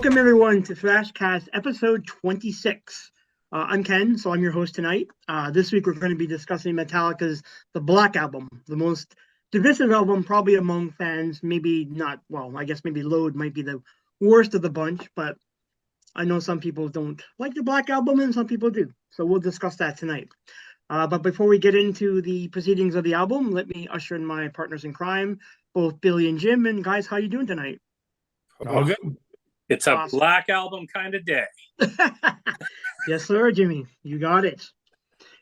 Welcome, everyone, to Thrashcast episode 26. I'm Ken, so I'm your host tonight. This week, we're going to be discussing Metallica's The Black Album, the most divisive album probably among fans. Maybe not, well, I guess maybe Load might be the worst of the bunch, but I know some people don't like the Black Album and some people do. So we'll discuss that tonight. But before we get into the proceedings of the album, let me usher in my partners in crime, both Billy and Jim. And guys, how you doing tonight? All good. It's a Black Album kind of day. Yes, sir, Jimmy. You got it.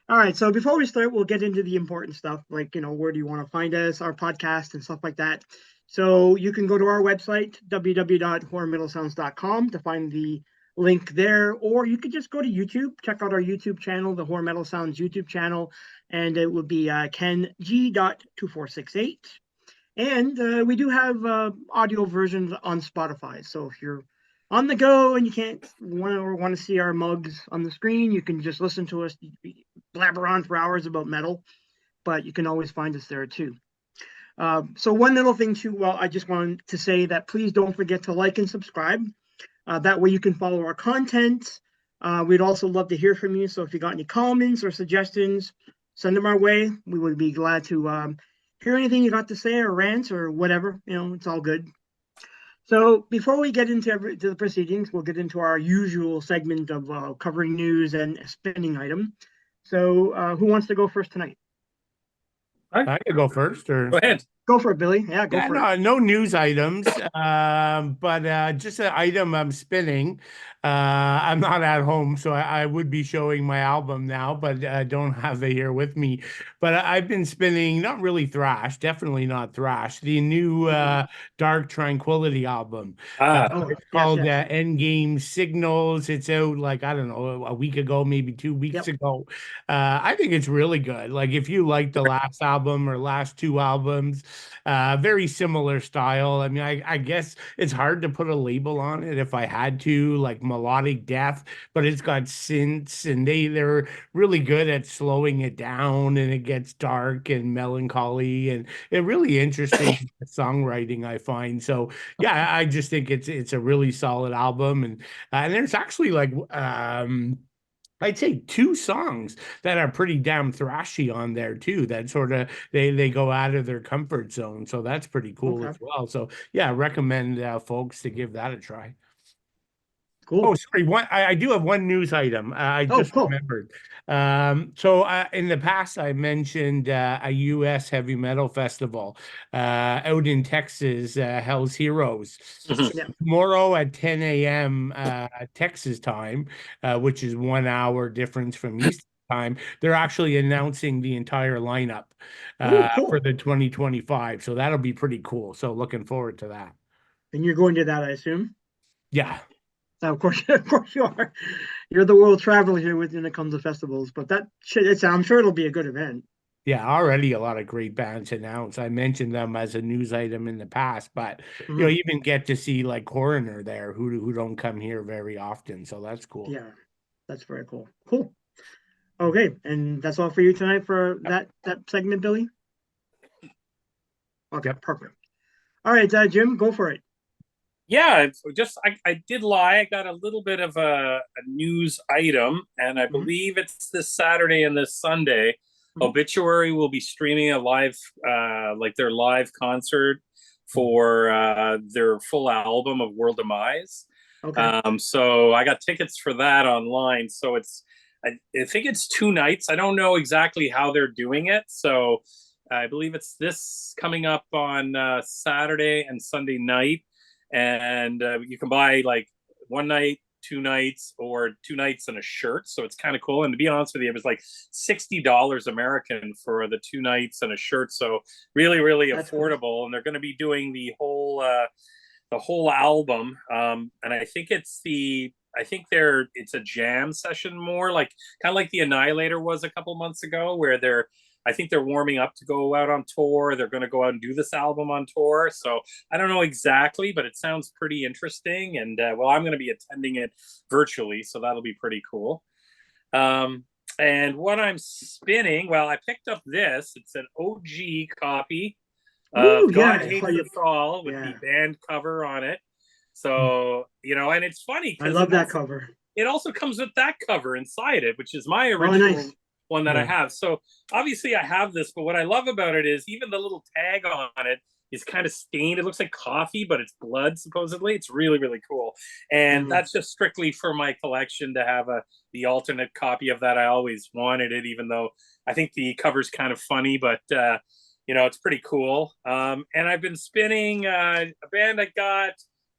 All right. So before we start, we'll get into the important stuff, like, where do you want to find us, our podcast, and stuff like that. So you can go to our website, www.horrormetalsounds.com, to find the link there, or you could just go to YouTube, check out our YouTube channel, the Horror Metal Sounds YouTube channel, and it would be KenG.2468. And we do have audio versions on Spotify. So if you're on the go and you can't want to see our mugs on the screen, you can just listen to us blabber on for hours about metal. But you can always find us there too. So one little thing too, well, I just wanted to say that please don't forget to like and subscribe. That way you can follow our content. We'd also love to hear from you. So if you got any comments or suggestions, send them our way. We would be glad to hear anything you got to say or rants or whatever. It's all good. So before we get into the proceedings, we'll get into our usual segment of covering news and a spinning item. So who wants to go first tonight? I could go first, or go ahead. Go for it, Billy. Yeah, go for it. No news items, but just an item I'm spinning. I'm not at home, so I would be showing my album now, but I don't have it here with me. But I've been spinning, not really thrash, definitely not thrash, the new Dark Tranquility album. It's called Endgame Signals. It's out, like, I don't know, a week ago, maybe 2 weeks ago. I think it's really good. Like, if you like the last album or last two albums, very similar style. I mean, I guess it's hard to put a label on it if I had to, like melodic death, but it's got synths and they're really good at slowing it down, and it gets dark and melancholy and it really interesting songwriting, I find. So yeah, I just think it's a really solid album, and there's actually like I'd say two songs that are pretty damn thrashy on there too. That sort of they go out of their comfort zone, so that's pretty cool as well. So yeah, I recommend folks to give that a try. Cool. Oh, sorry. I do have one news item. I just remembered. So in the past, I mentioned a U.S. heavy metal festival out in Texas, Hell's Heroes. Tomorrow at 10 a.m. Texas time, which is 1 hour difference from Eastern time, they're actually announcing the entire lineup for the 2025. So that'll be pretty cool. So looking forward to that. And you're going to that, I assume? Yeah. Of course you are. You're the world traveler here when it comes to festivals, but I'm sure it'll be a good event. Yeah, already a lot of great bands announced. I mentioned them as a news item in the past, but you even get to see like Coroner there, who don't come here very often. So that's cool. Yeah, that's very cool. Cool. Okay, and that's all for you tonight for that segment, Billy? Okay, perfect. All right, Jim, go for it. Yeah, I did lie. I got a little bit of a news item, and I believe it's this Saturday and this Sunday. Obituary will be streaming a live, their live concert for their full album of World Demise. Okay. So I got tickets for that online. So I think it's 2 nights. I don't know exactly how they're doing it. So I believe it's this coming up on Saturday and Sunday night. And you can buy like 1 night, 2 nights, or 2 nights and a shirt. So it's kind of cool. And to be honest with you, it was like $60 American for the 2 nights and a shirt. So really, really That's affordable. Cool. And they're going to be doing the whole album. And I think it's a jam session, more like kind of like the Annihilator was a couple months ago, where I think they're warming up to go out on tour. They're going to go out and do this album on tour. So I don't know exactly, but it sounds pretty interesting. And I'm going to be attending it virtually, so that'll be pretty cool. And what I'm spinning, I picked up this. It's an OG copy of God Hates Us All with the band cover on it. So, and it's funny I because love that cover. it also comes with that cover inside it, which is my Oh, original nice. one that I Yeah. have. So obviously I have this, but what I love about it is even the little tag on it is kind of stained. It looks like coffee, but it's blood, supposedly. It's really, really cool. And that's just strictly for my collection to have the alternate copy of that. I always wanted it, even though I think the cover's kind of funny, but it's pretty cool. And I've been spinning a band I got,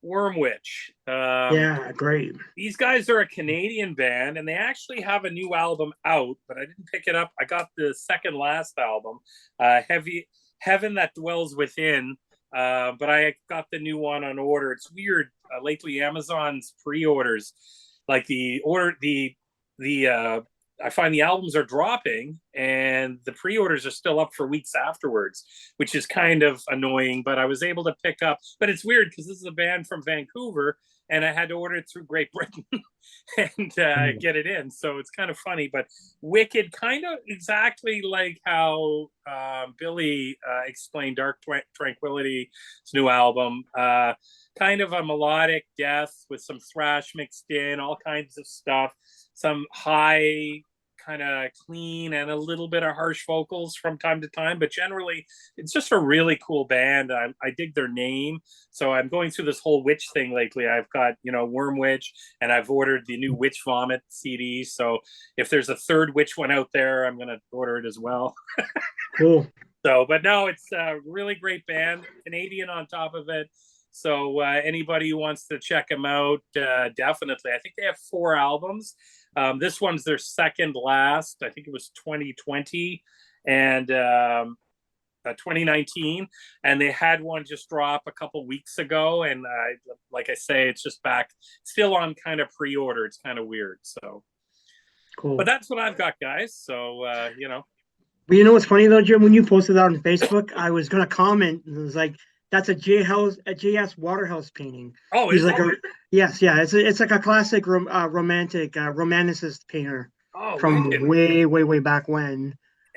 Wormwitch. Yeah, great. These guys are a Canadian band, and they actually have a new album out, but I didn't pick it up. I got the second last album, Heaven That Dwells Within, but I got the new one on order. It's weird. Lately, Amazon's pre-orders, like I find the albums are dropping and the pre-orders are still up for weeks afterwards, which is kind of annoying, but I was able to pick up. But it's weird because this is a band from Vancouver and I had to order it through Great Britain and get it in. So it's kind of funny, but wicked, kind of exactly like how Billy explained Dark Tranquility's new album. Kind of a melodic death with some thrash mixed in, all kinds of stuff, some high kind of clean and a little bit of harsh vocals from time to time, but generally it's just a really cool band. I dig their name, so I'm going through this whole witch thing lately. I've got Worm Witch, and I've ordered the new Witch Vomit CD, so if there's a third witch one out there, I'm gonna order it as well. Cool. So, but no, it's a really great band, Canadian on top of it. So anybody who wants to check them out, definitely. I think they have 4 albums. This one's their second last. I think it was 2020 and 2019. And they had one just drop a couple weeks ago. And like I say, it's just back, still on kind of pre-order. It's kind of weird. So, Cool. But that's what I've got, guys. So, But you know what's funny though, Jim? When you posted that on Facebook, I was gonna comment. And it was like, that's a J.S. Waterhouse painting. Oh, he's like it? Yes, yeah. It's like a classic romanticist painter from wicked. way back when.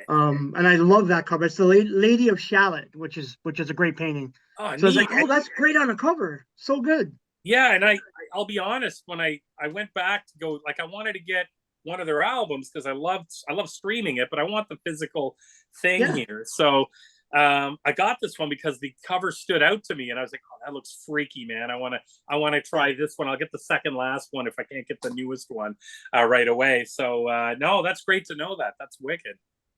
And I love that cover. It's the Lady of Shalott, which is a great painting. Oh, so I was like, oh, that's great on a cover. So good. Yeah, and I'll be honest, when I went back to go, like, I wanted to get one of their albums because I love streaming it, but I want the physical thing here. So I got this one because the cover stood out to me, and I was like, "Oh, that looks freaky, man! I want to try this one. I'll get the second last one if I can't get the newest one right away." So no, that's great to know that. That's wicked.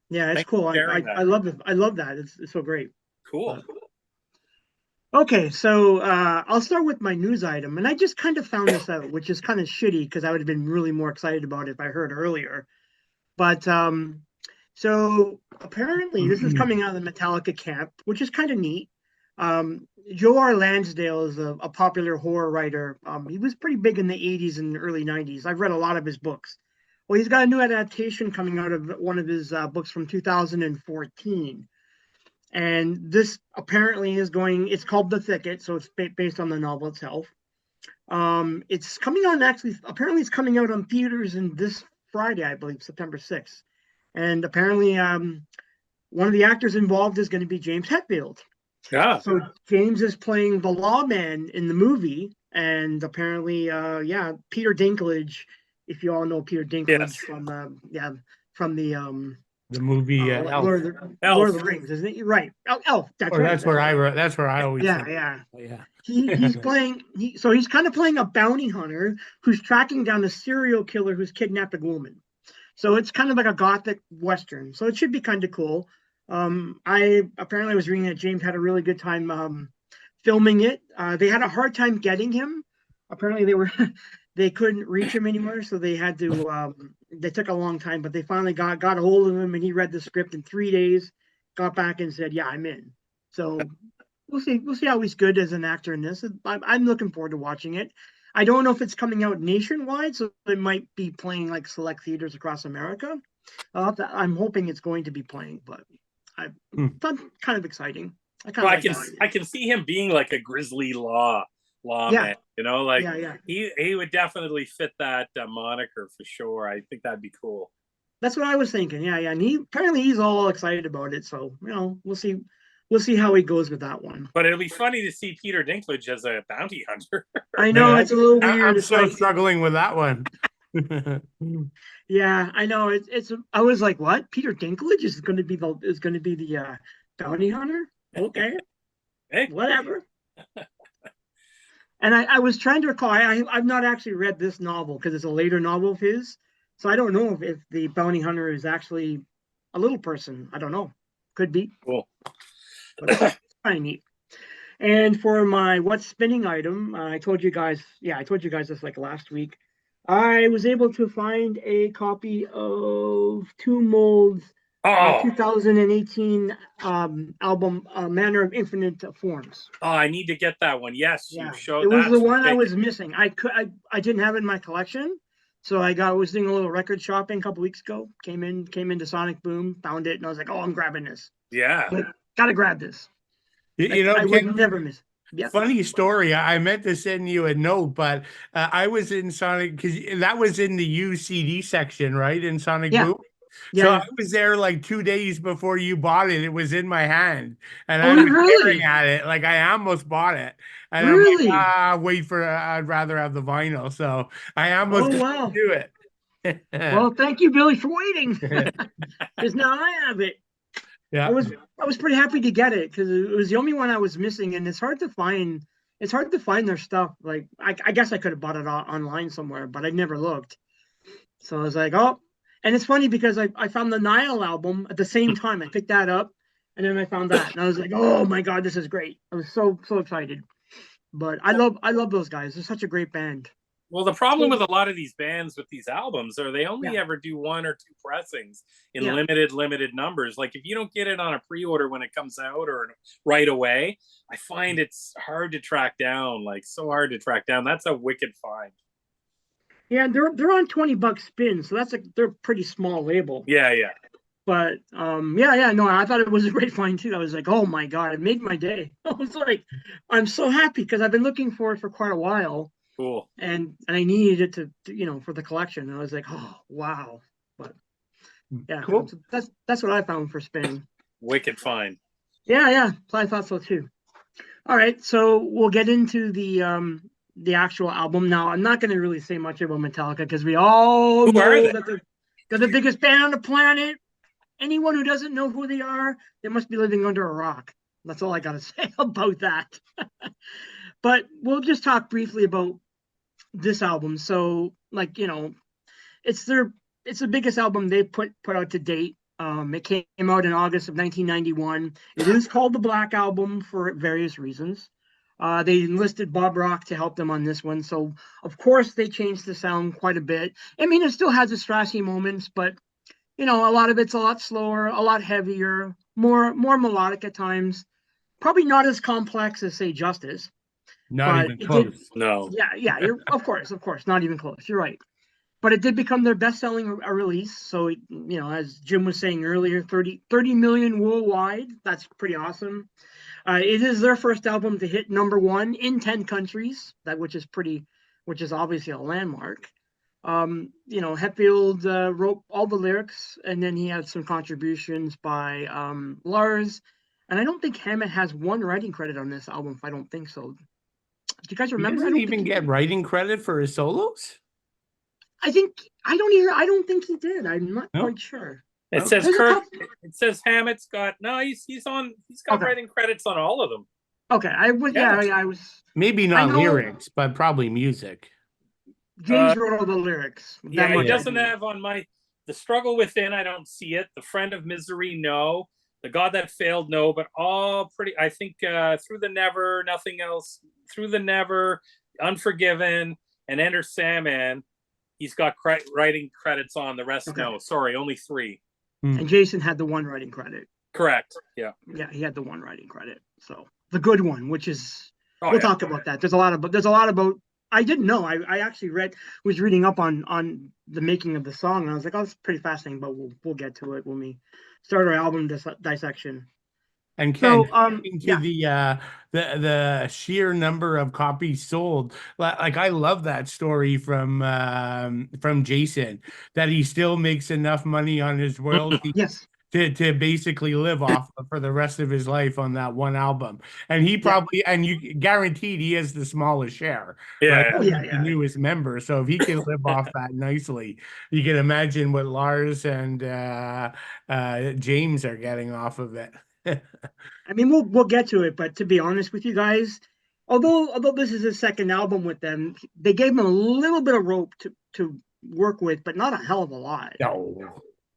Yeah, it's cool. I love it. I love that. It's so great. Cool. Okay, so I'll start with my news item, and I just kind of found this out, which is kind of shitty because I would have been really more excited about it if I heard earlier. But so apparently this is coming out of the Metallica camp, which is kind of neat. Joe R. Lansdale is a popular horror writer. He was pretty big in the 80s and early 90s. I've read a lot of his books. Well, he's got a new adaptation coming out of one of his books from 2014. And this apparently it's called The Thicket, so it's based on the novel itself. It's coming on apparently it's coming out on theaters in this Friday, I believe, September 6th. And apparently one of the actors involved is going to be James Hetfield. Yeah. So James is playing the lawman in the movie, and apparently, Peter Dinklage, if you all know Peter Dinklage from the movie Lord of the Rings, isn't it? Right. Elf. That's where I always. Yeah. He's playing. He's kind of playing a bounty hunter who's tracking down a serial killer who's kidnapped a woman. So it's kind of like a gothic western. So it should be kind of cool. I was reading that James had a really good time filming it. They had a hard time getting him. Apparently they couldn't reach him anymore, so they had to. They took a long time, but they finally got a hold of him, and he read the script in 3 days. Got back and said, "Yeah, I'm in." So we'll see how he's good as an actor in this. I'm looking forward to watching it. I don't know if it's coming out nationwide, so it might be playing like select theaters across America. I'm hoping it's going to be playing, but that's kind of exciting. I can see him being like a grisly lawman. He would definitely fit that moniker for sure. I think that'd be cool. That's what I was thinking. Yeah, and he's all excited about it. So we'll see we'll see how he goes with that one. But it'll be funny to see Peter Dinklage as a bounty hunter. I know it's a little weird. I'm It's still like, struggling with that one. yeah, I know it's. I was like, what? Peter Dinklage is going to be the bounty hunter? Okay, Hey, whatever. And I was trying to recall. I've not actually read this novel because it's a later novel of his, so I don't know if the bounty hunter is actually a little person. I don't know. Could be. cool. But it's kind of neat. And for my what's spinning item, I told you guys this like last week. I was able to find a copy of Two Mold's Oh, 2018 album, Manner of Infinite Forms. oh, I need to get that one. Yes, you Yeah, showed it was that. the one I was missing. I didn't have it in my collection, so I was doing a little record shopping a couple weeks ago. Came into Sonic Boom, found it, and I was like, oh, I'm grabbing this. Yeah. Like, gotta grab this. You know, I Ken, would never miss. Yeah. funny story. I meant to send you a note, but I was in Sonic because that was in the UCD section, right? In Sonic Yeah. Boom. Yeah, So yeah. I was there like 2 days before you bought it. It was in my hand, and Oh, I was really? staring at it like I almost bought it. And I'm like, Really? wait for. I'd rather have the vinyl. So I almost Oh, didn't wow. do it. Well, thank you, Billy, for waiting. Because now I have it. Yeah. I was pretty happy to get it because it was the only one I was missing, and it's hard to find. It's hard to find their stuff. Like I guess I could have bought it online somewhere, but I never looked. So I was like, oh, and it's funny because I found the Nile album at the same time. I picked that up, and then I found that, and I was like, oh my god, this is great. I was so excited. But I love those guys. They're such a great band. Well, the problem with a lot of these bands with these albums are they only Yeah. ever do one or two pressings in Yeah. limited numbers. Like if you don't get it on a pre-order when it comes out or right away, I find it's hard to track down, like so hard to track down. That's a wicked find. Yeah, they're on $20 spin, so they're a pretty small label. Yeah, yeah. But yeah, no, I thought it was a great find too. I was like, oh my god, it made my day. I was like, I'm so happy because I've been looking for it for quite a while. Cool. And I needed it to for the collection. And I was like, oh wow. But yeah, Cool. That's what I found for spinning. Wicked find. Yeah. So I thought so too. All right, so we'll get into the actual album now. I'm not going to really say much about Metallica because we all know that they're the biggest band on the planet. Anyone who doesn't know who they are, they must be living under a rock. That's all I got to say about that. But we'll just talk briefly about this album. So, like, it's the biggest album they put out to date. It came out in August of 1991. It is called the Black Album for various reasons. They enlisted Bob Rock to help them on this one, so of course they changed the sound quite a bit. I mean, it still has its thrashy moments, but a lot of it's a lot slower, a lot heavier, more melodic at times. Probably not as complex as, say, Justice. Not even close. No. Yeah. Of course, not even close. You're right. But it did become their best-selling release. So, as Jim was saying earlier, 30 million worldwide. That's pretty awesome. It is their first album to hit #1 in 10 countries, which is obviously a landmark. Hetfield wrote all the lyrics, and then he had some contributions by Lars. And I don't think Hammett has one writing credit on this album. I don't think so. Do you guys remember? He doesn't even get writing credit for his solos. I don't think he did. I'm not quite sure. It says It says Hammett's got he's got writing credits on all of them. Okay, I was maybe not lyrics, but probably music. James wrote all the lyrics. He doesn't have on The Struggle Within. I don't see it. The Friend of Misery, no. The God That Failed, no. But all pretty. I think Through the Never, Nothing Else. Through the Never, Unforgiven, and Enter Sandman. He's got writing credits on. The rest, no. Sorry, only 3. And Jason had the one writing credit. Correct. Yeah. Yeah, he had the one writing credit. So the good one, which is we'll talk about that. There's a lot about. I didn't know. I actually was reading up on the making of the song, and I was like, oh, it's pretty fascinating. But we'll get to it when we start our album dissection. And Ken, the sheer number of copies sold, like I love that story from Jason, that he still makes enough money on his royalties Yes. to basically live off of for the rest of his life on that one album. And he probably, and you guaranteed he has the smallest share, right? Yeah, Oh He's yeah, the yeah. newest member. So if he can live off that nicely, you can imagine what Lars and James are getting off of it. I mean, we'll get to it, but to be honest with you guys, although this is his second album with them, they gave him a little bit of rope to work with, but not a hell of a lot. No.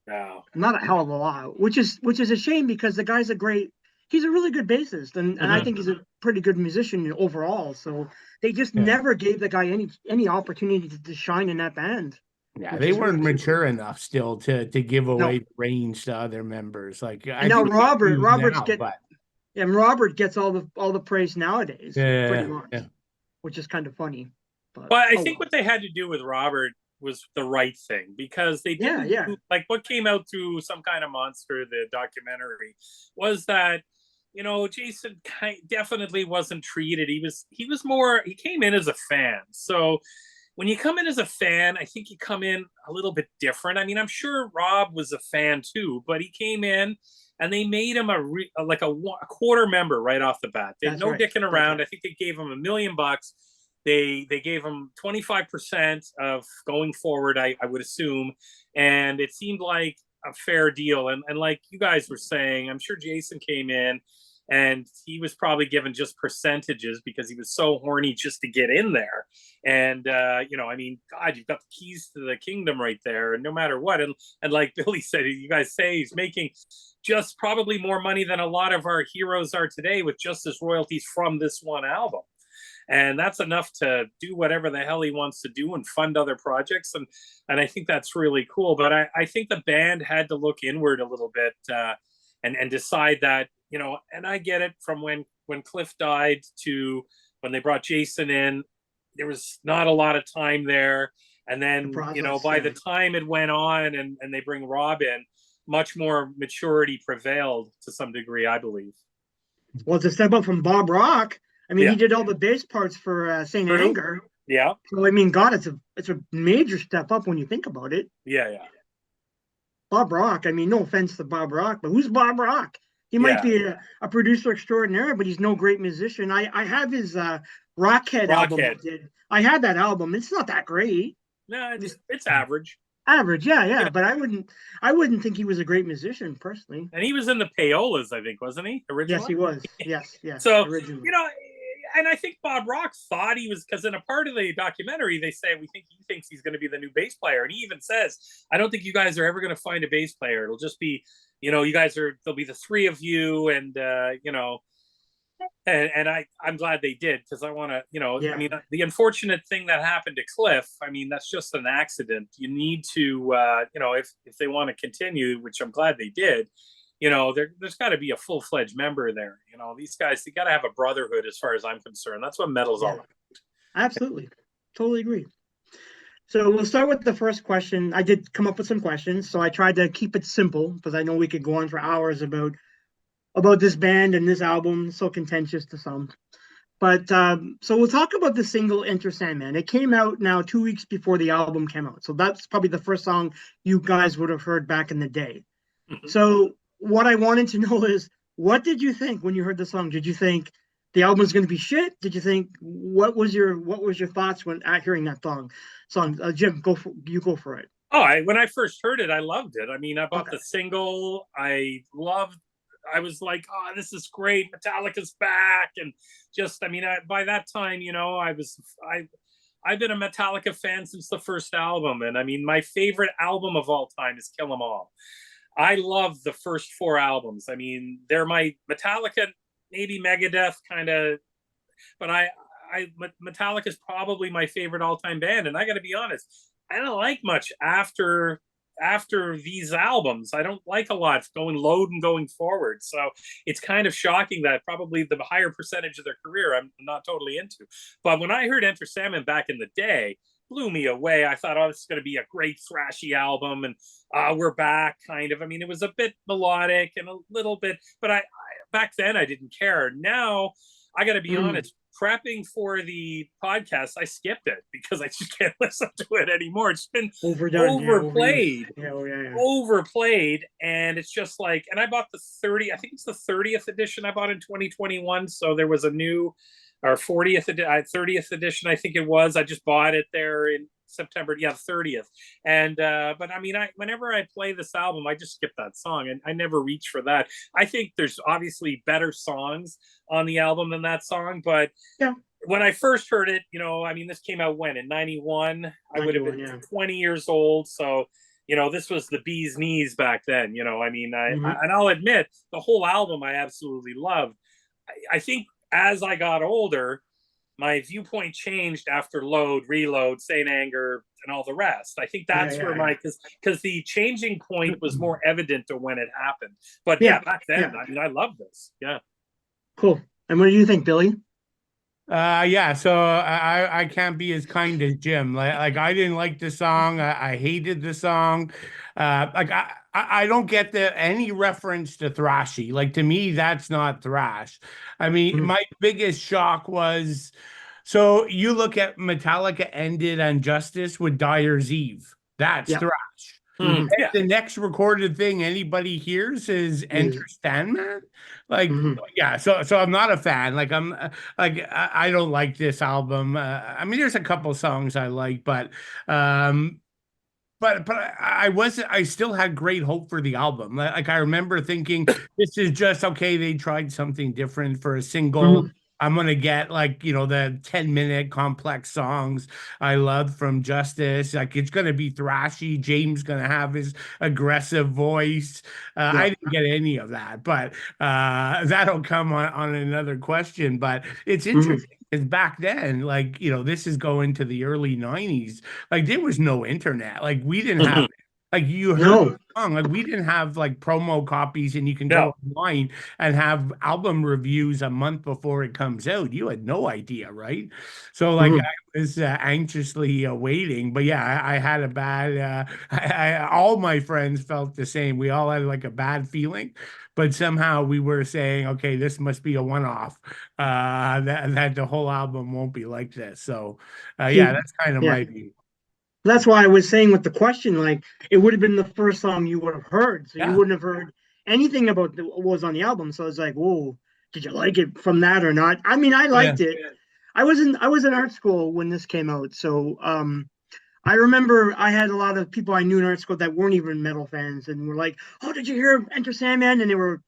no. Not a hell of a lot, which is a shame because the guy's a great. He's a really good bassist, and I Mhm. think he's a pretty good musician overall. So they just Yeah. never gave the guy any opportunity to shine in that band. Yeah, Which they is weren't really mature enough still to give no. away the range to other members. Like And I now think they do Robert's now, get but and Robert gets all the praise nowadays, pretty yeah, much, yeah. which is kind of funny. But But I oh think well. what they had to do with Robert was the right thing because they Yeah, didn't yeah. like what came out through Some Kind of Monster, the documentary, was that Jason definitely wasn't treated. He was more. He came in as a fan, so when you come in as a fan, I think you come in a little bit different. I mean, I'm sure Rob was a fan too, but he came in and they made him a quarter member right off the bat. They That's no right. dicking That's around. right. I think they gave him $1 million. They gave him 25% of going forward, I would assume, and it seemed like a fair deal. And like you guys were saying, I'm sure Jason came in and he was probably given just percentages because he was so horny just to get in there. And I mean, God, you've got the keys to the kingdom right there, and no matter what, and like Billy said, you guys say he's making just probably more money than a lot of our heroes are today with just his royalties from this one album. And that's enough to do whatever the hell he wants to do and fund other projects. And I think that's really cool. But I think the band had to look inward a little bit and decide that, and I get it, from when Cliff died to when they brought Jason in, there was not a lot of time there. And The then, process. by Yeah. the time it went on and they bring Rob in, much more maturity prevailed to some degree, I believe. Well, it's a step up from Bob Rock. I mean, Yeah. he did all the bass parts for Saint True. Anger. Yeah. So I mean, God, it's a major step up when you think about it. Yeah. Bob Rock. I mean, no offense to Bob Rock, but who's Bob Rock? He might Yeah. be a producer extraordinaire, but he's no great musician. I have his Rockhead album. Rockhead. I had that album. It's not that great. No, it's average. Average, yeah. But I wouldn't think he was a great musician personally. And he was in the Payolas, I think, wasn't he, originally? Yes, he was. Yes. So, originally. and I think Bob Rock thought he was, because in a part of the documentary, they say, we think he thinks he's going to be the new bass player. And he even says, I don't think you guys are ever going to find a bass player. It'll just be, you guys there'll be the three of you. And, and I'm glad they did, because I want to, Yeah. I mean, the unfortunate thing that happened to Cliff, I mean, that's just an accident. You need to, if they want to continue, which I'm glad they did, there's got to be a full-fledged member there. These guys, they got to have a brotherhood as far as I'm concerned. That's what metal's all about. Absolutely. Totally agree. So we'll start with the first question. I did come up with some questions, so I tried to keep it simple because I know we could go on for hours about this band and this album, so contentious to some. But so we'll talk about the single Enter Sandman. It came out now 2 weeks before the album came out. So that's probably the first song you guys would have heard back in the day. Mhm. So what I wanted to know is, what did you think when you heard the song? Did you think the album's going to be shit? Did you think, what was your thoughts when hearing that song? Jim, go for it. Oh, when I first heard it, I loved it. I mean, I bought Okay. the single. I was like, oh, this is great. Metallica's back. And just, I mean, by that time, I've been a Metallica fan since the first album. And I mean, my favorite album of all time is Kill 'Em All. I love the first four albums. I mean, they're my Metallica, maybe Megadeth kind of, but Metallica is probably my favorite all-time band. And I got to be honest, I don't like much after these albums. I don't like a lot going load and going forward. So it's kind of shocking that probably the higher percentage of their career I'm not totally into. But when I heard Enter Sandman back in the day, blew me away. I thought, oh, this is going to be a great thrashy album, and we're back, kind of. I mean, it was a bit melodic and a little bit, but I back then I didn't care. Now I got to be honest, prepping for the podcast, I skipped it because I just can't listen to it anymore. It's been Overdone, overplayed. Yeah, yeah. Overplayed, and it's just like, and I bought the 30, I think it's the 30th edition I bought in 2021, so there was a new or 30th edition, I think it was. I just bought it there in September, yeah, 30th. And but I mean, whenever I play this album, I just skip that song, and I never reach for that. I think there's obviously better songs on the album than that song, but yeah. When I first heard it, I mean, this came out when, in 91? I would have been 20 years old, so this was the bee's knees back then. I mean, and I'll admit, the whole album I absolutely loved. I think as I got older, my viewpoint changed after Load, Reload, Saint Anger, and all the rest. I think that's where because the changing point was more evident to when it happened. But back then, I mean, I love this. Yeah. Cool. And what do you think, Billy? Yeah, so I can't be as kind as Jim. Like I didn't like the song. I hated the song. Like I don't get any reference to thrashy. Like, to me, that's not thrash. I mean, my biggest shock was, so you look at Metallica ended on Justice with Dyer's Eve. That's thrash. The next recorded thing anybody hears is Enter Sandman. Like, yeah, so I'm not a fan. Like, I don't like this album. I mean, there's a couple songs I like, but I still had great hope for the album. Like, I remember thinking, this is just okay. They tried something different for a single. I'm gonna get, like, the 10-minute complex songs I love from Justice. Like, it's gonna be thrashy. James gonna have his aggressive voice. I didn't get any of that, but that'll come on another question. But it's interesting because back then, like, this is going to the early 90s. Like, there was no internet. Like, we didn't have, like, you heard the song. Like, we didn't have, like, promo copies and you can go online and have album reviews a month before it comes out. You had no idea, right? So, like, I was anxiously waiting. But yeah, I had a bad, all my friends felt the same. We all had, like, a bad feeling, but somehow we were saying, okay, this must be a one-off, that the whole album won't be like this. So, yeah, that's kind of my view. That's why I was saying with the question, like, it would have been the first song you would have heard. So you wouldn't have heard anything about what was on the album. So it's like, whoa, did you like it from that or not? I mean, I liked it. I was in art school when this came out. So I remember I had a lot of people I knew in art school that weren't even metal fans and were like, oh, did you hear Enter Sandman? And they were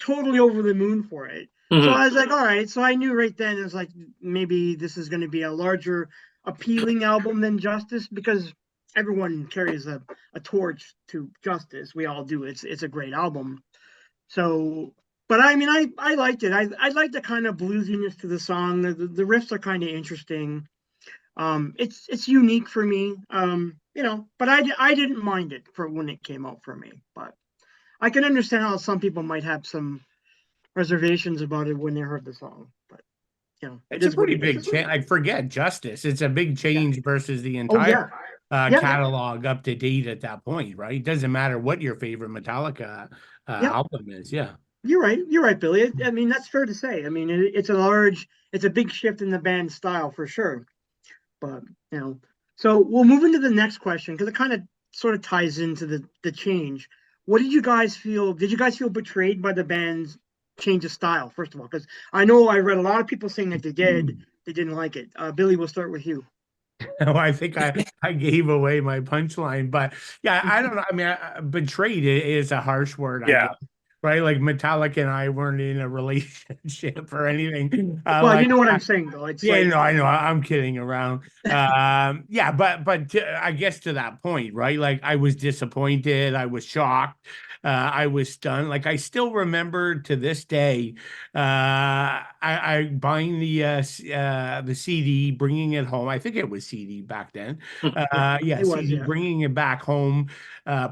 totally over the moon for it. So I was like, all right. So I knew right then, it was like, maybe this is going to be a larger, appealing album than Justice, because everyone carries a torch to Justice. We all do. It's a great album. So, but I mean, I liked it. I liked the kind of bluesiness to the song. The riffs are kind of interesting. It's unique for me. But I didn't mind it for when it came out for me. But I can understand how some people might have some reservations about it when they heard the song. But it's a pretty big change. Like, forget Justice. It's a big change versus the entire catalog up to date at that point, right? It doesn't matter what your favorite Metallica album is. Yeah. You're right, Billy. I mean, that's fair to say. I mean, it's a big shift in the band's style for sure. But, so we'll move into the next question because it kind of sort of ties into the change. What did you guys feel? Did you guys feel betrayed by the band's change of style, first of all? Because I know I read a lot of people saying that they didn't like it. Billy, we'll start with you. Well, I think I gave away my punchline, but yeah, I don't know. I mean, betrayed is a harsh word, I guess. Right? Like, Metallica and I weren't in a relationship or anything. Well, like, you know what I'm saying, though. It's I know. I'm kidding around. Yeah, but I guess to that point, right? Like, I was disappointed. I was shocked. I was stunned. Like, I still remember to this day, I buying the CD, bringing it home. I think it was CD back then. Yeah, CD, bringing it back home,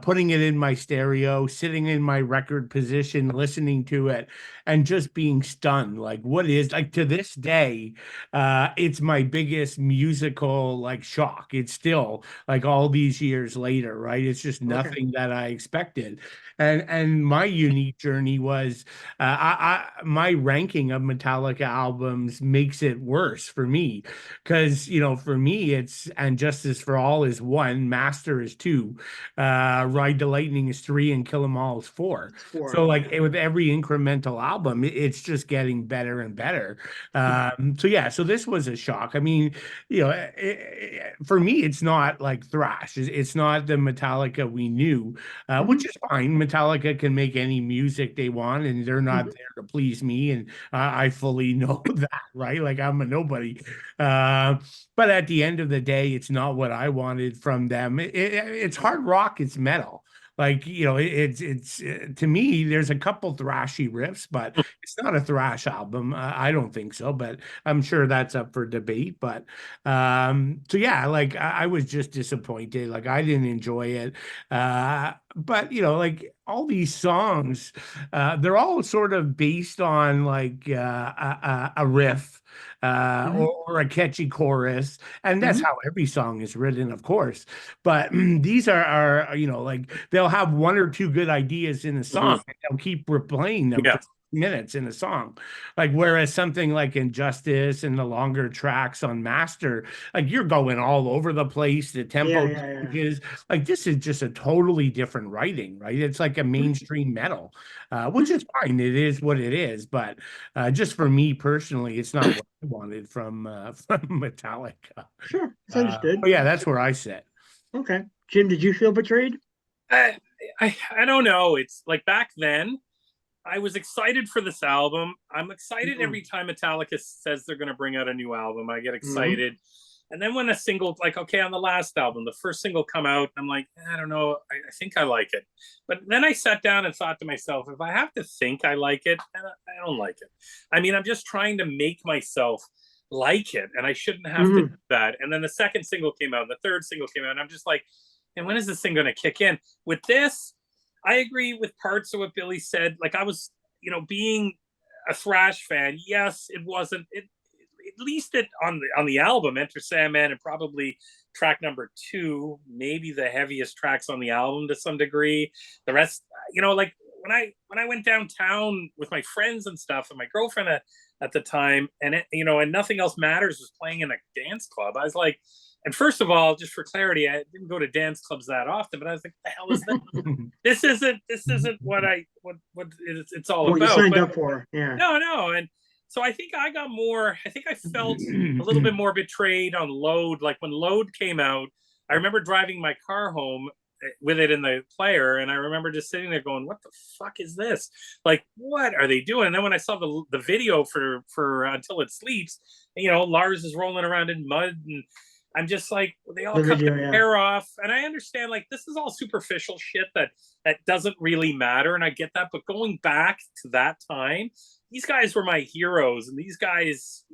putting it in my stereo, sitting in my record position. musician listening to it and just being stunned. Like, what is, like, to this day, it's my biggest musical like shock. It's still like all these years later, right? It's just Okay. nothing that I expected. And my unique journey was my ranking of Metallica albums makes it worse for me, because for me it's And Justice for All is one, Master is two, Ride the Lightning is three, and Kill 'Em All is four. It's 4. So like with every incremental album, it's just getting better and better. So yeah, so this was a shock. I mean, for me, it's not like thrash. It's not the Metallica we knew, which is fine. Metallica can make any music they want, and they're not there to please me, and I fully know that, right? Like, I'm a nobody. But at the end of the day, it's not what I wanted from them. It's hard rock. It's metal. Like, it's to me, there's a couple thrashy riffs, but it's not a thrash album. I don't think so, but I'm sure that's up for debate. But so yeah, like I was just disappointed. Like, I didn't enjoy it. But like all these songs, they're all sort of based on like a riff, or a catchy chorus, and that's how every song is written, of course. But these are like, they'll have one or two good ideas in a song, and they'll keep replaying them Yeah. for minutes in a song. Like, whereas something like Injustice and the longer tracks on Master, like, you're going all over the place, the tempo changes. Like, this is just a totally different writing, right? It's like a mainstream metal, which is fine. It is what it is. But just for me personally, it's not what I wanted from from Metallica. Sure, it's understood. But yeah, that's where I sit. Okay, Jim, did you feel betrayed? I don't know. It's like back then, I was excited for this album. I'm excited every time Metallica says they're going to bring out a new album. I get excited. And then when a single, like, okay, on the last album, the first single come out, I'm like, I don't know, I think I like it. But then I sat down and thought to myself, if I have to think I like it, I don't like it. I mean, I'm just trying to make myself like it, and I shouldn't have to do that. And then the second single came out, and the third single came out, and I'm just like, and when is this thing going to kick in? With this, I agree with parts of what Billy said. Like, I was, being a thrash fan. Yes, it wasn't. At least on the album, Enter Sandman, and probably track number 2, maybe the heaviest tracks on the album to some degree. The rest, like when I went downtown with my friends and stuff, and my girlfriend at the time, and and Nothing Else Matters was playing in a dance club. I was like, and first of all, just for clarity, I didn't go to dance clubs that often, but I was like, what the hell is this? This isn't what it's all what about. You signed up for. Yeah. No. And so I think I felt a little bit more betrayed on Load. Like, when Load came out, I remember driving my car home with it in the player, and I remember just sitting there going, what the fuck is this? Like, what are they doing? And then when I saw the video for Until It Sleeps, Lars is rolling around in mud, and I'm just like, they all cut their hair off. And I understand, like, this is all superficial shit that doesn't really matter, and I get that. But going back to that time, these guys were my heroes, and these guys,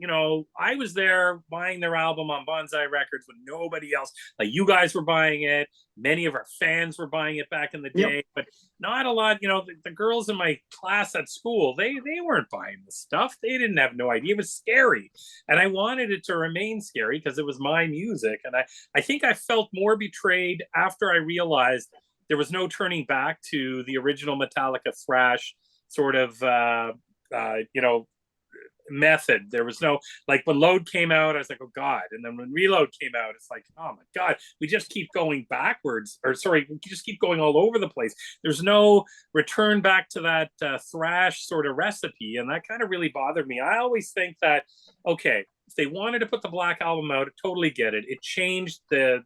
I was there buying their album on Bonsai Records when nobody else, like, you guys were buying it. Many of our fans were buying it back in the day, but not a lot. The girls in my class at school, they weren't buying the stuff. They didn't have no idea. It was scary, and I wanted it to remain scary because it was my music. And I think I felt more betrayed after I realized there was no turning back to the original Metallica thrash sort of method. There was no, like, when Load came out, I was like, oh god. And then when Reload came out, it's like, oh my god, we just keep going backwards, or sorry, we just keep going all over the place. There's no return back to that thrash sort of recipe, and that kind of really bothered me. I always think that, okay, if they wanted to put the Black Album out, I totally get it. It changed the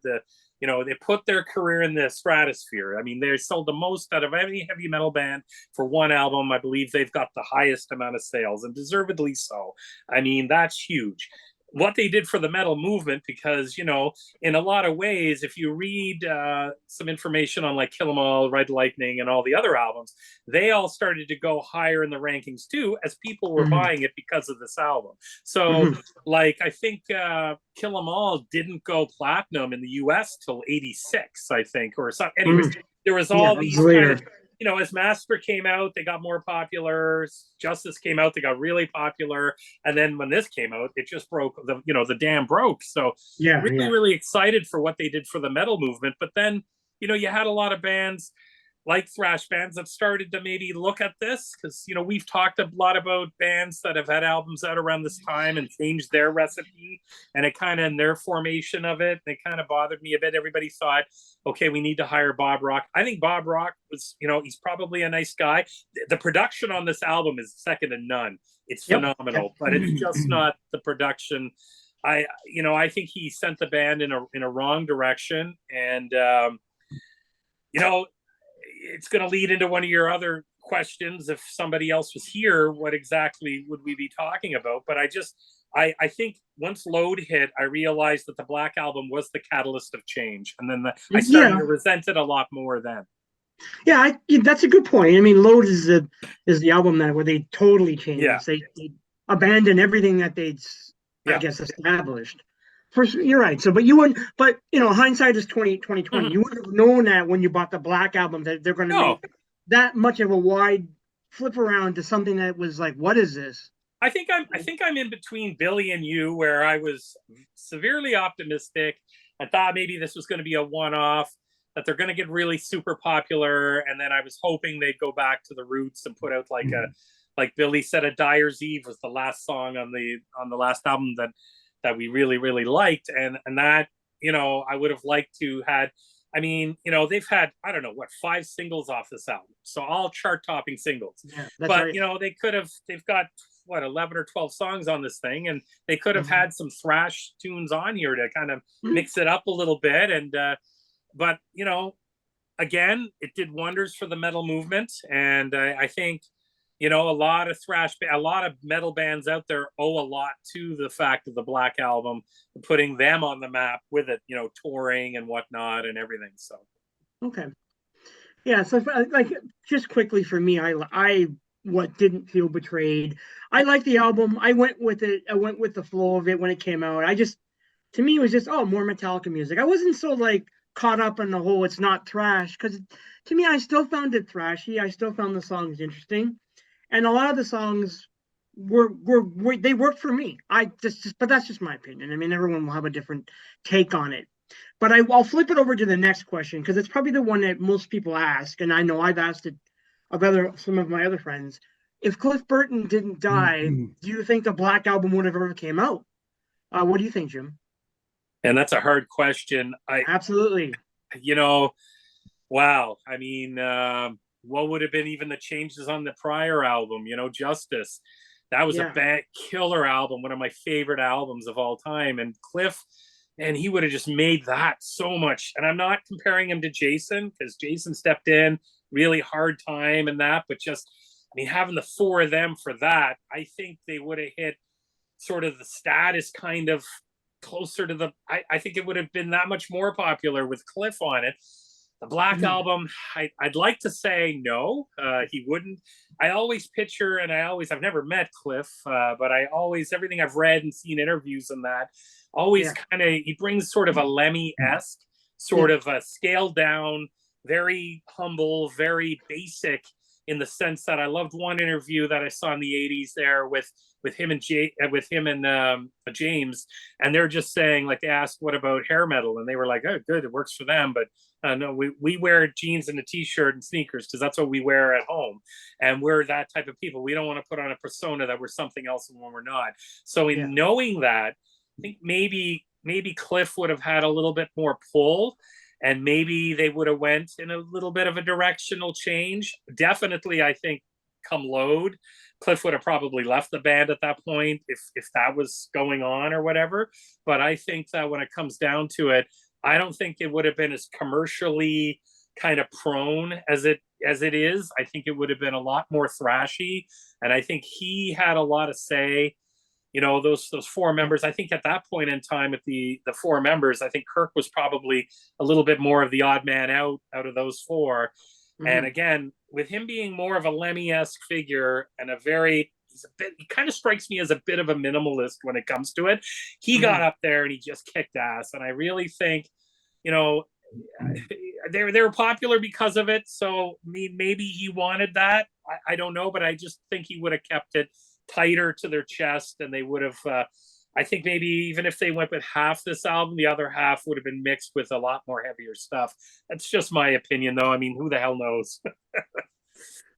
they put their career in the stratosphere. I mean, they sold the most out of any heavy metal band for one album. I believe they've got the highest amount of sales, and deservedly so. I mean, that's huge. What they did for the metal movement, because, in a lot of ways, if you read some information on, like, Kill 'Em All, Ride the Lightning, and all the other albums, they all started to go higher in the rankings too, as people were buying it because of this album. So, like, I think Kill 'Em All didn't go platinum in the US till 86, I think, or something. Anyways, there was all these kind of, as Master came out, they got more popular. Justice came out, they got really popular. And then when this came out, it just broke, the dam broke. So really excited for what they did for the metal movement. But then, you had a lot of bands like thrash bands that started to maybe look at this, because we've talked a lot about bands that have had albums out around this time and changed their recipe, and it kind of in their formation of it kind of bothered me a bit. Everybody thought, okay, we need to hire Bob Rock. I think Bob Rock was, he's probably a nice guy. The production on this album is second to none. It's phenomenal, but it's just not the production. I think he sent the band in a wrong direction, and it's going to lead into one of your other questions. If somebody else was here, what exactly would we be talking about? But I think once Load hit, I realized that the Black Album was the catalyst of change. And then I started to resent it a lot more then. Yeah, that's a good point. I mean, Load is the album where they totally changed. Yeah. They abandoned everything that they'd, I guess, established. First, you're right. So, but you wouldn't. But hindsight is 2020. Mm-hmm. You wouldn't have known that when you bought the Black Album that they're going to make that much of a wide flip around to something that was like, what is this? I think I'm in between Billy and you, where I was severely optimistic. I thought maybe this was going to be a one-off, that they're going to get really super popular, and then I was hoping they'd go back to the roots and put out like Billy said, A Dyer's Eve was the last song on the last album that we really, really liked. And that, I would have liked to had, they've had, I don't know, 5 singles off this album. So all chart topping singles. Yeah, but, right. They've got 11 or 12 songs on this thing. And they could have had some thrash tunes on here to kind of mix it up a little bit. And, but, again, it did wonders for the metal movement. And I think, a lot of metal bands out there owe a lot to the fact of the Black Album, putting them on the map with it, touring and whatnot and everything. So, okay, yeah. So, just quickly for me, I didn't feel betrayed. I liked the album. I went with it. I went with the flow of it when it came out. To me, it was just more Metallica music. I wasn't so caught up in the whole it's not thrash, because to me, I still found it thrashy. I still found the songs interesting. And a lot of the songs they worked for me. But that's just my opinion. I mean, everyone will have a different take on it. But I'll flip it over to the next question, because it's probably the one that most people ask, and I know I've asked it of some of my other friends. If Cliff Burton didn't die, do you think the Black Album would have ever came out? What do you think, Jim? And that's a hard question. Absolutely. Wow. I mean, what would have been even the changes on the prior album? Justice. That was a bad killer album, one of my favorite albums of all time. And Cliff, and he would have just made that so much. And I'm not comparing him to Jason, because Jason stepped in, really hard time and that, but having the 4 of them for that, I think they would have hit sort of the status kind of closer to I think it would have been that much more popular with Cliff on it. The Black Album, I'd like to say no, he wouldn't. I always picture, and I've never met Cliff, but everything I've read and seen interviews and that, always kind of, he brings sort of a Lemmy-esque, sort of a scaled down, very humble, very basic, in the sense that I loved one interview that I saw in the 80s there with him and James, and they're just saying, they asked, what about hair metal? And they were like, oh, good, it works for them, but no, we wear jeans and a t-shirt and sneakers because that's what we wear at home, and we're that type of people. We don't want to put on a persona that we're something else when we're not. So in knowing that, I think maybe Cliff would have had a little bit more pull, and maybe they would have went in a little bit of a directional change. Definitely, I think come Load, Cliff would have probably left the band at that point if that was going on or whatever. But I think that when it comes down to it, I don't think it would have been as commercially kind of prone as it is. I think it would have been a lot more thrashy, and I think he had a lot of say. Those 4 members, I think at that point in time, with the 4 members, I think Kirk was probably a little bit more of the odd man out of those 4. And again, with him being more of a Lemmy-esque figure and he kind of strikes me as a bit of a minimalist when it comes to it. He got up there and he just kicked ass. And I really think, they were popular because of it. So maybe he wanted that. I don't know, but I just think he would have kept it tighter to their chest, and they would have. I think maybe even if they went with half this album, the other half would have been mixed with a lot more heavier stuff. That's just my opinion, though. I mean, who the hell knows?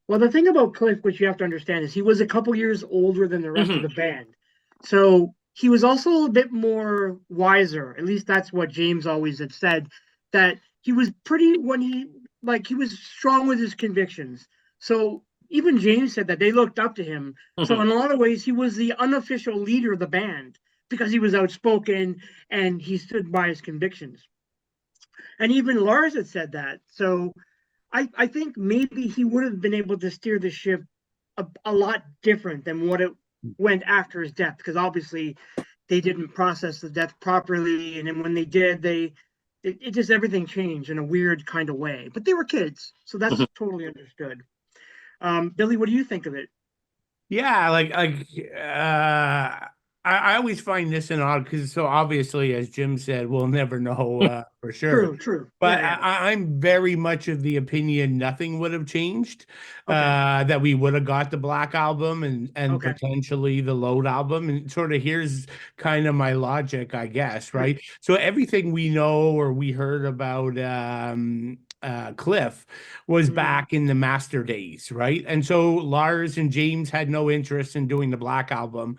Well, the thing about Cliff, which you have to understand, is he was a couple years older than the rest of the band. So he was also a bit more wiser. At least that's what James always had said, that he was pretty, when he was strong with his convictions. So even James said that they looked up to him. So in a lot of ways, he was the unofficial leader of the band because he was outspoken and he stood by his convictions. And even Lars had said that. So I think maybe he would have been able to steer the ship a lot different than what it went after his death, because obviously they didn't process the death properly, and then when they did, it just everything changed in a weird kind of way. But they were kids, so that's totally understood. Billy, what do you think of it? Yeah, I always find this an odd because so obviously, as Jim said, we'll never know for sure. True. But Yeah. I'm very much of the opinion nothing would have changed. Okay. That we would have got the Black Album and Okay. potentially the Load album. And sort of here's kind of my logic, I guess, right? So everything we know or we heard about Cliff was back in the master days, right? And so Lars and James had no interest in doing the Black Album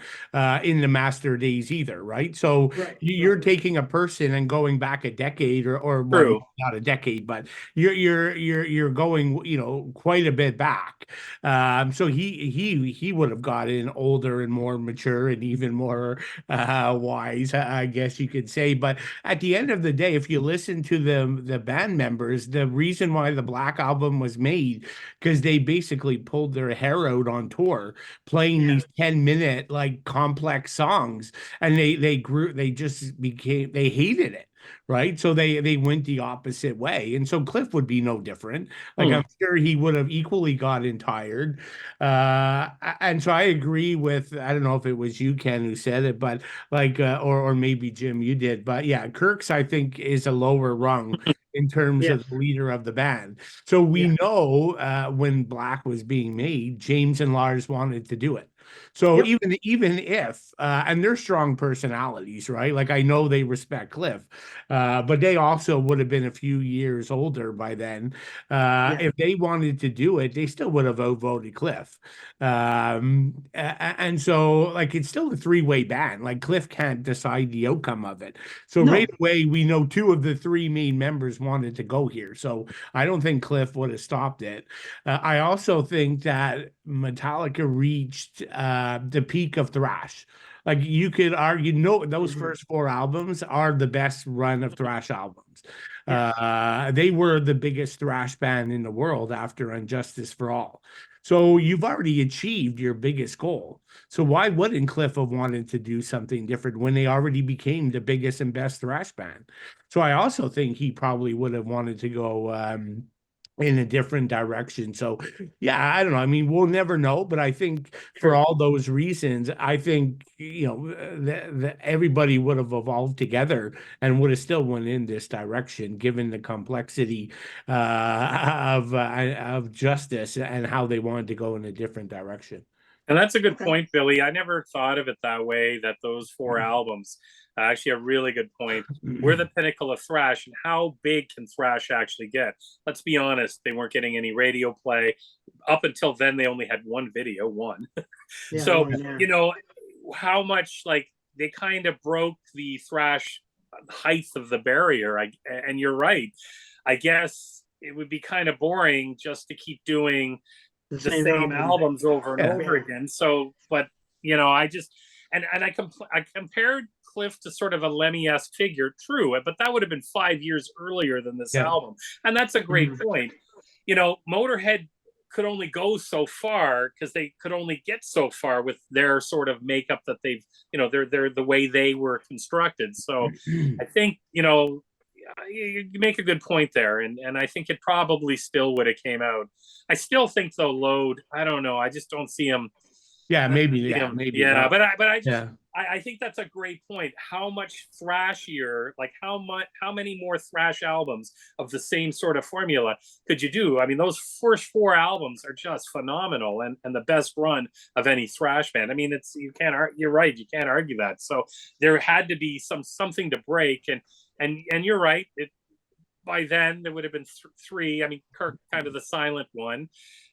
in the master days either, right? So you're taking a person and going back a decade or well, not a decade, but you're going, you know, quite a bit back. So he would have gotten older and more mature and even more wise, I guess you could say. But at the end of the day, if you listen to the band members, the reason why the Black Album was made because they basically pulled their hair out on tour playing these 10-minute like complex songs, and they just became, they hated it, right? So they went the opposite way. And so Cliff would be no different. Like I'm sure he would have equally gotten tired. And so I agree with, I don't know if it was you, Ken, who said it, but like or maybe Jim, you did. But yeah, Kirk's I think is a lower rung in terms of the leader of the band. So we know when Black was being made, James and Lars wanted to do it. So even if and they're strong personalities, right? Like I know they respect Cliff, but they also would have been a few years older by then. If they wanted to do it, they still would have outvoted Cliff. And so like it's still a three-way band. Like Cliff can't decide the outcome of it. So right away we know two of the three main members wanted to go here. So I don't think Cliff would have stopped it. I also think that Metallica reached the peak of thrash. Like you could argue, no, those first four albums are the best run of thrash albums. They were the biggest thrash band in the world after Unjustice for All. So you've already achieved your biggest goal. So why wouldn't Cliff have wanted to do something different when they already became the biggest and best thrash band? So I also think he probably would have wanted to go in a different direction. So yeah, I don't know. I mean, we'll never know, but I think for all those reasons, I think, you know, that everybody would have evolved together and would have still went in this direction, given the complexity of justice and how they wanted to go in a different direction. And that's a good point, Billy. I never thought of it that way, that those four albums, actually a really good point. We're the pinnacle of thrash, and how big can thrash actually get? Let's be honest, they weren't getting any radio play. Up until then, they only had one video, one. So, you know, how much like they kind of broke the thrash height of the barrier. And you're right. I guess it would be kind of boring just to keep doing the same albums over and over again. So, but you know, I just I compared Cliff to sort of a Lemmy-esque figure, true, but that would have been 5 years earlier than this album, and that's a great point. You know, Motorhead could only go so far because they could only get so far with their sort of makeup that they've, you know, they're the way they were constructed. So, I think, you know, you make a good point there, and I think it probably still would have came out. I still think though, Load, I don't know, I just don't see him. Yeah, maybe. See Yeah, 'em. maybe. Yeah, but I just Yeah. I think that's a great point. How much thrashier, like how many more thrash albums of the same sort of formula could you do? I mean, those first 4 albums are just phenomenal and the best run of any thrash band. I mean, it's you can't you're right, you can't argue that. So there had to be something to break, and you're right. It by then there would have been 3. I mean, Kirk kind of the silent one,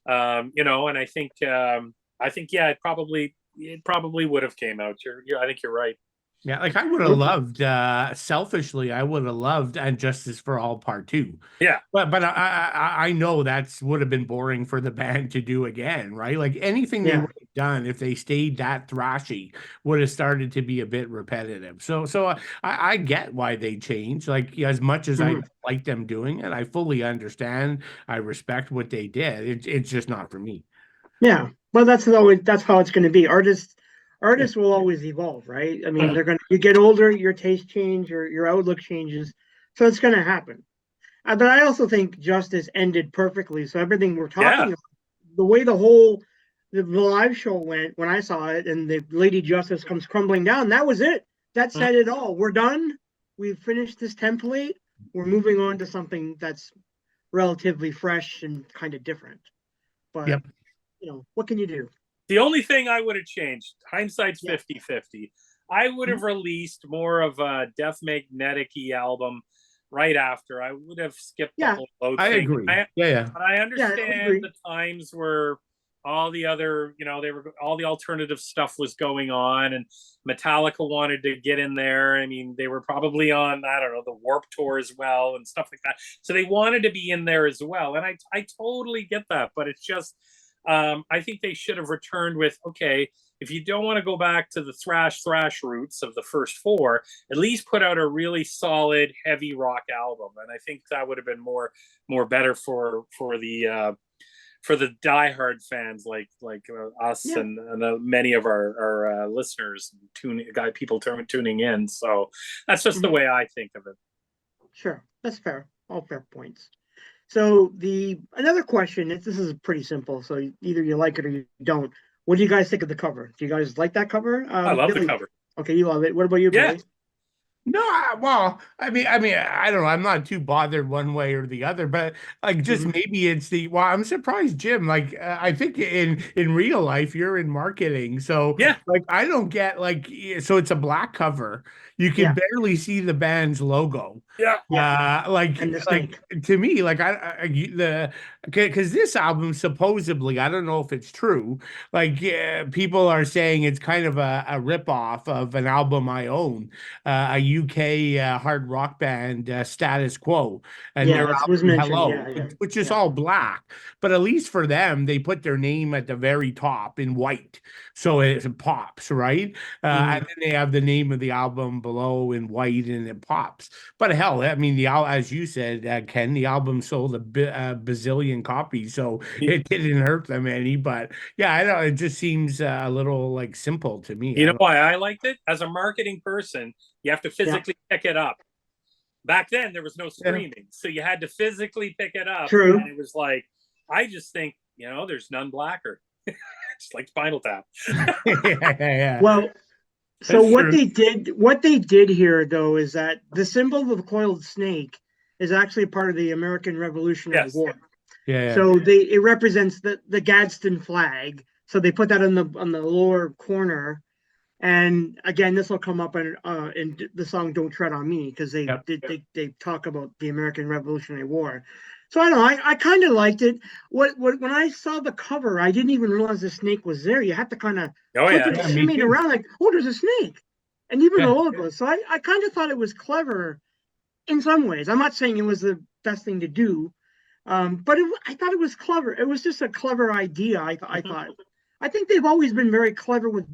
and I think yeah, it probably would have came out. I think you're right. Yeah, like I would have loved, selfishly, I would have loved and Justice for All Part 2. Yeah, But I know that's would have been boring for the band to do again, right? Like anything they Yeah. would have done if they stayed that thrashy would have started to be a bit repetitive. So I get why they changed. Like as much as I like them doing it, I fully understand. I respect what they did. It's just not for me. Yeah. Well, that's how it's going to be. Artists will always evolve, right? I mean, you get older, your taste change, your outlook changes, so it's going to happen. But I also think Justice ended perfectly. So everything we're talking about, the way the live show went when I saw it, and the Lady Justice comes crumbling down, that was it. That said it all. We're done. We've finished this template. We're moving on to something that's relatively fresh and kind of different. But Yep. What can you do? The only thing I would have changed, hindsight's 50-50. I would have released more of a Death Magnetic-y album right after. I would have skipped the whole load I thing. agree. Yeah. But I understand the times where all the other, all the alternative stuff was going on, and Metallica wanted to get in there. I mean, they were probably on, I don't know, the Warp Tour as well and stuff like that. So they wanted to be in there as well. And I totally get that, but it's just, I think they should have returned with, okay, if you don't want to go back to the thrash roots of the first 4, at least put out a really solid heavy rock album. And I think that would have been more better for the diehard fans like us and many of our listeners, people tuning in. So that's just the way I think of it. Sure, that's fair. All fair points. So another question, this is pretty simple. So either you like it or you don't. What do you guys think of the cover? Do you guys like that cover? I love Billy? the cover. Okay, you love it. What about you, Billy? No, well, I mean, I don't know. I'm not too bothered one way or the other, but like, just maybe it's well, I'm surprised, Jim. Like, I think in real life, you're in marketing, so like, I don't get so it's a black cover. You can barely see the band's logo. Like, and the snake. To me, like because this album supposedly, I don't know if it's true. Like, people are saying it's kind of a rip off of an album I own, a UK hard rock band, Status Quo, and their that was album mentioned. Hello, which is all black. But at least for them, they put their name at the very top in white, so it pops, right? And then they have the name of the album below in white, and it pops. But hell, I mean, as you said, Ken, the album sold a bazillion copies, so it didn't hurt them any. But yeah, I know it just seems a little like simple to me. You know why I liked it? As a marketing person, you have to physically pick it up. Back then, there was no streaming, so you had to physically pick it up. True. And it was like, I just think, there's none blacker. Just like Spinal Tap. Well, so what they did here, though, is that the symbol of the coiled snake is actually part of the American Revolutionary War. So it represents the Gadsden flag. So they put that on the lower corner. And again, this will come up in the song "Don't Tread on Me" because they talk about the American Revolutionary War. So I don't know. I kind of liked it. When I saw the cover, I didn't even realize the snake was there. You have to kind of shimmy it around like, oh, there's a snake, and even the logo. So I kind of thought it was clever in some ways. I'm not saying it was the best thing to do, but I thought it was clever. It was just a clever idea. I thought. I think they've always been very clever with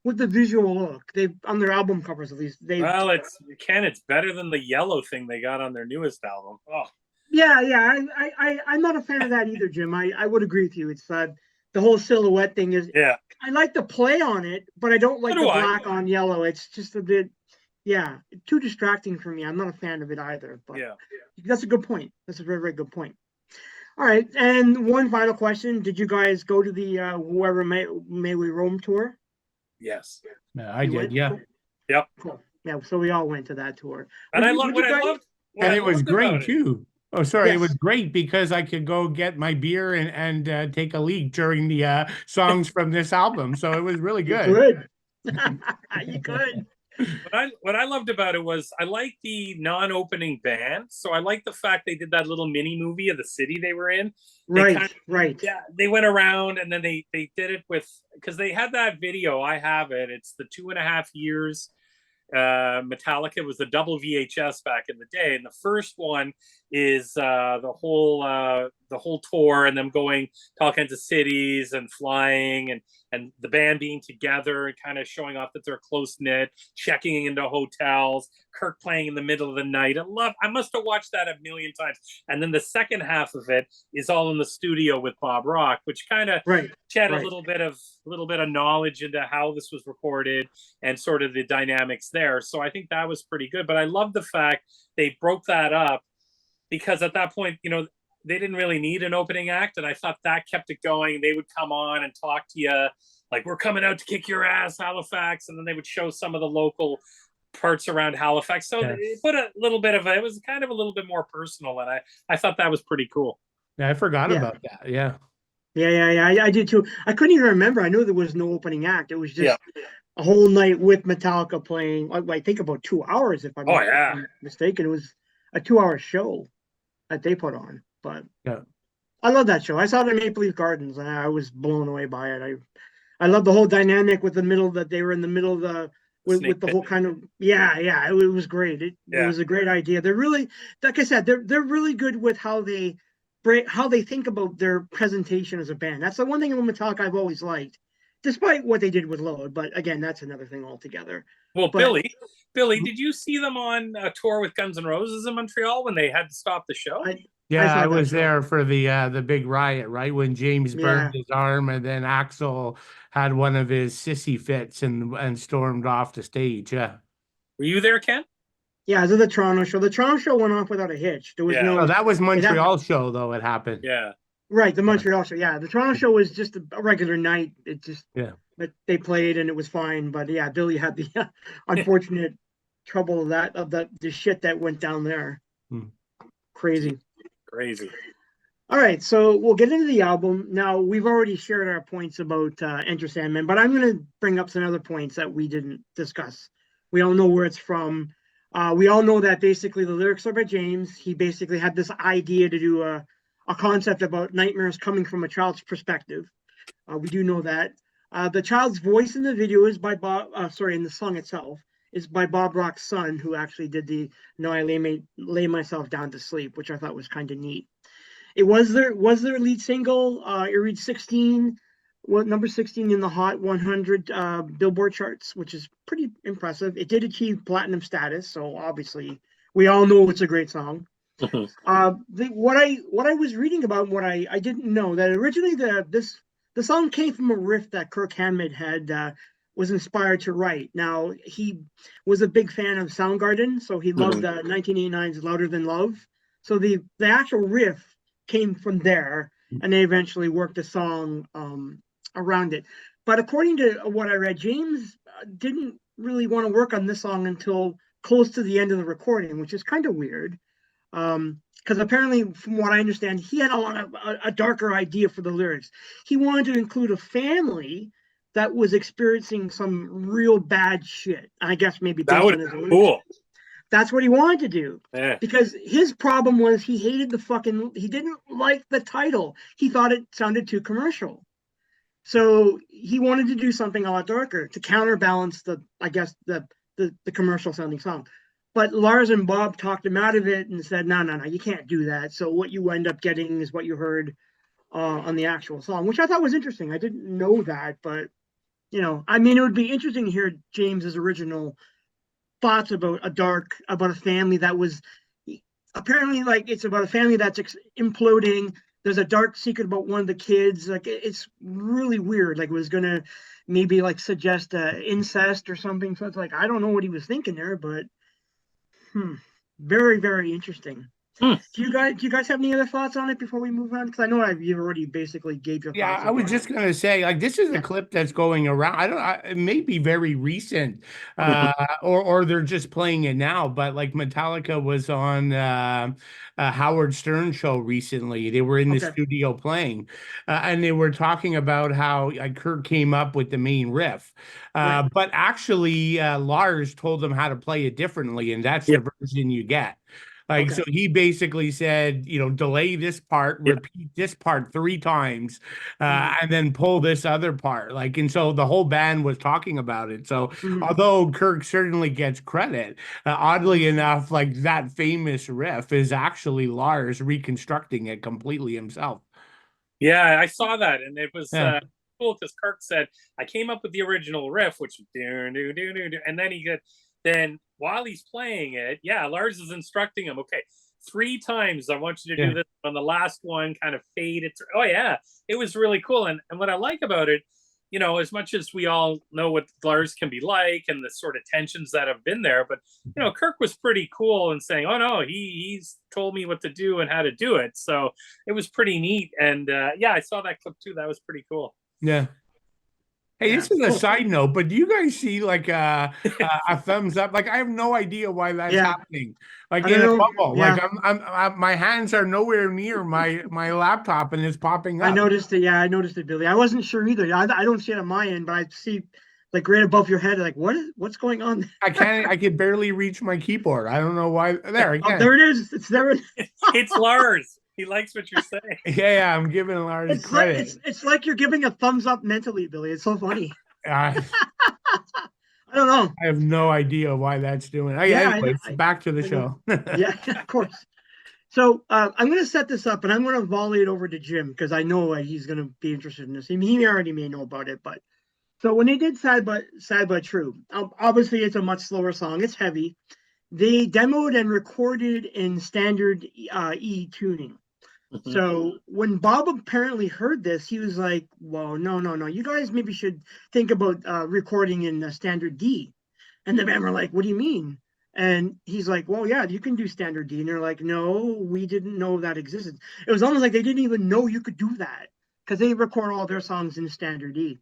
the visual look. They've on their album covers at least. It's better than the yellow thing they got on their newest album. Oh. Yeah. I'm not a fan of that either, Jim. I would agree with you. It's the whole silhouette thing is. Yeah. I like the play on it, but I don't like the black on yellow. It's just a bit, too distracting for me. I'm not a fan of it either. But that's a good point. That's a very, very good point. All right, and one final question: did you guys go to the whoever may we roam tour? Yes. Yeah, I You did. went? Yeah. Cool. Yep. Cool. Yeah, so we all went to that tour. And I love Would you guys? what And I it was loved great about it. too. Oh, sorry. It was Yes. great because I could go get my beer and take a leak during the songs from this album. So it was really You good. could. You could. What I loved about it was I like the non-opening band. So I like the fact they did that little mini movie of the city they were in. They Right, kind of, right. yeah, they went around and then they did it with, because they had that video. I have it. It's the 2.5 years. Metallica was the double VHS back in the day, and the first one is the whole tour and them going to all kinds of cities and flying and the band being together and kind of showing off that they're close knit, checking into hotels, Kirk playing in the middle of the night. I must have watched that a million times. And then the second half of it is all in the studio with Bob Rock, which kind of Right. shed right. a little bit of knowledge into how this was recorded and sort of the dynamics there. So I think that was pretty good. But I love the fact they broke that up because at that point, they didn't really need an opening act. And I thought that kept it going. They would come on and talk to you like, we're coming out to kick your ass, Halifax. And then they would show some of the local parts around Halifax. So it put a little bit of it was kind of a little bit more personal. And I thought that was pretty cool. Yeah, I forgot Yeah. about that. Yeah. Yeah. I did too. I couldn't even remember. I knew there was no opening act. It was just a whole night with Metallica playing. I think about 2 hours, if I'm not mistaken. It was a 2-hour show that they put on. But Yeah. I love that show. I saw it in Maple Leaf Gardens, and I was blown away by it. I love the whole dynamic with the middle that they were in the middle of the with the whole kind of it was great. It was a great idea. They're really, like I said, they're really good with how they think about their presentation as a band. That's the one thing about Metallica I've always liked, despite what they did with Load. But again, that's another thing altogether. Well, but, Billy, did you see them on a tour with Guns N' Roses in Montreal when they had to stop the show? I was there for the big riot, right? When James burned his arm and then Axl had one of his sissy fits and stormed off the stage. Yeah. Were you there, Ken? Yeah, it was the Toronto show. The Toronto show went off without a hitch. There was no. Oh, that was Montreal show though. It happened. Yeah. Right, the Montreal show. Yeah, the Toronto show was just a regular night. It just but they played and it was fine. But yeah, Billy had the unfortunate trouble of the shit that went down there. Crazy. All right, so we'll get into the album. Now, we've already shared our points about Enter Sandman, but I'm going to bring up some other points that we didn't discuss. We all know where it's from. We all know that basically the lyrics are by James. He basically had this idea to do a concept about nightmares coming from a child's perspective. We do know that. The child's voice in the video is by Bob, in the song itself, is by Bob Rock's son, who actually did the No, I Lay Myself Down to Sleep, which I thought was kind of neat. It was their lead single. It reached number 16 in the Hot 100 Billboard charts, which is pretty impressive. It did achieve platinum status, so obviously we all know it's a great song. What I was reading about, what I didn't know, that originally the song came from a riff that Kirk Hammett had was inspired to write. Now, he was a big fan of Soundgarden, so he loved 1989's Louder Than Love. So the actual riff came from there, and they eventually worked the song around it. But according to what I read, James didn't really want to work on this song until close to the end of the recording, which is kind of weird. Because apparently, from what I understand, he had a darker idea for the lyrics. He wanted to include a family that was experiencing some real bad shit. I guess maybe that would be cool. That's what he wanted to do. Because his problem was he didn't like the title. He thought it sounded too commercial. So he wanted to do something a lot darker to counterbalance the commercial sounding song. But Lars and Bob talked him out of it and said, no, you can't do that. So what you end up getting is what you heard on the actual song, which I thought was interesting. I didn't know that, but it would be interesting to hear James's original thoughts about a family that was apparently, like, it's about a family that's imploding. There's a dark secret about one of the kids. Like, it's really weird. Like, it was gonna maybe like suggest incest or something. So it's like, I don't know what he was thinking there, but very, very interesting. Hmm. Do you guys have any other thoughts on it before we move on? Because I know you already basically gave your Yeah, thoughts I was about just it. gonna say, like, this is a Yeah. clip that's going around. It may be very recent, or they're just playing it now. But like Metallica was on Howard Stern show recently. They were in the Okay. studio playing, and they were talking about how Kurt came up with the main riff, Right. but actually Lars told them how to play it differently, and that's Yeah. the version you get. Like, Okay. so he basically said, delay this part, Yeah. repeat this part 3 times, Mhm. and then pull this other part. Like, and so the whole band was talking about it. So, Mhm. although Kirk certainly gets credit, oddly enough, like that famous riff is actually Lars reconstructing it completely himself. Yeah, I saw that, and it was Yeah. cool because Kirk said, "I came up with the original riff, which was and then then while he's playing it, yeah, Lars is instructing him, okay, 3 times I want you to do Yeah. this. On the last one, kind of fade it. Oh yeah, it was really cool, and what I like about it, as much as we all know what Lars can be like and the sort of tensions that have been there, but Kirk was pretty cool in saying, "Oh no, he's told me what to do and how to do it." So it was pretty neat, and yeah, I saw that clip too. That was pretty cool. Yeah. Hey, Yeah. this is a Cool. side note, but do you guys see like a thumbs up? Like, I have no idea why that's Yeah. happening. Like I in don't a know. bubble, like Yeah. my hands are nowhere near my laptop, and it's popping I up. noticed it. Yeah, I noticed it, Billy. I wasn't sure either. I don't see it on my end, but I see like right above your head. Like, what's going on? I can barely reach my keyboard. I don't know why. There Oh, again. there it is. It's there. It's Lars. He likes what you're saying. Yeah, I'm giving Lars It's like credit. it's like you're giving a thumbs up mentally, Billy. It's so funny. I I don't know. I have no idea why that's doing. Yeah, Anyways, back to the I know. show. Yeah, of course. So I'm going to set this up, and I'm going to volley it over to Jim because I know he's going to be interested in this. He already may know about it, but so when they did Sad but True, obviously it's a much slower song. It's heavy. They demoed and recorded in standard E tuning. Mhm. So when Bob apparently heard this, he was like, "Well, no, no, no. You guys maybe should think about recording in standard D." And the band were like, "What do you mean?" And he's like, "Well, yeah, you can do standard D." And they're like, "No, we didn't know that existed." It was almost like they didn't even know you could do that because they record all their songs in standard D.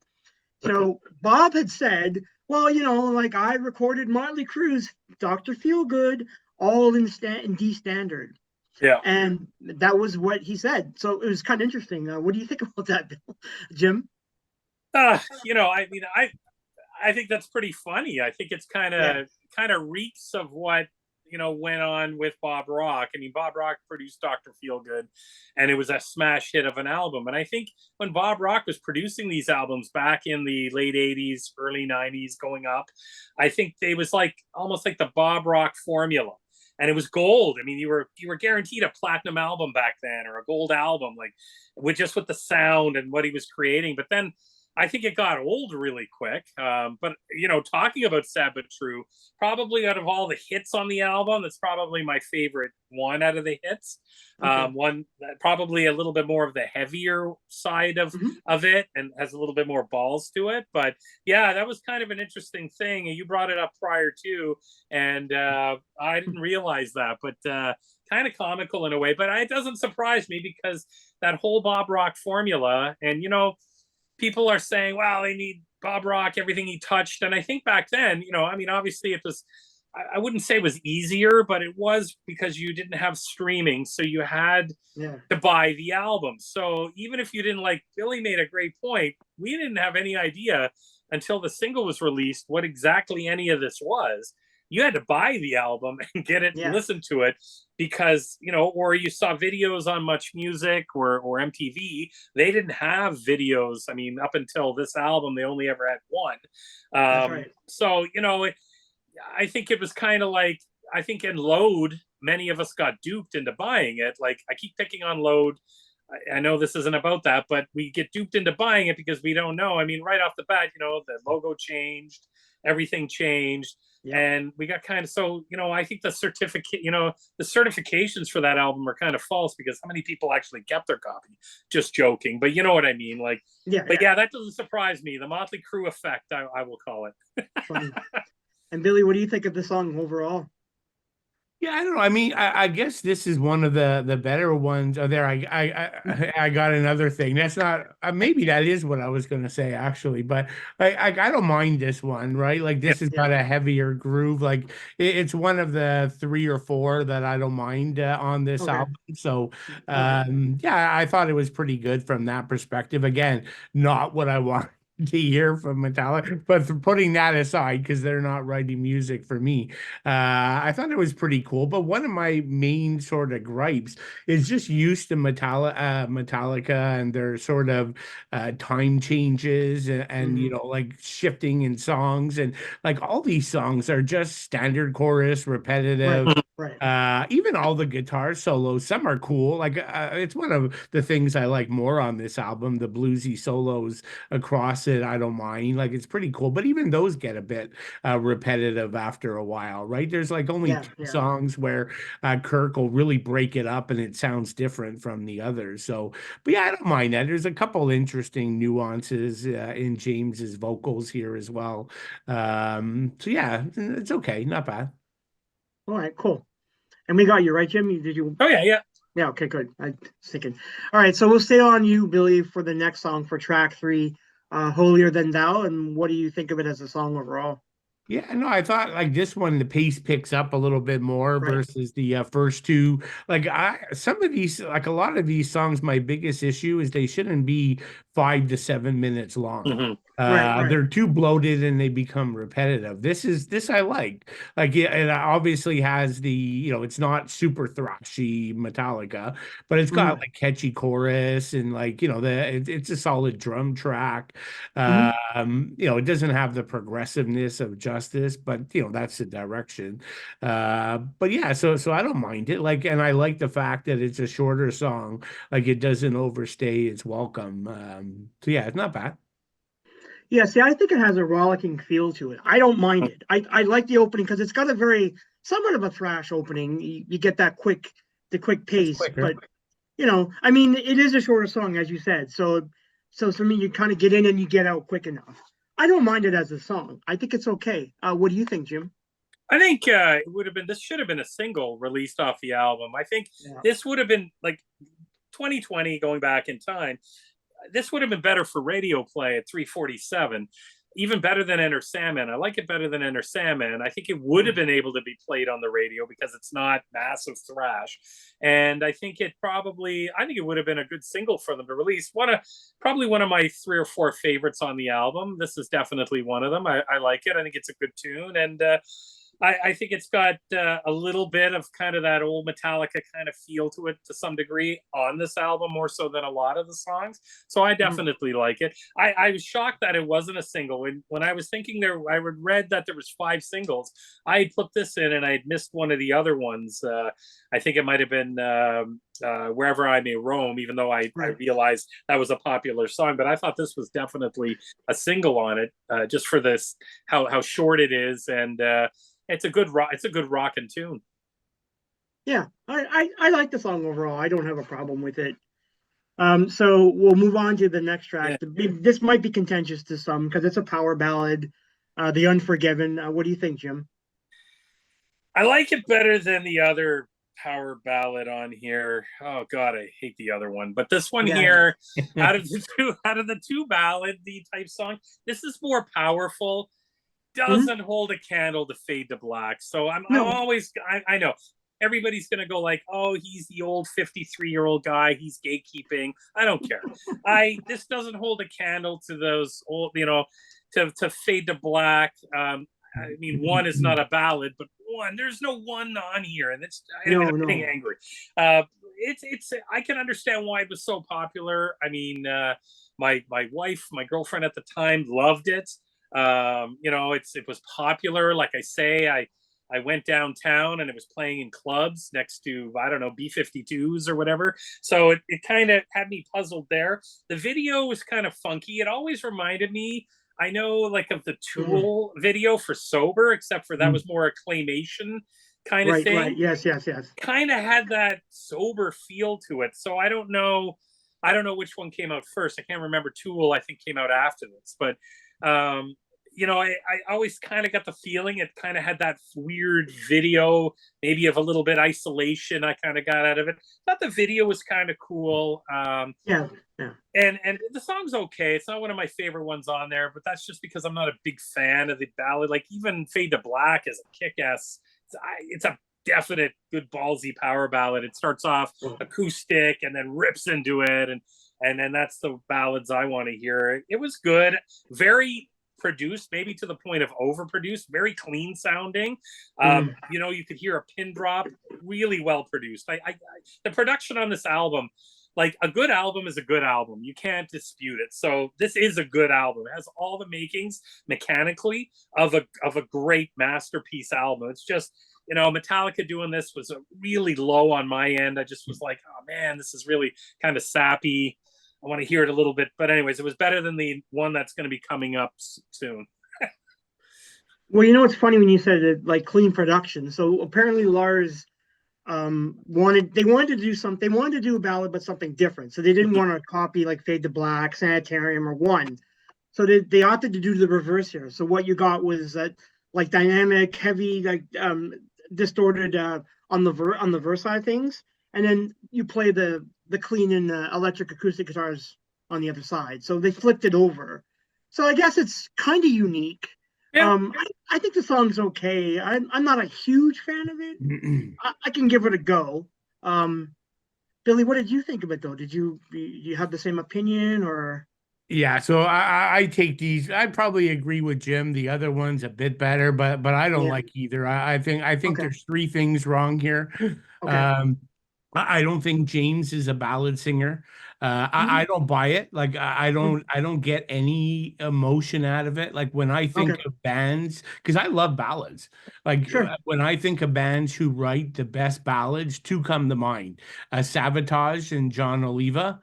So Bob had said, "Well, like I recorded Motley Crue's Dr. Feelgood all in D standard." Yeah. And that was what he said. So it was kind of interesting. What do you think about that, Bill? Jim? I mean, I think that's pretty funny. I think it's Yeah. kind of reeks of what went on with Bob Rock. I mean, Bob Rock produced Dr. Feelgood, and it was a smash hit of an album. And I think when Bob Rock was producing these albums back in the late '80s, early '90s, going up, I think they was like almost like the Bob Rock formula. And it was gold. I mean, you were guaranteed a platinum album back then, or a gold album, like with the sound and what he was creating. But then I think it got old really quick. But talking about Sad but True, probably out of all the hits on the album, that's probably my favorite one out of the hits. Okay. One probably a little bit more of the heavier side Mhm. of it, and has a little bit more balls to it. But yeah, that was kind of an interesting thing. And you brought it up prior to, and I didn't realize that, but. Kind of comical in a way, but it doesn't surprise me because that whole Bob Rock formula, and people are saying, "Wow, they need Bob Rock, everything he touched." And I think back then, I mean, obviously it was, I wouldn't say it was easier, but it was because you didn't have streaming. So you had Yeah. to buy the album. So even if you didn't like, Billy made a great point. We didn't have any idea until the single was released what exactly any of this was. You had to buy the album and get it and Yeah. listen to it because, or you saw videos on Much Music or MTV. They didn't have videos. I mean, up until this album, they only ever had one. That's right. So, I think it was kind of like, I think in Load, many of us got duped into buying it. Like, I keep picking on Load. I know this isn't about that, but we get duped into buying it because we don't know. I mean, right off the bat, the logo changed, everything changed. Yep. And we got kind of, so, I think the certifications for that album are kind of false because how many people actually kept their copy? Just joking. But you know what I mean? Like, Yeah. but yeah, that doesn't surprise me. The Motley Crue effect, I will call it. Funny. And Billy, what do you think of the song overall? Yeah, I don't know. I mean, I guess this is one of the better ones. Oh, there, I got another thing. That's not maybe that is what I was going to say actually, but I don't mind this one, right? Like this has Yeah. got a heavier groove. Like it's one of the three or four that I don't mind on this Okay. album. So All right. yeah, I thought it was pretty good from that perspective. Again, not what I want to hear from Metallica, but for putting that aside, because they're not writing music for me. I thought it was pretty cool, but one of my main sort of gripes is just used to Metallica and their sort of time changes and you Mhm. know like shifting in songs and like all these songs are just standard chorus, repetitive. Right. Right. Even all the guitar solos, some are cool. Like it's one of the things I like more on this album, the bluesy solos across it. I don't mind. Like it's pretty cool, but even those get a bit repetitive after a while, right? There's like only Yeah. two Yeah. songs where Kirk will really break it up and it sounds different from the others. So, but yeah, I don't mind that. There's a couple interesting nuances in James's vocals here as well. So yeah, it's okay, not bad. All right. Cool. And we got you right, Jim. Did you? Oh yeah, yeah. Yeah. Okay. Good. I was thinking. All right. So we'll stay on you, Billy, for the next song for track three, "Holier Than Thou." And what do you think of it as a song overall? Yeah, no, I thought like this one, the pace picks up a little bit more Right. versus the first two. Like some of these, like a lot of these songs, my biggest issue is they shouldn't be 5 to 7 minutes long. Hmm. Right. Right. They're too bloated and they become repetitive. This I like yeah, it obviously has the you know it's not super thrashy Metallica, but it's got Mhm. like catchy chorus and like you know it's a solid drum track. Mhm. You know, it doesn't have the progressiveness of Justice, but you know, that's the direction. But yeah, so I don't mind it. Like, and I like the fact that it's a shorter song, like it doesn't overstay its welcome. So yeah, it's not bad. Yeah, see, I think it has a rollicking feel to it. I don't mind it. I like the opening because it's got a very somewhat of a thrash opening. You get that the quick It's pace, quicker. but I mean, it is a shorter song, as you said. So for me, you kind of get in and you get out quick enough. I don't mind it as a song. I think it's okay. What do you think, Jim? I think it would have been. This should have been a single released off the album. I think Yeah. this would have been like 2020 going back in time. This would have been better for radio play at 347, even better than Enter Sandman. I like it better than Enter Sandman. I think it would have been able to be played on the radio because it's not massive thrash. And I think I think it would have been a good single for them to release. Probably one of my three or four favorites on the album. This is definitely one of them. I like it. I think it's a good tune. And, I think it's got a little bit of kind of that old Metallica kind of feel to it to some degree on this album, more so than a lot of the songs. So I Mhm. definitely like it. I was shocked that it wasn't a single. When I was thinking I read that there was 5 singles. I had put this in and I had missed one of the other ones. I think it might have been Wherever I May Roam, even though I Right. realized that was a popular song. But I thought this was definitely a single on it, just for this how short it is and. It's a good rock. It's a good rockin' tune. Yeah, I like the song overall. I don't have a problem with it. So we'll move on to the next Yeah, track. This might be contentious to some because it's a power ballad, "The Unforgiven." What do you think, Jim? I like it better than the other power ballad on here. Oh God, I hate the other one, but this one Yeah, here, out of the two ballad the type song, this is more powerful. hmm Doesn't hold a candle to Fade to Black. So I'm no, always I know everybody's gonna go like, oh, he's the old 53-year-old guy. He's gatekeeping. I don't care. This doesn't hold a candle to those old, to Fade to Black. I mean, one is not a ballad, but one, there's no one on here, and I'm getting no. angry. It's I can understand why it was so popular. I mean, my wife, my girlfriend at the time, loved it. It was popular. Like I say, I went downtown and it was playing in clubs next to, I don't know, B-52s or whatever. So it kind of had me puzzled there. The video was kind of funky. It always reminded me, I know, like of the Mm, Tool video for Sober, except for that mm. was more a claymation kind of Right, right. thing. Yes, yes, yes. Kind of had that sober feel to it. So I don't know. I don't know which one came out first. I can't remember. Tool, I think, came out after this, but you know, I always kind of got the feeling it kind of had that weird video, maybe of a little bit isolation. I kind of got out of it. Thought the video was kind of cool. Yeah, yeah. And the song's okay. It's not one of my favorite ones on there, but that's just because I'm not a big fan of the ballad. Like even Fade to Black is a kick-ass. It's a definite good ballsy power ballad. It starts off acoustic and then rips into it, and then that's the ballads I want to hear. It was good, very produced, maybe to the point of overproduced, very clean sounding. You know, you could hear a pin drop, really well produced. The production on this album, like a good album is a good album. You can't dispute it. So this is a good album. It has all the makings mechanically of a great masterpiece album. It's just, you know, Metallica doing this was really low on my end. I just was like, oh man, this is really kind of sappy. I want to hear it a little bit. But anyways, it was better than the one that's going to be coming up soon. Well, you know what's funny when you said it, like clean production. So apparently Lars wanted to do something. They wanted to do a ballad, but something different. So they didn't want to copy like Fade to Black, Sanitarium, or One. So they opted to do the reverse here. So what you got was that like dynamic, heavy, like distorted on the verse side of things, and then you play the clean and electric acoustic guitars on the other side. So they flipped it over. So I guess it's kind of unique. Yeah. I think the song's okay. I'm not a huge fan of it. I can give it a go. Billy, what did you think of it though? Did you have the same opinion or? Yeah, so I take these. I probably agree with Jim. The other one's a bit better, but I don't Yeah. like either. I think Okay. there's three things wrong here. Okay. I don't think James is a ballad singer. I don't buy it. Like I don't get any emotion out of it. Like when I think Okay. of bands, because I love ballads. Like Sure. when I think of bands who write the best ballads, two come to mind: Sabotage and John Oliva.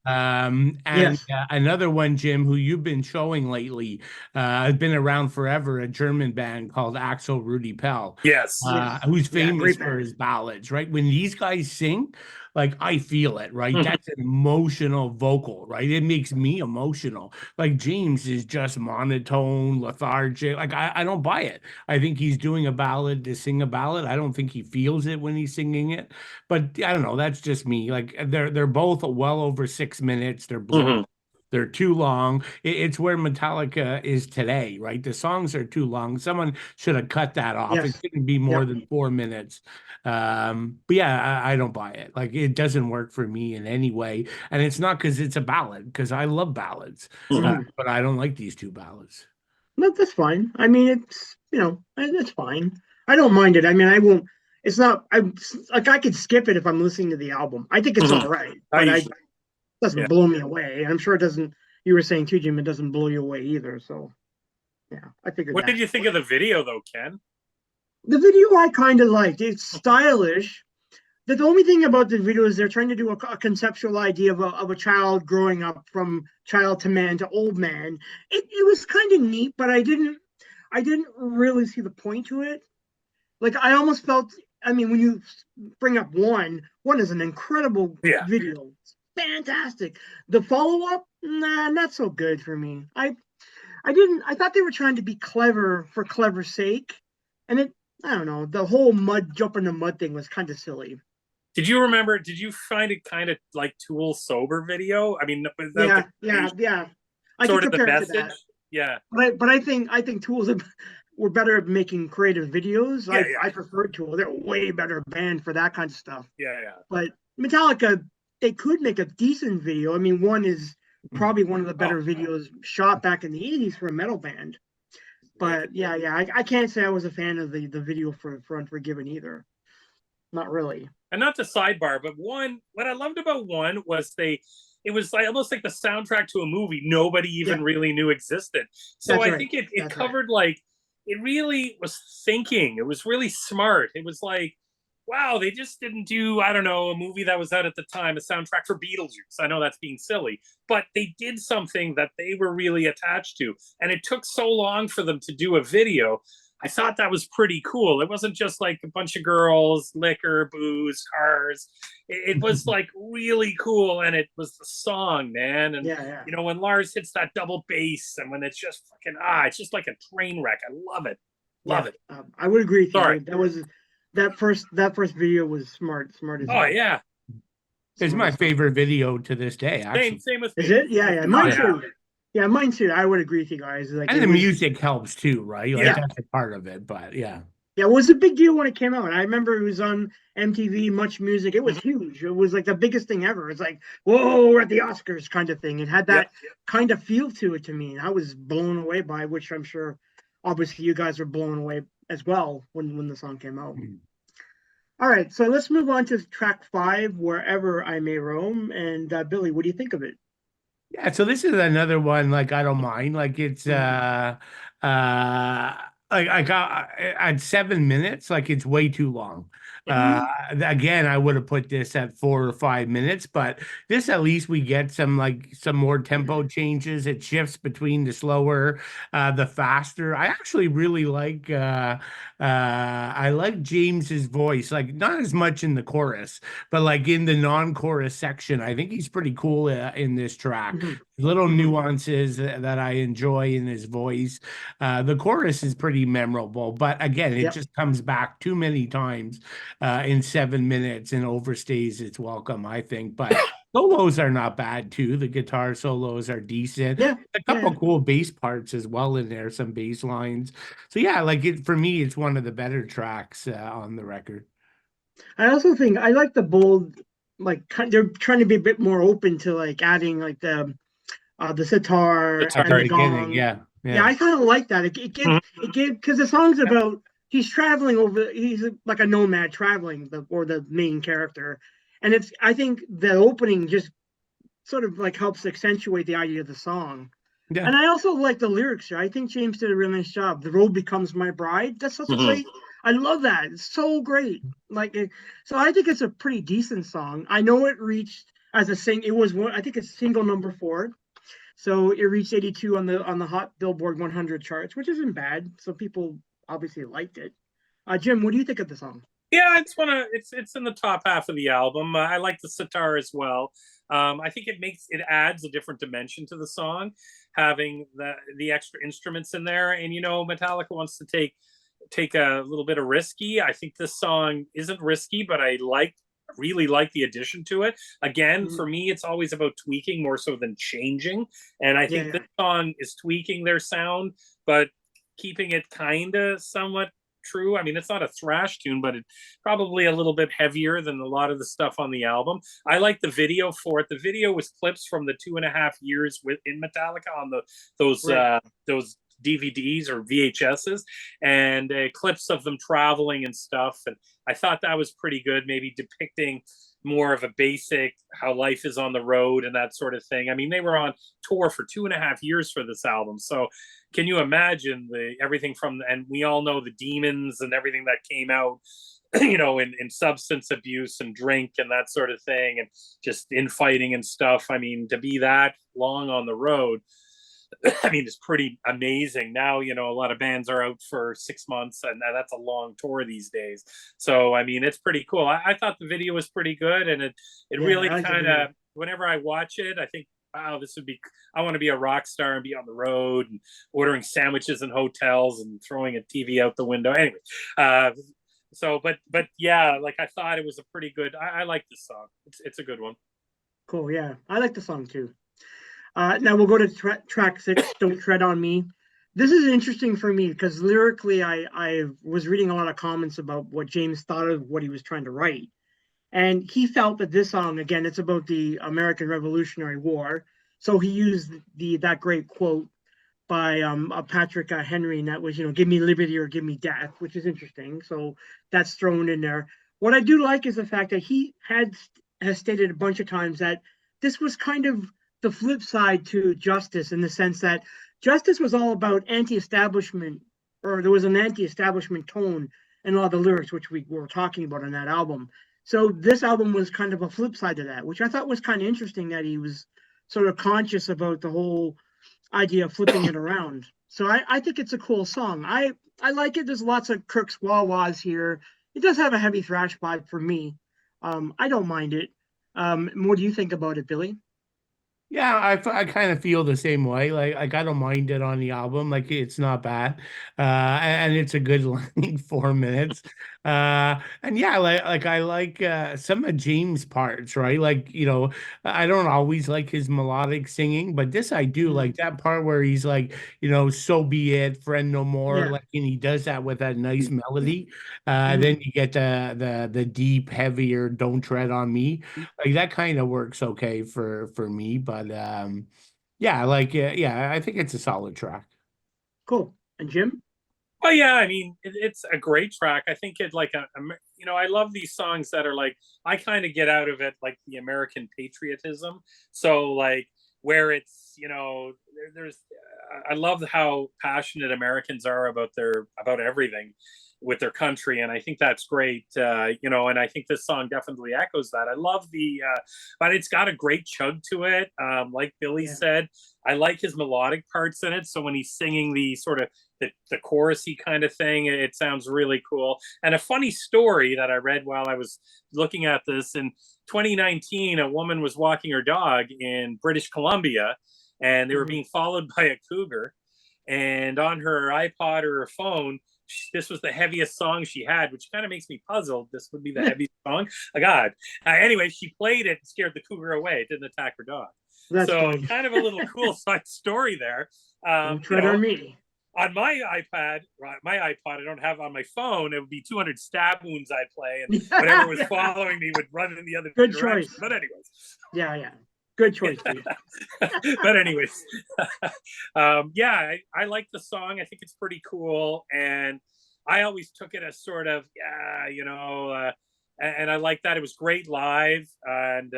And Yes. another one, Jim, who you've been showing lately, has been around forever, a German band called Axel Rudi Pell, Yes. Yes. who's Yeah. famous Great for band. his ballads, right? When these guys sing, like I feel it, right? Mhm. That's an emotional vocal, right? It makes me emotional. Like James is just monotone, lethargic. Like I don't buy it. I think he's doing a ballad to sing a ballad. I don't think he feels it when he's singing it. But I don't know. That's just me. Like they're both well over 6 minutes. They're blown. Mhm. They're too long. It's where Metallica is today, right? The songs are too long. Someone should have cut that off. It Yes. shouldn't be more Yep. than 4 minutes. But yeah, I don't buy it. Like it doesn't work for me in any way. And it's not because it's a ballad, because I love ballads. Mhm. But I don't like these two ballads. No, that's fine. I mean, it's fine. I don't mind it. I mean, I won't. It's not. I like. I could skip it if I'm listening to the album. I think it's Mhm. all right, I but it usually, doesn't yeah. blow me away. And I'm sure it doesn't. You were saying too, Jim. It doesn't blow you away either. So yeah, I figured What that. did you think of the video though, Ken? The video I kind of liked. It's stylish. The only thing about the video is they're trying to do a conceptual idea of a child growing up from child to man to old man. It was kind of neat, but I didn't really see the point to it. Like I almost felt. I mean, when you bring up one is an incredible Yeah. video. It's fantastic. The follow up, nah, not so good for me. I didn't. I thought they were trying to be clever for clever sake, and it. I don't know. The whole mud jump in the mud thing was kind of silly. Did you remember? Did you find it kind of like Tool sober video? I mean, without the Yeah. I could sort of the compare it to message. that, Yeah. but I think Tools were better at making creative videos. Yeah. I prefer Tool. They're a way better band for that kind of stuff. Yeah. But Metallica, they could make a decent video. I mean, one is probably one of the better videos shot back in the '80s for a metal band. But yeah, I can't say I was a fan of the video for Unforgiven either. Not really. And not to sidebar, but what I loved about one was it was like almost like the soundtrack to a movie nobody even really knew existed. So That's I right. think it That's covered like it really was thinking. It was really smart. It was like, wow, they just didn't do, I don't know, a movie that was out at the time, a soundtrack for Beetlejuice. I know that's being silly, but they did something that they were really attached to. And it took so long for them to do a video. I thought that was pretty cool. It wasn't just like a bunch of girls, liquor, booze, cars. It was like really cool, and it was the song, man. And Yeah. you know, when Lars hits that double bass, and when it's just fucking it's just like a train wreck. I love it, love it. I would agree with you. Sorry. That was that first video was smart as Oh hell. yeah, It's my favorite video to this day, actually. same with me. Is it? Yeah, mine yeah. too. Yeah, mine too. I would agree with you guys. Like, And the music helps too, right? Like Yeah. that's a part of it, but yeah. Yeah, it was a big deal when it came out. I remember it was on MTV, Much Music. It was huge. It was like the biggest thing ever. It's like, whoa, we're at the Oscars kind of thing. It had that kind of feel to it to me. And I was blown away by it, which I'm sure obviously you guys were blown away as well when the song came out. All right, so let's move on to track 5, Wherever I May Roam. And Billy, what do you think of it? Yeah, so this is another one like I don't mind. Like it's like I got at 7 minutes, like it's way too long. Again, I would have put this at 4 or 5 minutes, but this at least we get some more tempo changes. It shifts between the slower, the faster. I actually really like I like James's voice, like not as much in the chorus, but like in the non-chorus section. I think he's pretty cool in this track. Little nuances that I enjoy in his voice. The chorus is pretty memorable, but again, it just comes back too many times in 7 minutes and overstays its welcome, I think. But solos are not bad too. The guitar solos are decent. Yeah, A couple cool bass parts as well in there, some bass lines. So yeah, like it for me, it's one of the better tracks on the record. I also think I like the bold, like they're trying to be a bit more open to like adding like the sitar and the gong. Yeah, I kind of like that. It gave because the song's about he's traveling over. He's like a nomad traveling, the main character, and I think the opening just sort of like helps accentuate the idea of the song. Yeah. And I also like the lyrics here. I think James did a really nice job. The road becomes my bride. That's such a great. I love that. It's so great. So I think it's a pretty decent song. I know it reached as a sing. It was one. I think it's single number 4. So it reached 82 on the Hot Billboard 100 charts, which isn't bad. So people obviously liked it. Jim, what do you think of the song? Yeah, it's in the top half of the album. I like the sitar as well. I think it adds a different dimension to the song, having the extra instruments in there. And you know, Metallica wants to take a little bit of risky. I think this song isn't risky, but I really like the addition to it. Again, for me, it's always about tweaking more so than changing. And I think this song is tweaking their sound, but keeping it kind of somewhat true. I mean, it's not a thrash tune, but it's probably a little bit heavier than a lot of the stuff on the album. I like the video for it. The video was clips from the 2.5 years in Metallica on those DVDs or VHSs, and clips of them traveling and stuff. And I thought that was pretty good, maybe depicting more of a basic how life is on the road and that sort of thing. I mean, they were on tour for 2.5 years for this album. So can you imagine everything and we all know the demons and everything that came out, you know, in substance abuse and drink and that sort of thing, and just infighting and stuff. I mean, to be that long on the road, I mean, it's pretty amazing. Now, you know, a lot of bands are out for 6 months, and that's a long tour these days. So, I mean, it's pretty cool. I thought the video was pretty good, and it really kind of, whenever I watch it, I think, wow, I want to be a rock star and be on the road and ordering sandwiches in hotels and throwing a TV out the window. Anyway, but yeah, like I thought it was a pretty good, I like this song. It's a good one. Cool, yeah. I like the song too. Now we'll go to track 6, Don't Tread on Me. This is interesting for me because lyrically I was reading a lot of comments about what James thought of what he was trying to write. And he felt that this song, again, it's about the American Revolutionary War. So he used that great quote by Patrick Henry, and that was, you know, give me liberty or give me death, which is interesting. So that's thrown in there. What I do like is the fact that he has stated a bunch of times that this was kind of the flip side to Justice, in the sense that Justice was all about anti-establishment, or there was an anti-establishment tone in a lot of the lyrics, which we were talking about on that album. So this album was kind of a flip side to that, which I thought was kind of interesting, that he was sort of conscious about the whole idea of flipping it around. So I think it's a cool song. I like it. There's lots of Kirk's wah-wahs here. It does have a heavy thrash vibe for me. I don't mind it. What do you think about it, Billy? Yeah, I kind of feel the same way. Like I don't mind it on the album. Like it's not bad, and it's a good length, 4 minutes. And yeah, like I like some of James' parts, right? Like I don't always like his melodic singing, but this I do Mm, like that part where he's like, so be it, friend no more. yeah. Like, and he does that with that nice melody. Mhm. Then you get the deep, heavier, don't tread on me. Like that kind of works okay for me, but yeah, like yeah, I think it's a solid track. Cool. And Jim? Oh yeah, I mean it's a great track. I think it like I love these songs that are like I kind of get out of it like the American patriotism. So like where it's there's I love how passionate Americans are about everything with their country, and I think that's great. And I think this song definitely echoes that. I love but it's got a great chug to it. Like Billy Yeah. said, I like his melodic parts in it. So when he's singing the sort of the chorusy kind of thing. It sounds really cool. And a funny story that I read while I was looking at this in 2019, a woman was walking her dog in British Columbia, and they were Mhm. being followed by a cougar. And on her iPod or her phone, this was the heaviest song she had, which kind of makes me puzzled. This would be the heaviest song. Oh, God. Anyway, she played it and scared the cougar away. It didn't attack her dog. That's So funny. kind of a little cool side story there. Don't tread on me. On my iPad, my iPod, I don't have on my phone. It would be 200 stab wounds I'd play, and whatever was following me would run in the other Good direction. choice. But anyways, Yeah. Good choice, dude. but anyways, yeah, I like the song. I think it's pretty cool, and I always took it as sort of and I like that it was great live, and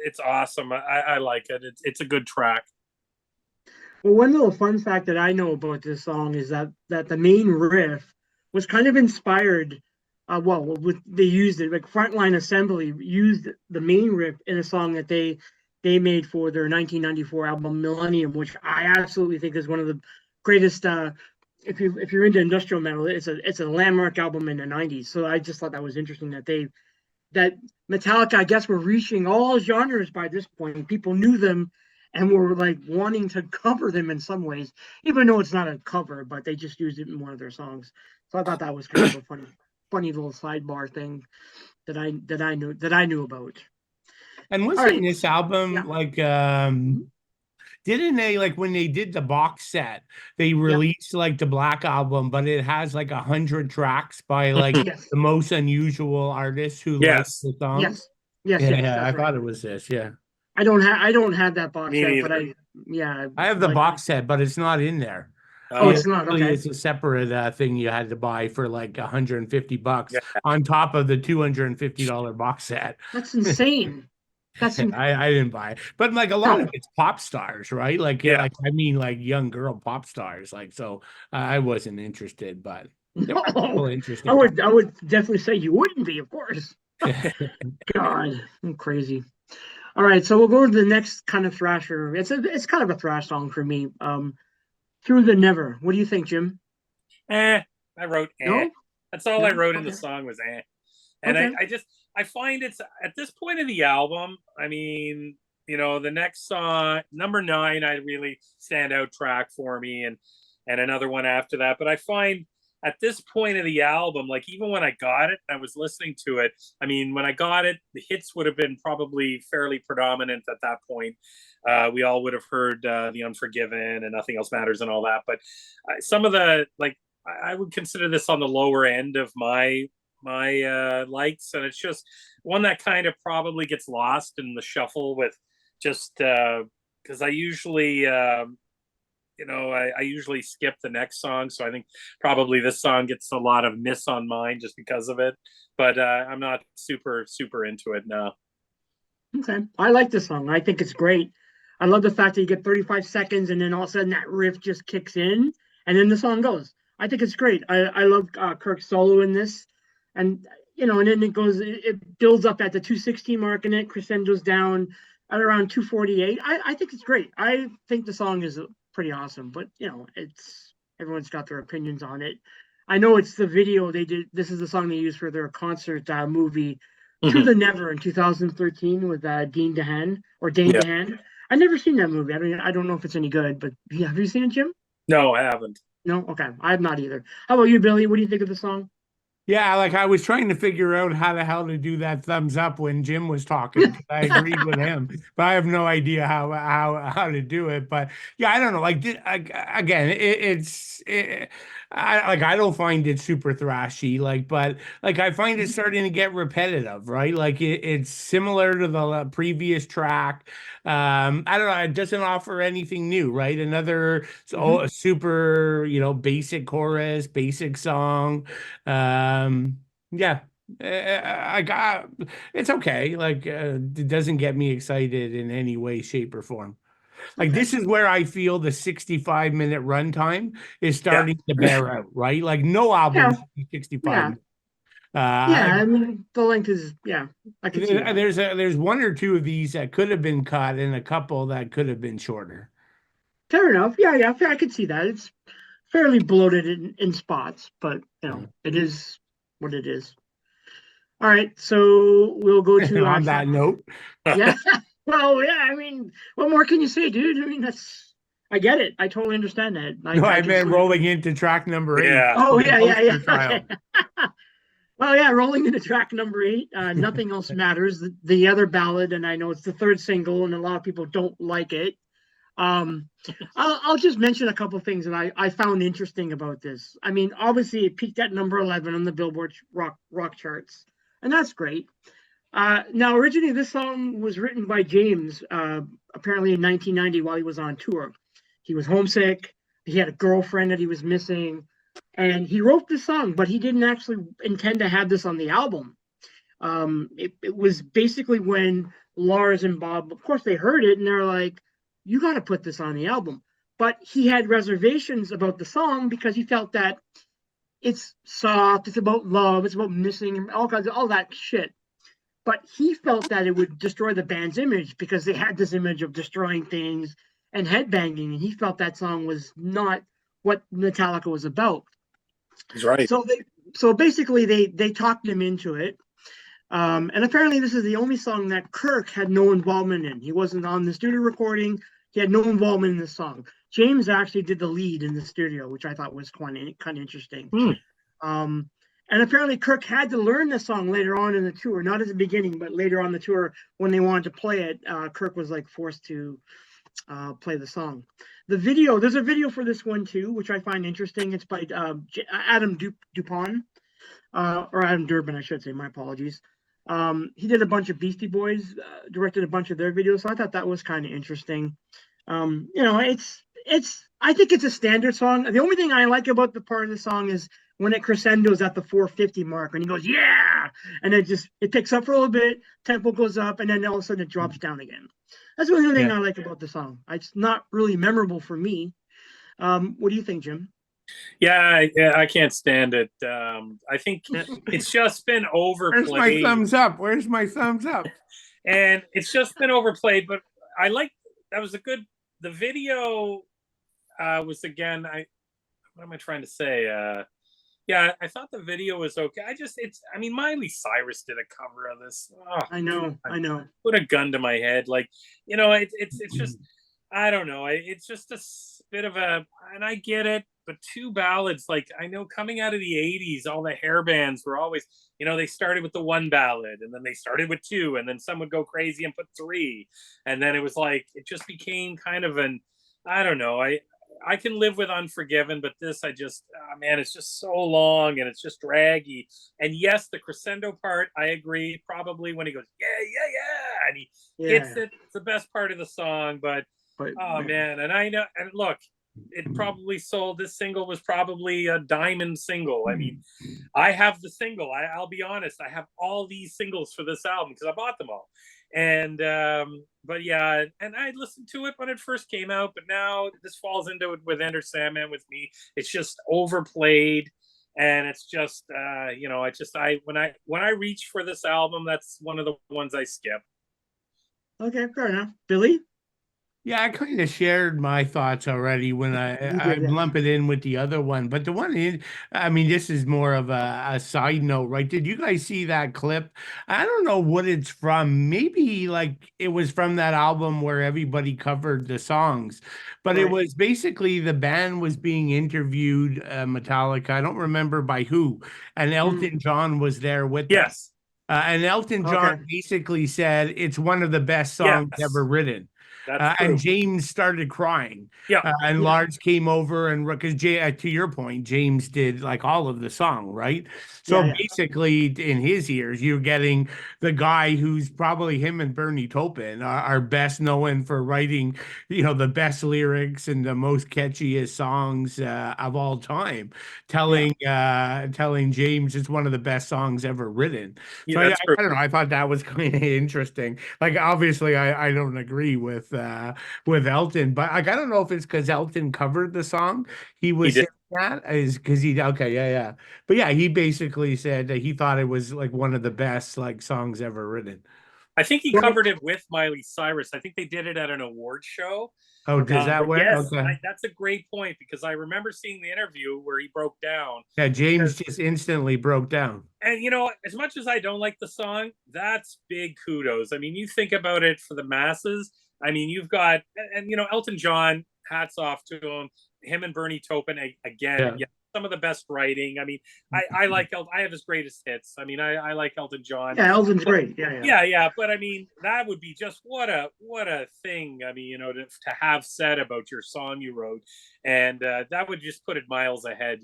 it's awesome. I like it. It's a good track. Well, one little fun fact that I know about this song is that the main riff was kind of inspired. They used it like Frontline Assembly used the main riff in a song that they made for their 1994 album Millennium, which I absolutely think is one of the greatest. If you're into industrial metal, it's a landmark album in the 90s. So I just thought that was interesting that Metallica, I guess, were reaching all genres by this point. People knew them and were like wanting to cover them in some ways, even though it's not a cover, but they just used it in one of their songs. So I thought that was kind of a funny little sidebar thing that I knew about. And All wasn't right, this album yeah, like mhm, didn't they like when they did the box set, they yeah, released like the Black Album, but it has like 100 tracks by like yes, the most unusual artists who like Yes, the songs? yes, yes, Yeah, yes, yeah, I that's right. thought it was this. Yeah. I don't have that box me set, but neither. yeah, I have the like, book set, but it's not in there. oh, Oh, it's not okay. It's a separate thing you had to buy for like $150 yeah, on top of the $250 box set. That's insane. That's I didn't buy it, but like a lot of no. it's pop stars, right? Like yeah, yeah. like I mean, like young girl pop stars. Like so, I wasn't interested, but there were a No, couple I interesting would I would definitely say you wouldn't be, of course. parts. God, I'm crazy. All right, so we'll go to the next kind of thrasher. It's kind of a thrash song for me. Through the Never. What do you think, Jim? I wrote No? That's all I No? wrote in the Okay. song was and Okay. I find it's at this point of the album. I mean, the next song, number 9, I really standout track for me, and another one after that. But I find at this point of the album, like even when I got it, I was listening to it. I mean, when I got it, the hits would have been probably fairly predominant at that point. We all would have heard The Unforgiven and Nothing Else Matters and all that. But some of the like I would consider this on the lower end of my likes, and it's just one that kind of probably gets lost in the shuffle with just because I usually I usually skip the next song, so I think probably this song gets a lot of miss on mine just because of it. But I'm not super into it now. Okay. I like this song. I think it's great. I love the fact that you get 35 seconds and then all of a sudden that riff just kicks in and then the song goes. I think it's great. I love Kirk's solo in this. And, and then it builds up at the 216 mark and it crescendos down at around 248. I think it's great. I think the song is pretty awesome, but, everyone's got their opinions on it. I know it's the video they did. This is the song they used for their concert movie To Mhm. the Never in 2013 with Dean DeHaan or Dane Yeah. DeHaan. I never seen that movie. I don't know if it's any good, but yeah, have you seen it, Jim? No, I haven't. No, okay, I have not either. How about you, Billy? What do you think of the song? Yeah, like I was trying to figure out how the hell to do that thumbs up when Jim was talking 'cause I agreed with him, but I have no idea how to do it. But yeah, I don't know. Like again, I don't find it super thrashy. Like, but like I find it starting to get repetitive, right? Like it's similar to the previous track. I don't know. It doesn't offer anything new, right? Another Mhm. a super, basic chorus, basic song. Yeah, I got it's okay. Like, it doesn't get me excited in any way, shape, or form. Like, Okay. this is where I feel the 65-minute runtime is Yeah. starting to bear out, right? Like, no album Yeah. should be 65 Yeah. minutes. Yeah. Like, I mean, the length is, yeah, I could see that. there's one or two of these that could have been cut and a couple that could have been shorter. Fair enough. Yeah. Yeah. I could see that. It's fairly bloated in spots, but it is what it is. All right. So we'll go to On that note, yeah. Well, yeah. I mean, what more can you say, dude? I mean, I get it. I totally understand that. no, I I can meant see. rolling into track number 8, Yeah. Oh, my yeah. Yeah. poster Yeah. child. Okay. Well, yeah, rolling into track number 8. Nothing else matters. The other ballad, and I know it's the third single, and a lot of people don't like it. Um, I'll just mention a couple things that I found interesting about this. I mean, obviously, it peaked at number 11 on the Billboard rock charts, and that's great. Now, originally, this song was written by James, apparently in 1990 while he was on tour. He was homesick. He had a girlfriend that he was missing, and he wrote this song, but he didn't actually intend to have this on the album. It was basically when Lars and Bob, of course, they heard it and they're like, "You got to put this on the album." But he had reservations about the song because he felt that it's soft, it's about love, it's about missing, all that shit. But he felt that it would destroy the band's image because they had this image of destroying things and headbanging, and he felt that song was not what Metallica was about. He's right. So basically they talked him into it. And apparently this is the only song that Kirk had no involvement in. He wasn't on the studio recording. He had no involvement in the song. James actually did the lead in the studio, which I thought was kind of interesting. Hmm. And apparently Kirk had to learn the song later on in the tour, not at the beginning, but later on the tour when they wanted to play it. Kirk was like forced to play the song. There's a video for this one too, which I find interesting. It's by Adam Dupont, or Adam Durbin, I should say. My apologies. He did a bunch of Beastie Boys, directed a bunch of their videos, so I thought that was kind of interesting. It's I think it's a standard song. The only thing I like about the part of the song is when it crescendos at the 450 mark, and he goes, "Yeah," and it picks up for a little bit, tempo goes up, and then all of a sudden it drops down again. That's the only thing Yeah. I like about the song. It's not really memorable for me. What do you think, Jim? Yeah, I can't stand it. I think it's just been Where's my overplayed, thumbs up? Where's my thumbs up? and it's just been overplayed. But I like that was a good. The video was again. What am I trying to say? Yeah, I thought the video was okay. I mean, Miley Cyrus did a cover of this. Oh, I know. put a gun to my head. Like, it's just, I don't know. It's just a bit of and I get it, but two ballads, like, I know coming out of the 80s, all the hair bands were always, they started with the one ballad and then they started with two, and then some would go crazy and put three. And then it was like, it just became kind of I don't know. I can live with Unforgiven, but this man, it's just so long and it's just draggy. And yes, the crescendo part, I agree. Probably when he goes, yeah, yeah, yeah, and he hits it, it's the best part of the song. But oh man, and I know, and look, it probably sold. This single was probably a diamond single. I mean, I have the single. I'll be honest. I have all these singles for this album because I bought them all. And but yeah, and I listened to it when it first came out, but now this falls into it with Enter Sandman with me. It's just overplayed, and it's just when I reach for this album, that's one of the ones I skip. Okay, fair enough. Billy? Yeah, I kind of shared my thoughts already when You I did, yes. lump it in with the other one. But the one is, I mean, this is more of a side note, right? Did you guys see that clip? I don't know what it's from. Maybe like it was from that album where everybody covered the songs, but it Right. was basically the band was being interviewed, Metallica. I don't remember by who, and Mm, Elton John was there with them. Yes. And Elton John okay. basically said it's one of the best songs ever Yes. written. That's And true. James started crying. Yeah. And Yeah. Lars came over and because to your point, James did like all of the song, right? Yeah. So Yeah. basically, in his ears, you're getting the guy who's probably him and Bernie Taupin are best known for writing, the best lyrics and the most catchiest songs of all time. Yeah. Telling James it's one of the best songs ever written. Yeah, So that's true. I don't know. I thought that was kind of interesting. Like obviously, I don't agree with Elton, but like I don't know if it's because Elton covered the song. He He was did. saying that is because he okay, yeah, yeah. But yeah, he basically said that he thought it was like one of the best like songs ever written. I think he Well, covered it with Miley Cyrus. I think they did it at an award show. Oh, does that But where? yes, Okay. that's a great point because I remember seeing the interview where he broke down Yeah, James because, just instantly broke down. and as much as I don't like the song, that's big kudos. I mean, you think about it for the masses. I mean, you've got, and Elton John, hats off to him and Bernie Taupin again. Yeah. Yeah, some of the best writing. I mean, I like I have his greatest hits. I mean, I like Elton John. yeah. Elton's great. Yeah. Yeah. Yeah, but I mean, that would be just what a thing. I mean, to have said about your song you wrote, and that would just put it miles ahead.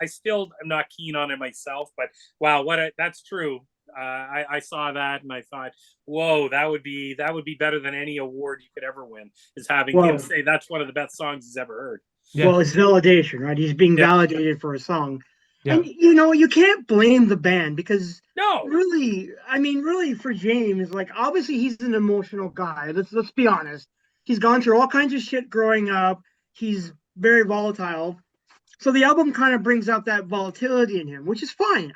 I still am not keen on it myself, but wow, that's true. I saw that and I thought, whoa, that would be better than any award you could ever win. Is having him Well, say that's one of the best songs he's ever heard. Yeah. well, it's validation, right? He's being Yeah, validated for a song. Yeah. And you can't blame the band because no, really, I mean, really for James, like obviously he's an emotional guy. Let's be honest. He's gone through all kinds of shit growing up. He's very volatile. So the album kind of brings out that volatility in him, which is fine.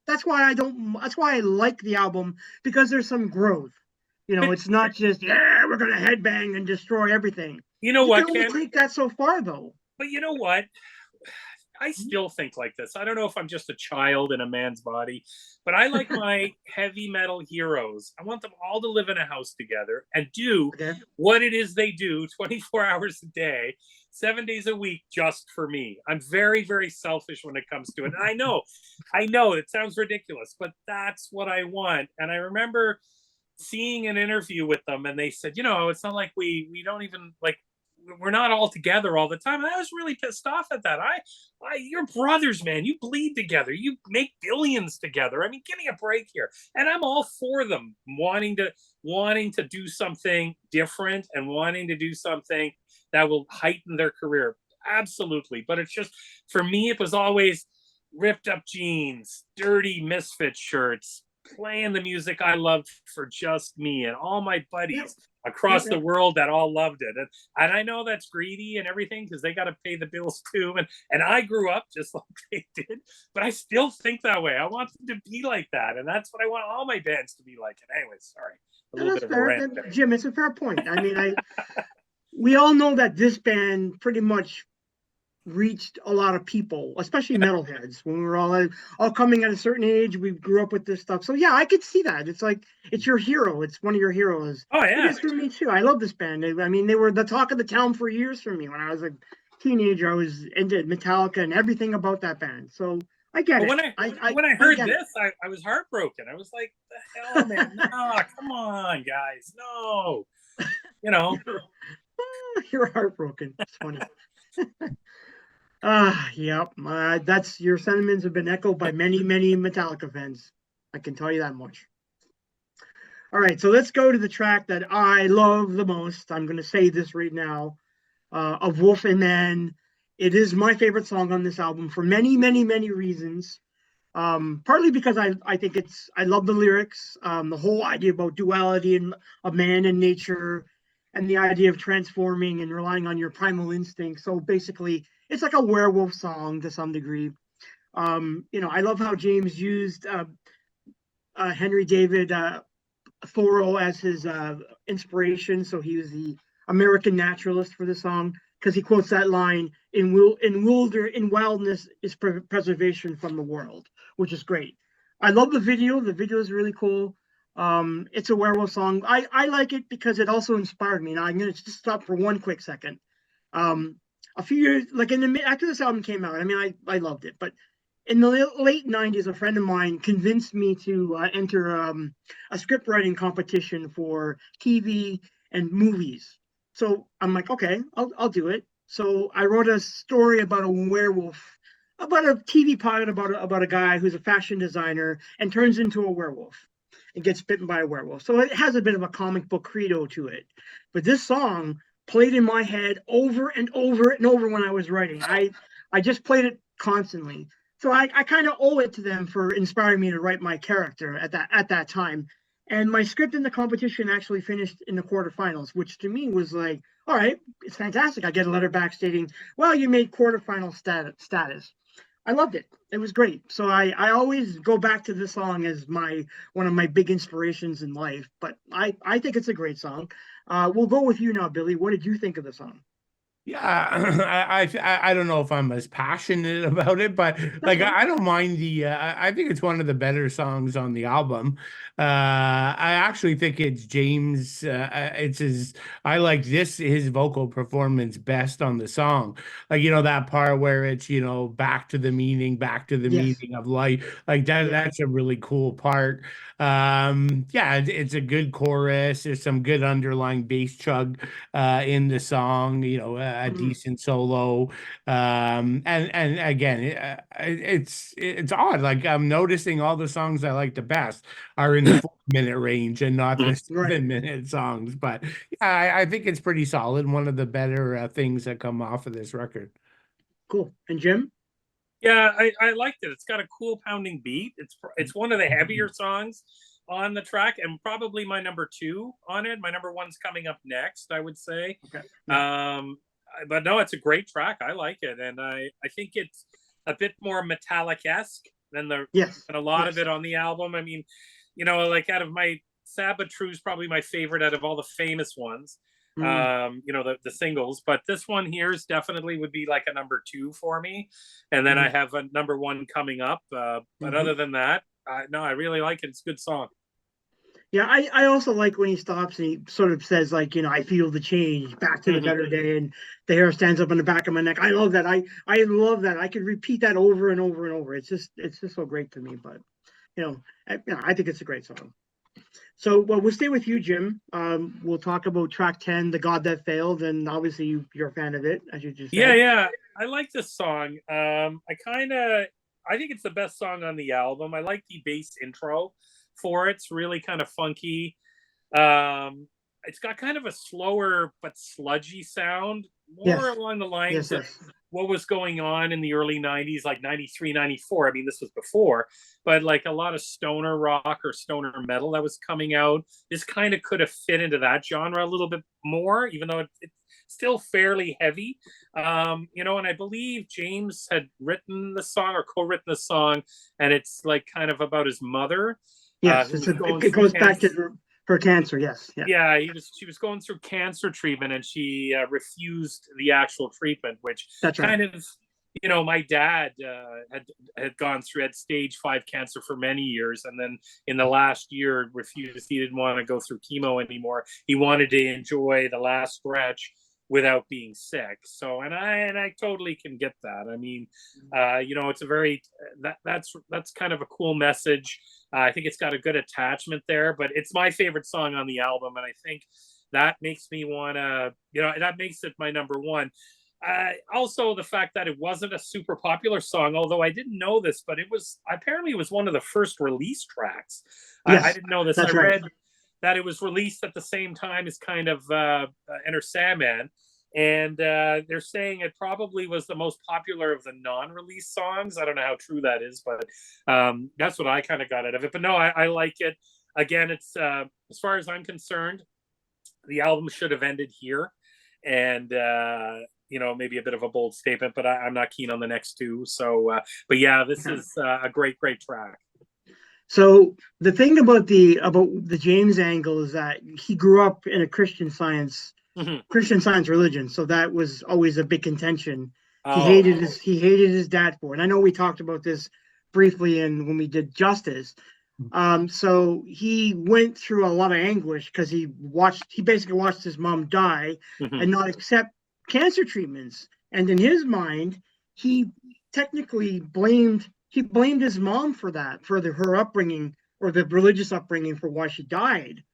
That's why I like the album because there's some growth. but It's not just, yeah, we're gonna headbang and destroy everything. you know You can what, only Ken? take that so far though. But you know what? I still think like this. I don't know if I'm just a child in a man's body, but I like my heavy metal heroes. I want them all to live in a house together and do Okay. what it is they do 24 hours a day, 7 days a week, just for me. I'm very, very selfish when it comes to it. And I know it sounds ridiculous, but that's what I want. And I remember seeing an interview with them and they said, it's not like we don't even like we're not all together all the time. And I was really pissed off at that. You're brothers, man. You bleed together. You make billions together. I mean, give me a break here. And I'm all for them wanting to do something different and wanting to do something that will heighten their career. Absolutely. But it's just for me, it was always ripped up jeans, dirty misfit shirts, playing the music I loved for just me and all my Yep. buddies across Yep. the world that all loved it. And I know that's greedy and everything because they got to pay the bills too. And I grew up just like they did, but I still think that way. I want them to be like that. And that's what I want all my bands to be like. And anyway, sorry, a Yeah, little that's bit of a fair. rant there. Jim, it's a fair point. I mean, we all know that this band pretty much reached a lot of people, especially metalheads. When we were all coming at a certain age, we grew up with this stuff. So yeah, I could see that. It's like it's your hero. It's one of your heroes. Oh, It yeah. is for me too. I love this band. I mean, they were the talk of the town for years for me. When I was a teenager, I was into Metallica and everything about that band. So I get But it. when I heard get it. this, I was heartbroken. I was like, the hell, man? No, come on, guys. No. You're heartbroken. It's funny. Yep. That's your sentiments have been echoed by many, many Metallica fans. I can tell you that much. All right, so let's go to the track that I love the most. I'm going to say this right now. Of Wolf and Man. It is my favorite song on this album for many, many, many reasons. Partly because I think I love the lyrics, the whole idea about duality and of man and nature, and the idea of transforming and relying on your primal instinct. So basically, it's like a werewolf song to some degree. I love how James used Henry David Thoreau as his inspiration. So he was the American Naturalist for the song because he quotes that line in wildness is preservation from the world, which is great. I love the video. The video is really cool. It's a werewolf song. I like it because it also inspired me. Now I'm gonna just stop for one quick second. A few years, like after this album came out, I mean, I loved it, but in the late 90s, a friend of mine convinced me to enter a script writing competition for TV and movies. So I'm like, okay, I'll do it. So I wrote a story about a werewolf, about a TV pilot about a guy who's a fashion designer and turns into a werewolf and gets bitten by a werewolf. So it has a bit of a comic book credo to it. But this song played in my head over and over and over when I was writing. I just played it constantly. So I kind of owe it to them for inspiring me to write my character at that time. And my script in the competition actually finished in the quarterfinals, which to me was like, all right, it's fantastic. I get a letter back stating, well, you made quarterfinal status. I loved it. It was great. So I always go back to this song as one of my big inspirations in life. But I think it's a great song. We'll go with you now, Billy. What did you think of the song? Yeah, I don't know if I'm as passionate about it, but That's like fine. I don't mind the I think it's one of the better songs on the album. I actually think it's James it's his I like his vocal performance best on the song. Like that part where it's back to the Yes. meaning of life. Like Yeah. that's a really cool part. Yeah, it's a good chorus. There's some good underlying bass chug in the song, a Mhm. decent solo. And again, it's odd. Like I'm noticing all the songs I like the best are in the 4 minute range and not the Right. 7 minute songs. But yeah, I think it's pretty solid. One of the better things that come off of this record. Cool. And Jim? Yeah, I liked it. It's got a cool pounding beat. It's one of the heavier songs on the track, and probably my number two on it. My number one's coming up next, I would say. Okay. Yeah. But no, it's a great track. I like it, and I think it's a bit more Metallic-esque than Yes. a lot Yes. of it on the album. I mean, like out of my Sabbath True's probably my favorite out of all the famous ones. Mm. The singles, but this one here is definitely would be like a number two for me, and then I Mm. have a number one coming up. But other than that, no, I really like it. It's a good song. Yeah, I also like when he stops and he sort of says like, I feel the change back to the better day, and the hair stands up on the back of my neck. I love that. I love that. I could repeat that over and over and over. It's just so great to me. But I think it's a great song. So, well, we'll stay with you, Jim. We'll talk about track 10, "The God That Failed," and obviously you're a fan of it, as you just Yeah, said. yeah, I like this song. I think it's the best song on the album. I like the bass intro for it. It's really kind of funky. Um, it's got kind of a slower but sludgy sound, more Yes, along the yes, lines of yes. what was going on in the early 90s, like 93, 94. I mean, this was before, but like a lot of stoner rock or stoner metal that was coming out. This kind of could have fit into that genre a little bit more, even though it's still fairly heavy. And I believe James had written the song or co-written the song, and it's like kind of about his mother, Yes, who was going it through goes back cancer. to her cancer. Yes, yeah, Yeah, she was going through cancer treatment, and she refused the actual treatment, which that's right. kind of, my dad had gone through had stage 5 cancer for many years, and then in the last year refused. He didn't want to go through chemo anymore. He wanted to enjoy the last stretch without being sick. So, and I totally can get that. I mean, it's a very that's kind of a cool message. I think it's got a good attachment there, but it's my favorite song on the album, and I think that makes me want to, that makes it my number one. Also, the fact that it wasn't a super popular song, although I didn't know this, but it was apparently it was one of the first release tracks. I Yes, didn't know this. I that's right. read that it was released at the same time as kind of Enter Sandman. And they're saying it probably was the most popular of the non-release songs. I don't know how true that is, but that's what I kind of got out of it. But no, I like it. Again, it's as far as I'm concerned, the album should have ended here, and maybe a bit of a bold statement, but I'm not keen on the next two. So, but yeah, this Okay. is a great track. So the thing about the James angle is that he grew up in a Christian Science Mhm. Christian Science religion. So that was always a big contention. Oh, He hated his dad for it. And I know we talked about this briefly when we did Justice. So he went through a lot of anguish because he basically watched his mom die mhm. and not accept cancer treatments. And in his mind, he technically blamed his mom for that, for her upbringing or the religious upbringing for why she died.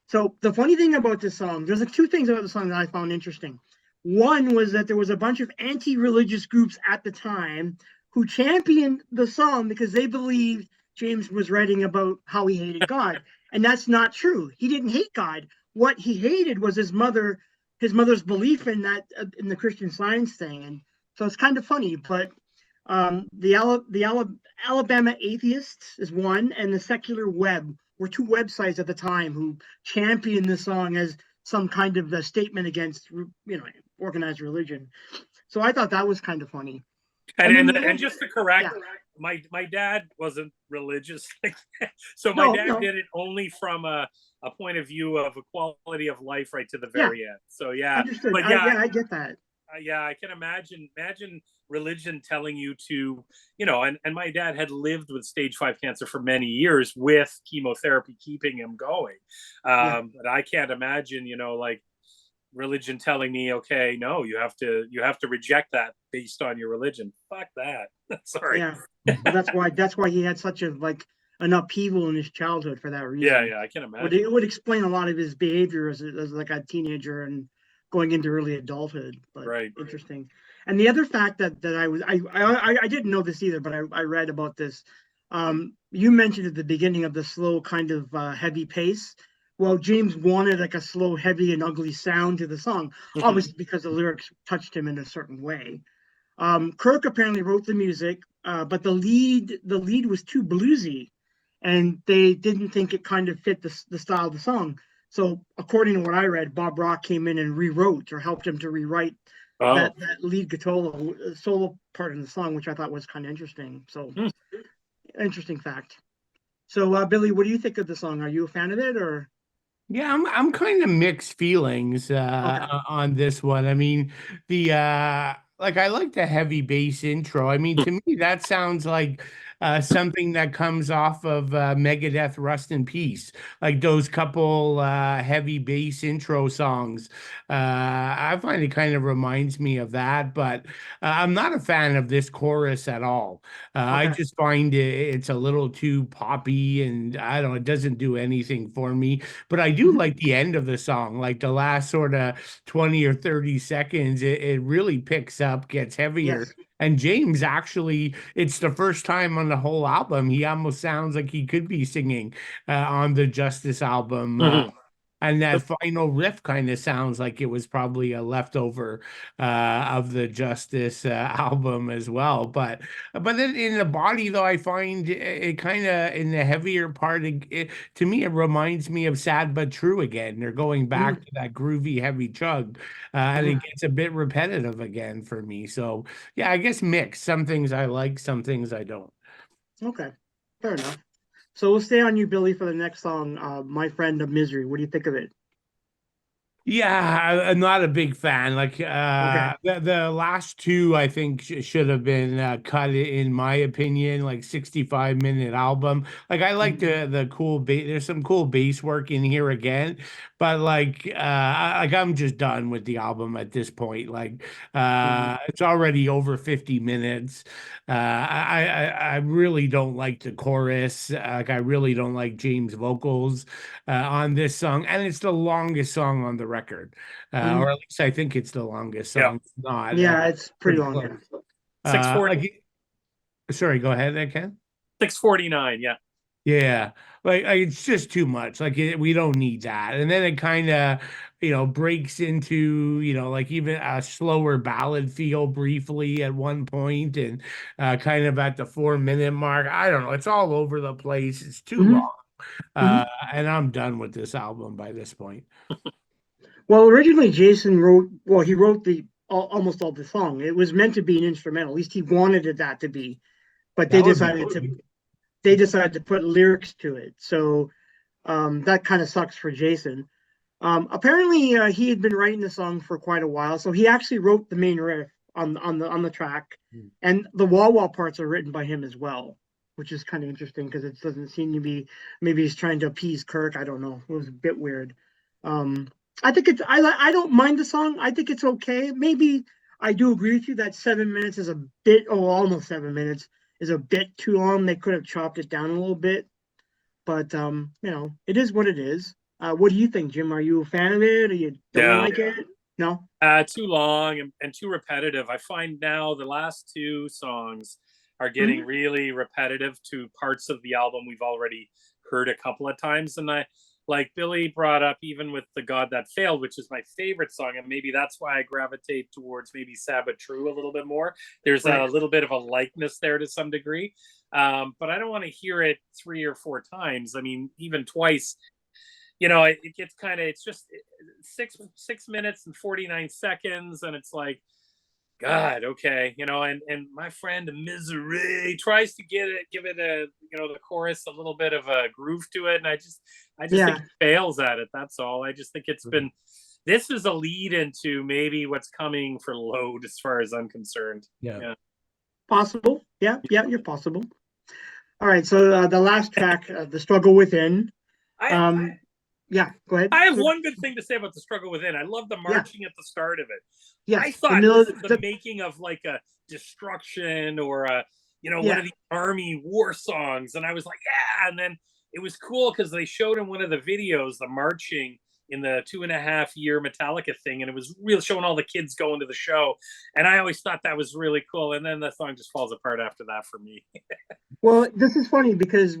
So the funny thing about this song, there's like two things about the song that I found interesting. One was that there was a bunch of anti-religious groups at the time who championed the song because they believed James was writing about how he hated God, and that's not true. He didn't hate God. What he hated was his mother's belief in that in the Christian Science thing, and so it's kind of funny. But Alabama Atheists is one, and the Secular Web were two websites at the time who championed the song as some kind of a statement against organized religion. So I thought that was kind of funny. And And then and just to correct, yeah, my dad wasn't religious, so my no, dad no, did it only from a point of view of equality of life right to the yeah, very end. So yeah, understood. but yeah, I get that. yeah, I can imagine religion telling you to, and my dad had lived with stage 5 cancer for many years with chemotherapy keeping him going. Yeah, But I can't imagine, like religion telling me, okay, no, you have to reject that based on your religion. Fuck that. Sorry. yeah. Well, that's why he had such a an upheaval in his childhood for that Yeah, reason. yeah, I can But imagine. it would explain a lot of his behavior as like a teenager and going into early adulthood. But Right. interesting. And the other fact that I didn't know this either, but I read about this. You mentioned at the beginning of the slow kind of heavy pace. Well, James wanted like a slow, heavy, and ugly sound to the song, Mhm. obviously because the lyrics touched him in a certain way. Kirk apparently wrote the music, but the lead was too bluesy, and they didn't think it kind of fit the style of the song. So, according to what I read, Bob Rock came in and rewrote or helped him to rewrite Oh. that lead guitar solo part in the song, which I thought was kind of interesting. So, Hmm. interesting fact. So, Billy, what do you think of the song? Are you a fan of it, or Yeah, I'm kind of mixed feelings okay? on this one. I mean, the like I like the heavy bass intro. I mean, to me that sounds like something that comes off of Megadeth Rust in Peace. Like those couple heavy bass intro songs. I find it kind of reminds me of that, but I'm not a fan of this chorus at all. I Okay. just find it's a little too poppy and I don't know, it doesn't do anything for me. But I do Mhm. like the end of the song, like the last sort of 20 or 30 seconds. It really picks up, gets heavier. Yes. And James actually, it's the first time on the whole album. He almost sounds like he could be singing on the Justice album. Mhm. And that final riff kind of sounds like it was probably a leftover of the Justice album as well. But then in the body, though, I find it kind of in the heavier part. To me, it reminds me of Sad But True again. They're going back Mhm. to that groovy, heavy chug, and it Mhm. gets a bit repetitive again for me. So yeah, I guess mixed. Some things I like, some things I don't. Okay. Fair enough. So we'll stay on you, Billy, for the next song, "My Friend of Misery." What do you think of it? Yeah, I'm not a big fan. Like Okay. the last two, I think should have been cut in my opinion. Like 65-minute album. Like I like Mhm. the cool bass. There's some cool bass work in here again, but like I'm just done with the album at this point. Like Mhm. it's already over 50 minutes. I really don't like the chorus. Like I really don't like James' vocals on this song, and it's the longest song on the record, or Mhm. at least I think it's the longest Yeah. song. It's not Yeah, it's pretty pretty long. close. Yeah. 640, Like, sorry, go ahead, Ken. 649. Yeah. Yeah, like it's just too much. Like we don't need that. And then it kind of, breaks into, like even a slower ballad feel briefly at one point, and kind of at the 4 minute mark. I don't know. It's all over the place. It's too Mhm. long. Uh, Mhm. and I'm done with this album by this point. Well, originally Jason wrote. Well, he wrote almost all the song. It was meant to be an instrumental. At least he wanted it that to be. But That would be cool. they decided to put lyrics to it. So that kind of sucks for Jason. Apparently, he had been writing the song for quite a while, so he actually wrote the main riff on the track, and the wah wah parts are written by him as well, which is kind of interesting because it doesn't seem to be. Maybe he's trying to appease Kirk. I don't know. It was a bit weird. Um, I think it's. I don't mind the song. I think it's okay. Maybe I do agree with you that 7 minutes is a bit. Oh, almost 7 minutes is a bit too long. They could have chopped it down a little bit, but it is what it is. What do you think, Jim? Are you a fan of it, or you don't No, like it? No. too long and too repetitive. I find now the last two songs are getting Mhm. really repetitive to parts of the album we've already heard a couple of times. And I, like Billy brought up, even with The God That Failed, which is my favorite song, and maybe that's why I gravitate towards maybe Sabbath True a little bit more. There's a Right. little bit of a likeness there to some degree. But I don't want to hear it 3 or 4 times. I mean, even twice, it gets kind of, it's just 6 minutes and 49 seconds, and it's like, God, okay, and my friend Misery tries to give it a, the chorus a little bit of a groove to it, and I just think Yeah. he fails at it. That's all. I just think this is a lead into maybe what's coming for Load, as far as I'm concerned. Yeah. Yeah. Possible. Yeah. Yeah. You're possible. All right. So the last track, "The Struggle Within." I Um, yeah. Go ahead. I have Sir. one good thing to say about The Struggle Within. I love the Yeah. marching at the start of it. I Yes. The thought middle. this is the making of like a Destruction or one Yeah. of the army war songs, and I was like, yeah. And then it was cool because they showed in one of the videos the marching in the 2.5 year Metallica thing, and it was real showing all the kids going to the show, and I always thought that was really cool. And then the song just falls apart after that for me. Well, this is funny because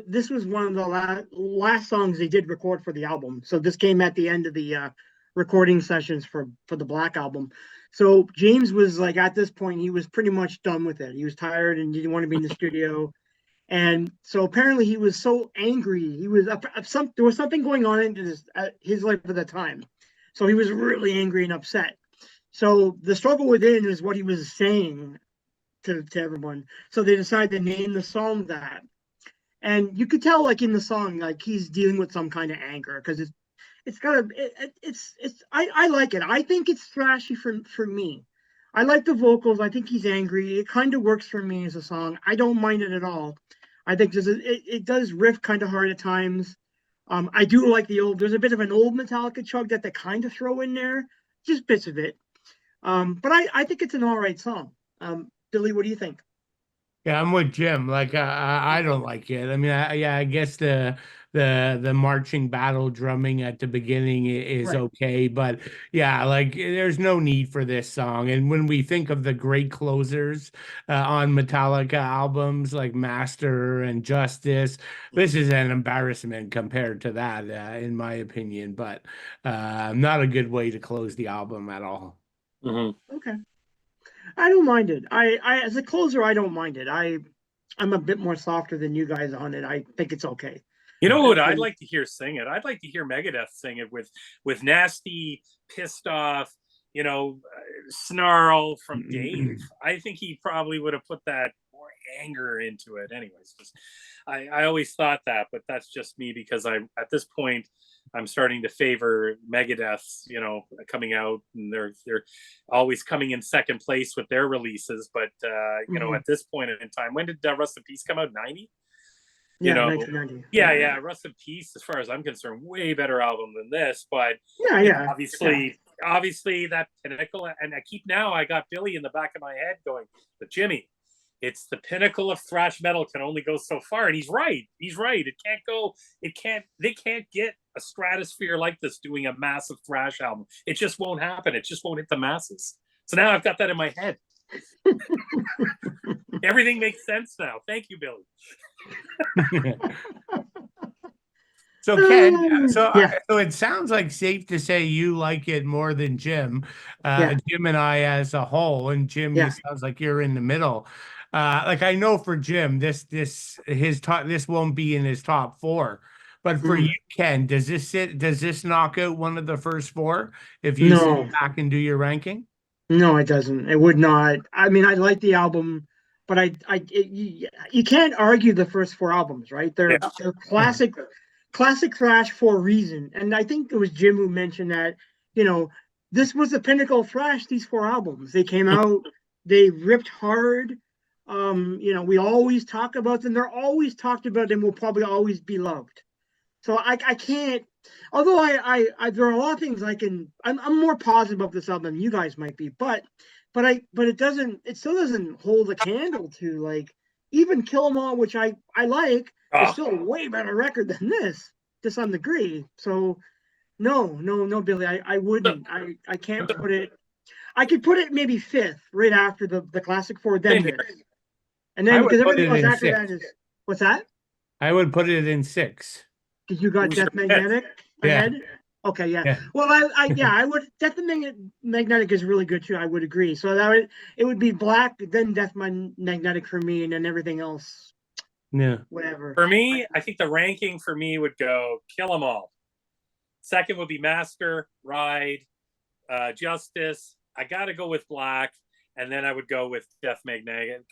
this was one of the last songs they did record for the album. So this came at the end of the recording sessions for the Black Album. So James was like, at this point, he was pretty much done with it. He was tired and didn't want to be in the studio. And so apparently he was so angry. He was there was something going on in his life at the time. So he was really angry and upset. So the struggle within is what he was saying to everyone. So they decided to name the song that. And you could tell, like in the song, like he's dealing with some kind of anger because it's got a it's I like it. I think it's thrashy for me. I like the vocals. I think he's angry. It kind of works for me as a song. I don't mind it at all. I think it does riff kind of hard at times. I do like there's a bit of an old Metallica chug that they kind of throw in there, just bits of it. But I think it's an all right song. Billy, what do you think? Yeah, I'm with Jim. Like, I don't like it. I mean, yeah, I guess the marching battle drumming at the beginning is Right. okay, but yeah, like there's no need for this song. And when we think of the great closers on Metallica albums like Master and Justice, this is an embarrassment compared to that, in my opinion. But not a good way to close the album at all. Mm-hmm. Okay. I don't mind it. I as a closer, I don't mind it. I'm a bit more softer than you guys on it. I think it's okay. You know Uh, what I'd so like to hear sing it? I'd like to hear Megadeth sing it with nasty, pissed off, snarl from Dave. I think he probably would have put that more anger into it. Anyways, I always thought that, but that's just me because I'm at this point I'm starting to favor Megadeth, coming out, and they're always coming in second place with their releases. But mhm. at this point in time, when did Rust in Peace come out? 90. you Yeah, know 1990. yeah, Yeah. yeah, Rust in Peace, as far as I'm concerned, way better album than this. But Yeah, yeah. Yeah. obviously that pinnacle, and I got Billy in the back of my head going, but Jimmy, it's the pinnacle of thrash metal, can only go so far. And he's right, they can't get a stratosphere like this doing a massive thrash album. It just won't happen. It just won't hit the masses. So now I've got that in my head. Everything makes sense now. Thank you, Billy. So Ken, Yeah, so it sounds like safe to say you like it more than Jim, yeah, Jim and I as a whole, and Jim, you yeah. sounds like you're in the middle. Like I know for Jim, this won't be in his top four, but for you, Mm. Ken, does this knock out one of the first four if you sit No, back and do your ranking? no, it doesn't. It would not. I mean, I like the album, but you can't argue the first four albums, right? Yeah. They're classic, classic thrash for a reason. And I think it was Jim who mentioned that, this was the pinnacle of thrash, these 4 albums. They came out, they ripped hard. We always talk about them. They're always talked about and will probably always be loved. So I can't, although there are a lot of things I'm more positive of this album than you guys might be, but it still doesn't hold a candle to like even Kill 'Em All, which I like, is still a way better record than this to some degree. So no, Billy, I wouldn't. I can't put it. I could put it maybe 5th, right after the classic 4, then this. And then because everything else after that is what's that? I would put it in 6. Because you got Death Magnetic ahead? Yeah. Okay, yeah. Well, I would. Death Magnetic is really good too. I would agree. So it would be Black, then Death Magnetic for me, and then everything else. Yeah. Whatever. For me, I think the ranking for me would go Kill 'Em All. Second would be Master, Ride, Justice. I got to go with Black, and then I would go with Death Magnetic.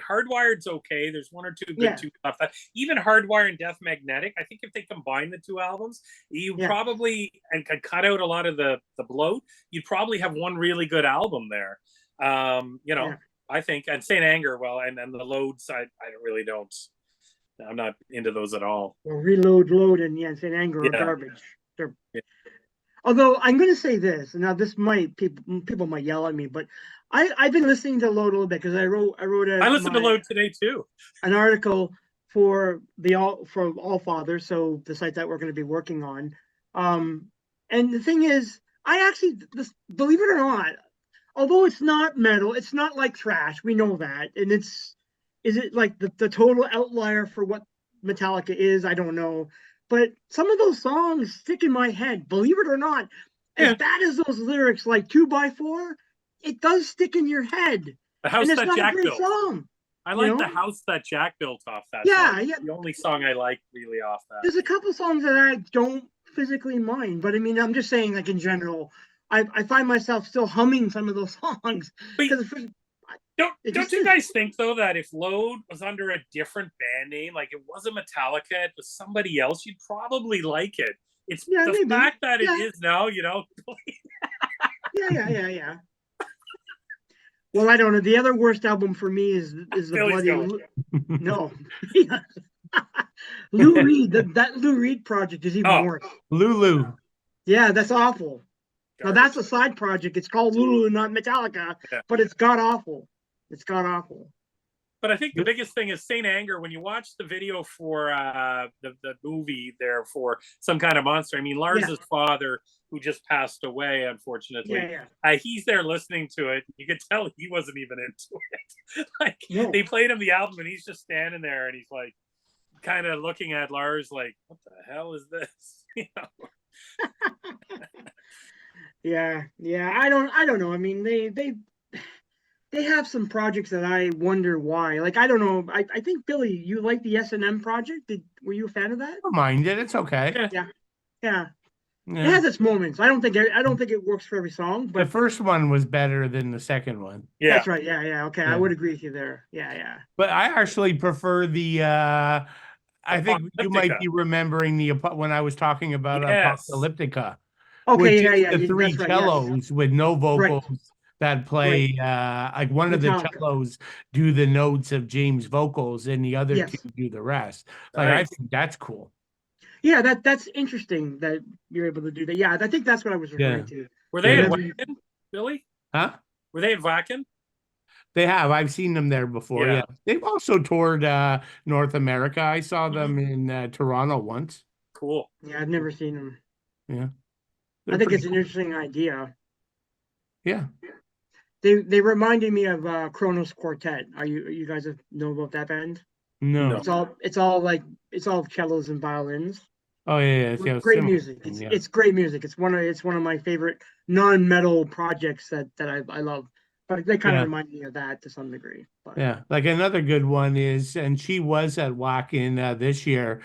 Hardwired's okay. There's 1 or 2 good tunes off that. Even Hardwire and Death Magnetic, I think if they combine the 2 albums, you probably and could cut out a lot of the bloat. You'd probably have one really good album there. I think, and Saint Anger, well, and the Loads, I really don't. I'm not into those at all. Well, Reload, Load, and Saint Anger are garbage. Although I'm going to say this, and now this might people might yell at me, but I've been listening to Load a little bit because I listened to Load today too. An article for All Fathers, so the site that we're going to be working on. And the thing is, I actually, believe it or not, although it's not metal, it's not like thrash. We know that, and is it like the total outlier for what Metallica is? I don't know. But some of those songs stick in my head, believe it or not. As bad as those lyrics, like 2x4, it does stick in your head. The house and it's that not Jack a great built. Song. I like the house that Jack built off that. Yeah, song. yeah. The only song I like really off that. There's a couple songs that I don't physically mind, but I mean, I'm just saying, like in general, I find myself still humming some of those songs. Don't you guys think though that if Load was under a different band name, like it wasn't Metallica, it was somebody else, you'd probably like it. It's the fact that it is now, Yeah. Well, I don't know. The other worst album for me is the bloody no. Lou Reed. That Lou Reed project is even worse. Lulu. Yeah, that's awful. Now that's a side project. It's called Lulu, not Metallica, but it's god awful. It's god awful. But I think the biggest thing is Saint Anger. When you watch the video for the movie there for Some Kind of Monster, I mean, Lars's father, who just passed away, unfortunately, he's there listening to it. You could tell he wasn't even into it. They played him the album, and he's just standing there, and he's like, kind of looking at Lars like, what the hell is this? Yeah. I don't know. I mean, they have some projects that I wonder why. Like, I don't know. I think, Billy, you like the S&M project? Were you a fan of that? I don't mind it. It's okay. Yeah. It has its moments. I don't think it works for every song. But the first one was better than the second one. Yeah, that's right. Yeah. Okay, I would agree with you there. Yeah. But I actually prefer the. I think you might be remembering when I was talking about Apocalyptica. Okay, the 3 cellos with no vocals that play like one of the cellos do the notes of James' vocals and the other 2 do the rest. Like I think that's cool. Yeah, that's interesting that you're able to do that. Yeah, I think that's what I was referring to. Were they in Wacken, Billy? Huh? Were they in Wacken? They have. I've seen them there before. Yeah. They've also toured North America. I saw them in Toronto once. Cool. Yeah, I've never seen them. Yeah. I think it's an interesting idea. Yeah. They reminded me of Kronos Quartet. You guys know about that band? No. It's all cellos and violins. Oh yeah. Great music. It's great music. It's one of my favorite non-metal projects that I love. But they kind of remind me of that to some degree. But Yeah, like another good one is, and she was at Wacken this year.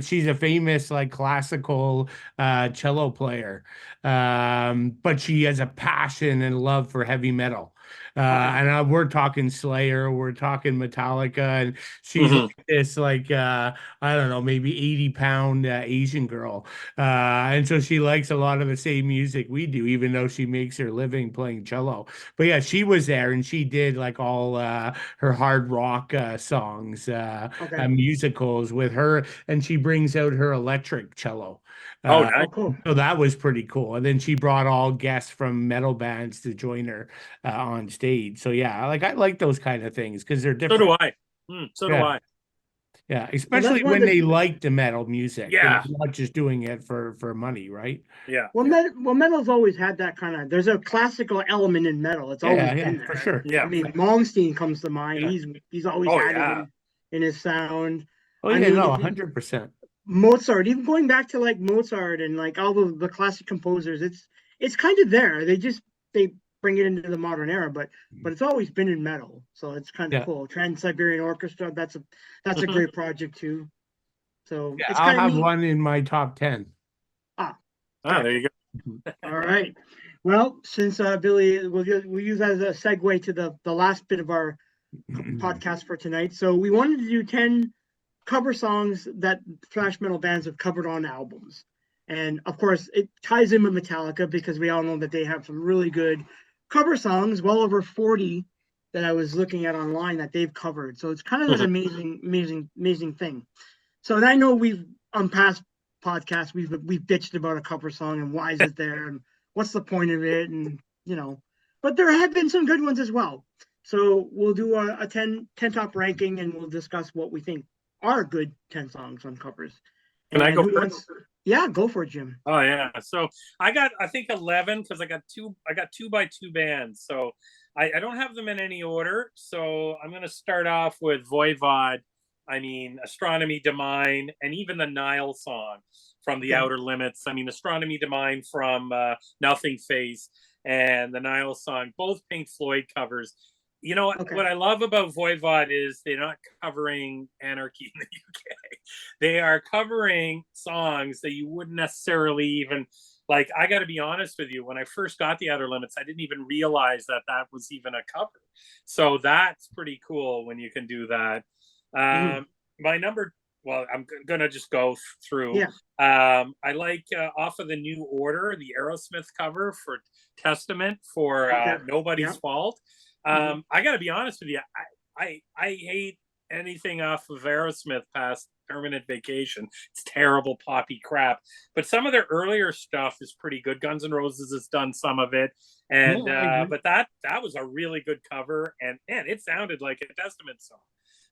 She's a famous like classical cello player, but she has a passion and love for heavy metal. okay. And we're talking Slayer, we're talking Metallica, and she's Mhm. like this like I don't know, maybe 80-pound Asian girl, and so she likes a lot of the same music we do, even though she makes her living playing cello. But yeah, she was there and she did like all her hard rock songs, Okay. musicals with her, and she brings out her electric cello. Oh, Uh, nice. Oh, cool. so that was pretty cool. And then she brought all guests from metal bands to join her on stage. So yeah, like I like those kind of things because they're So do different. I. So do Yeah, I. yeah, Well, that's especially one of when they the like the metal music and Yeah. not just doing it for money, right? Yeah. metal's always had that kind of. There's a classical element in metal. It's always Yeah, yeah, been for there. sure. I Yeah. mean, Malmsteen comes to mind. Yeah. He's always Oh, had it yeah. in his sound. Oh I yeah, mean, no, if you, 100%. Mozart, even going back to like Mozart and like all the classic composers, it's kind of there. They bring it into the modern era, but it's always been in metal, so it's kind of Yeah. cool. Trans-Siberian Orchestra, that's a Mhm. great project too. So Yeah, it's I'll kind of have neat. one in my top 10. Ah, Ah, okay. there you All right. Well, since Billy, we'll use that as a segue to the last bit of our podcast for tonight. So we wanted to do 10 cover songs that thrash metal bands have covered on albums. And of course, it ties in with Metallica because we all know that they have some really good cover songs, well over 40 that I was looking at online that they've covered. So it's kind of go. an amazing thing. So and I know we've on past podcasts we've bitched about a cover song and why is it there and what's the point of it and but there have been some good ones as well. So we'll do a 10 top ranking and we'll discuss what we think are good 10 songs on covers. Can I And go who first? wants? Yeah, go for it, Jim. Oh yeah. So I think 11 because I got two by two bands. So I don't have them in any order. So I'm gonna start off with Voivod. I mean, Astronomy Mine, and even the Nile song from the Okay. Outer Limits. I mean, Astronomy Mine from Nothing Face and the Nile song, both Pink Floyd covers. You know Okay. what I love about Voivod is they're not covering Anarchy in the UK. They are covering songs that you wouldn't necessarily even like. I got to be honest with you. When I first got the Outer Limits, I didn't even realize that that was even a cover. So that's pretty cool when you can do that. Mhm. My number, well, I'm gonna just go through. Yeah. I like off of the New Order, the Aerosmith cover for Testament for Okay. Nobody's Yeah. Fault. Mhm. I got to be honest with you. I hate anything off of Aerosmith past Permanent Vacation. It's terrible poppy crap. But some of their earlier stuff is pretty good. Guns N' Roses has done some of it, and Yeah, I agree. but that was a really good cover, and man, it sounded like a Testament song.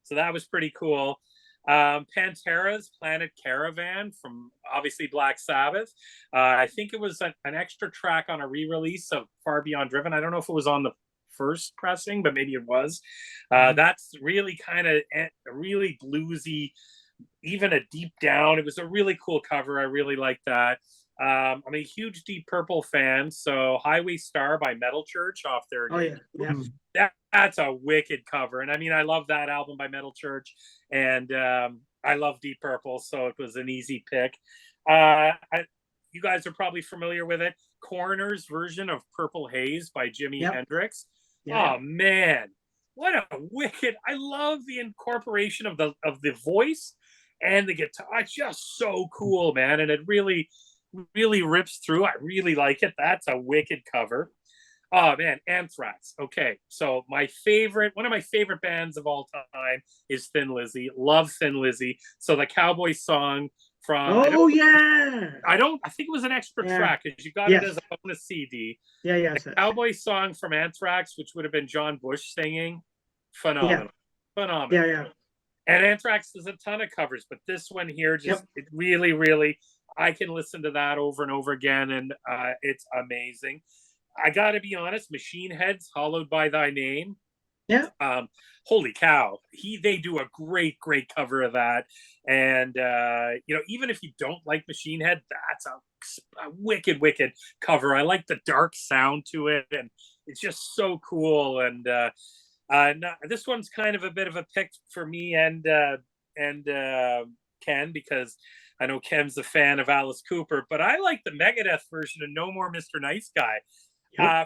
So that was pretty cool. Pantera's Planet Caravan from obviously Black Sabbath. I think it was an extra track on a re-release of Far Beyond Driven. I don't know if it was on the first pressing, but maybe it was. That's really kind of really bluesy, even a deep down. It was a really cool cover. I really like that. I'm a huge Deep Purple fan, so Highway Star by Metal Church off their Oh yeah. Yeah. that's a wicked cover. And I mean, I love that album by Metal Church, and I love Deep Purple, so it was an easy pick. You guys are probably familiar with it. Coroner's version of Purple Haze by Jimi Yep. Hendrix. Yeah. Oh man, what a wicked! I love the incorporation of the voice and the guitar. It's just so cool, man, and it really rips through. I really like it. That's a wicked cover. Oh man, Anthrax. Okay, so one of my favorite bands of all time is Thin Lizzy. Love Thin Lizzy. So the Cowboy song from Oh yeah. I think it was an extra Yeah. track because you got it Yes. as a bonus CD. Yeah. The Yes. Cowboy song from Anthrax, which would have been John Bush singing, Yeah. phenomenal, phenomenal. Yeah. Yeah. And Anthrax does a ton of covers, but this one here just Yep. it really I can listen to that over and over again, and it's amazing. I got to be honest, Machine Heads, Hollowed by Thy Name. Yeah. Holy cow, they do a great cover of that, and even if you don't like Machine Head, that's a wicked cover. I like the dark sound to it, and it's just so cool. And No, this one's kind of a bit of a pick for me and Ken, because I know Ken's a fan of Alice Cooper, but I like the Megadeth version of No More Mr. Nice Guy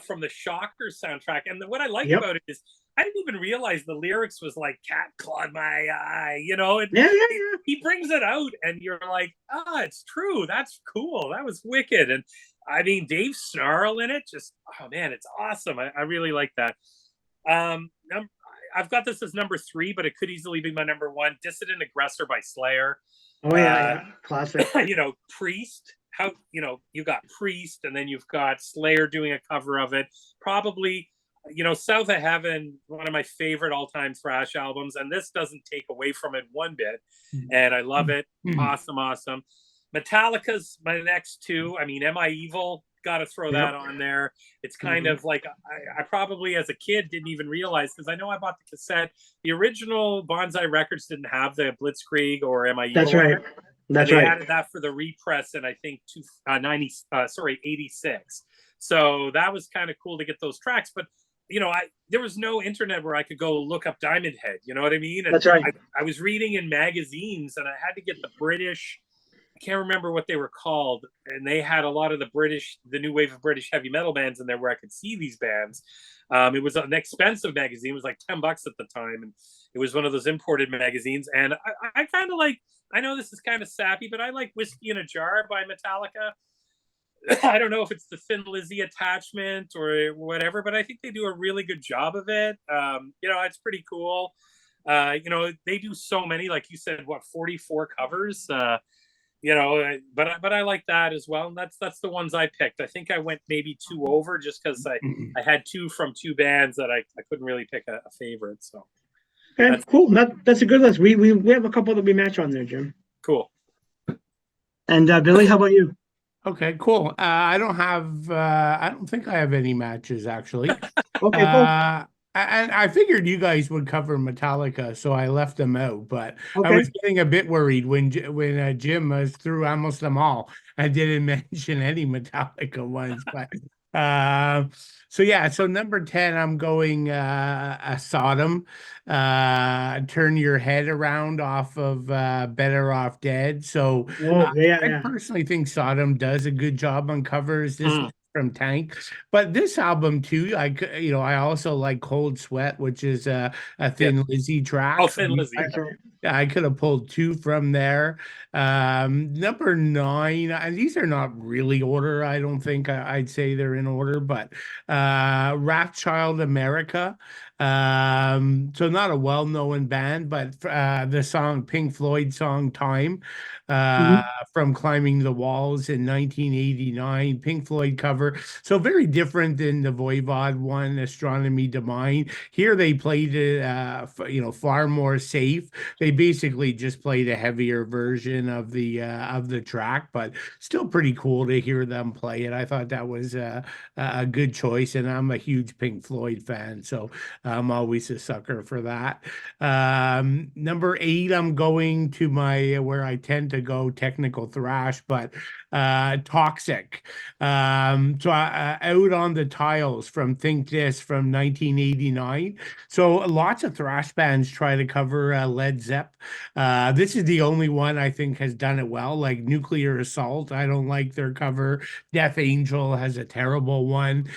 from the Shocker soundtrack. And what I like about it is I didn't even realize the lyrics was like "cat clawed my eye," you know. And he brings it out, and you're like, it's true. That's cool. That was wicked. And I mean, Dave's snarl in it, just oh man, it's awesome. I really like that. I've got this as number 3, but it could easily be my number 1. Dissident Aggressor by Slayer. Oh yeah, classic. You know, Priest. How, you know, you got Priest, and then you've got Slayer doing a cover of it. Probably, you know, South of Heaven, one of my favorite all-time thrash albums, and this doesn't take away from it one bit. And I love it. Awesome. Metallica's my next 2. I mean, Am I Evil? Got to throw that on there. It's kind of like I probably as a kid didn't even realize, because I know I bought the cassette. The original Bonsai Records didn't have the Blitzkrieg or Am I Evil? That's right. That's they right. added that for the repress in I think 86. So that was kind of cool to get those tracks. But you know, there was no internet where I could go look up Diamond Head. You know what I mean? And that's right. I was reading in magazines, and I had to get the British. I can't remember what they were called, and they had a lot of the new wave of British heavy metal bands in there where I could see these bands. It was an expensive magazine. It was like $10 at the time, and it was one of those imported magazines. And I kind of like, I know this is kind of sappy, but I like Whiskey in a Jar by Metallica. I don't know if it's the Thin Lizzy attachment or whatever, but I think they do a really good job of it. You know, it's pretty cool. You know, they do so many, like you said, 44 covers. You know, but I like that as well, and that's the ones I picked. I think I went maybe 2 over just because I had 2 from 2 bands that I couldn't really pick a favorite. So, okay, cool. That's a good list. We have a couple that we match on there, Jim. Cool. And Billy, how about you? Okay, cool. I don't think I have any matches actually. Okay, cool. And I figured you guys would cover Metallica, so I left them out. But I Okay. was getting a bit worried when Jim was through almost them all. I didn't mention any Metallica ones, but so yeah. So number 10, I'm going Sodom. Turn Your Head Around off of Better Off Dead. So I personally think Sodom does a good job on covers. This from Tank, but this album too, I also like Cold Sweat, which is a Thin Lizzy track. Oh, Thin Lizzy. I could have pulled 2 from there. Number 9, and these are not really order. I don't think I'd say they're in order, but Wrathchild America. So not a well-known band, but the song Pink Floyd song Time from Climbing the Walls in 1989, Pink Floyd cover. So very different than the Voivod one, Astronomy to Mine. Here they played it, far more safe. They basically just played a heavier version of the track, but still pretty cool to hear them play it. I thought that was a good choice, and I'm a huge Pink Floyd fan, so I'm always a sucker for that. Number 8, I'm going to where I tend to go technical thrash, but Toxic. So Out on the Tiles from Think This from 1989. So lots of thrash bands try to cover Led Zepp. This is the only one I think has done it well, like Nuclear Assault. I don't like their cover. Death Angel has a terrible one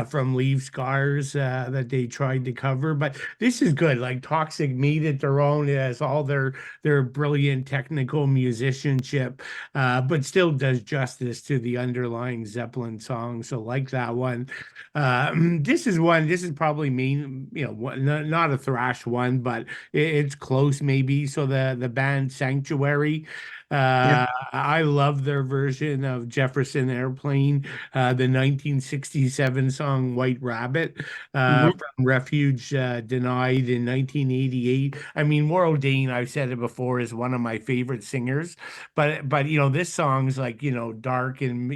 from Leave Scars that they tried to cover, but this is good. Like Toxic made it their own. It has all their brilliant technical musicianship, but still does justice to the underlying Zeppelin song. So like that one. This is probably not a thrash one, but it's close maybe. So the band Sanctuary. I love their version of Jefferson Airplane, the 1967 song White Rabbit from Refuge Denied in 1988. I mean, Mauro Dane, I've said it before, is one of my favorite singers, but this song's like, dark, and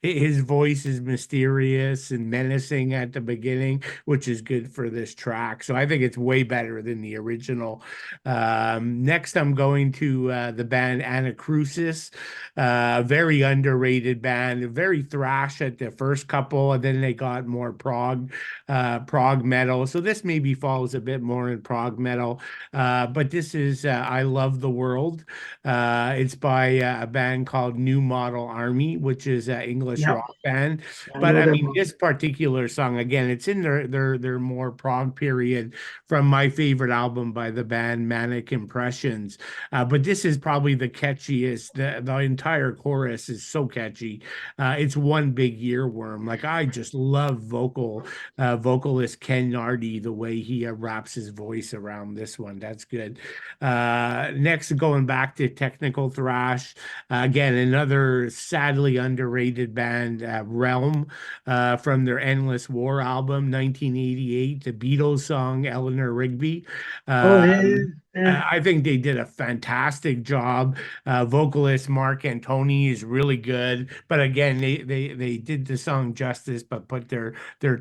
his voice is mysterious and menacing at the beginning, which is good for this track. So I think it's way better than the original. Next, I'm going to the band Crucis, very underrated band, very thrash at the first couple, and then they got more prog metal. So this maybe falls a bit more in prog metal, but this is I Love the World. It's by a band called New Model Army, which is an English Yeah, rock band. I But know I them. mean, this particular song, again, it's in their more prog period from my favorite album by the band, Manic Impressions. But this is probably the catchiest. The entire chorus is so catchy. It's one big earworm. Like I just love vocalist Ken Nardi, the way he wraps his voice around this one. That's good. Next, going back to technical thrash, again, another sadly underrated band, Realm, from their Endless War album, 1988, the Beatles song Eleanor Rigby. Oh yeah, Um, yeah. I think they did a fantastic job. Vocalist Mark Antony is really good, but again, they did the song justice, but put their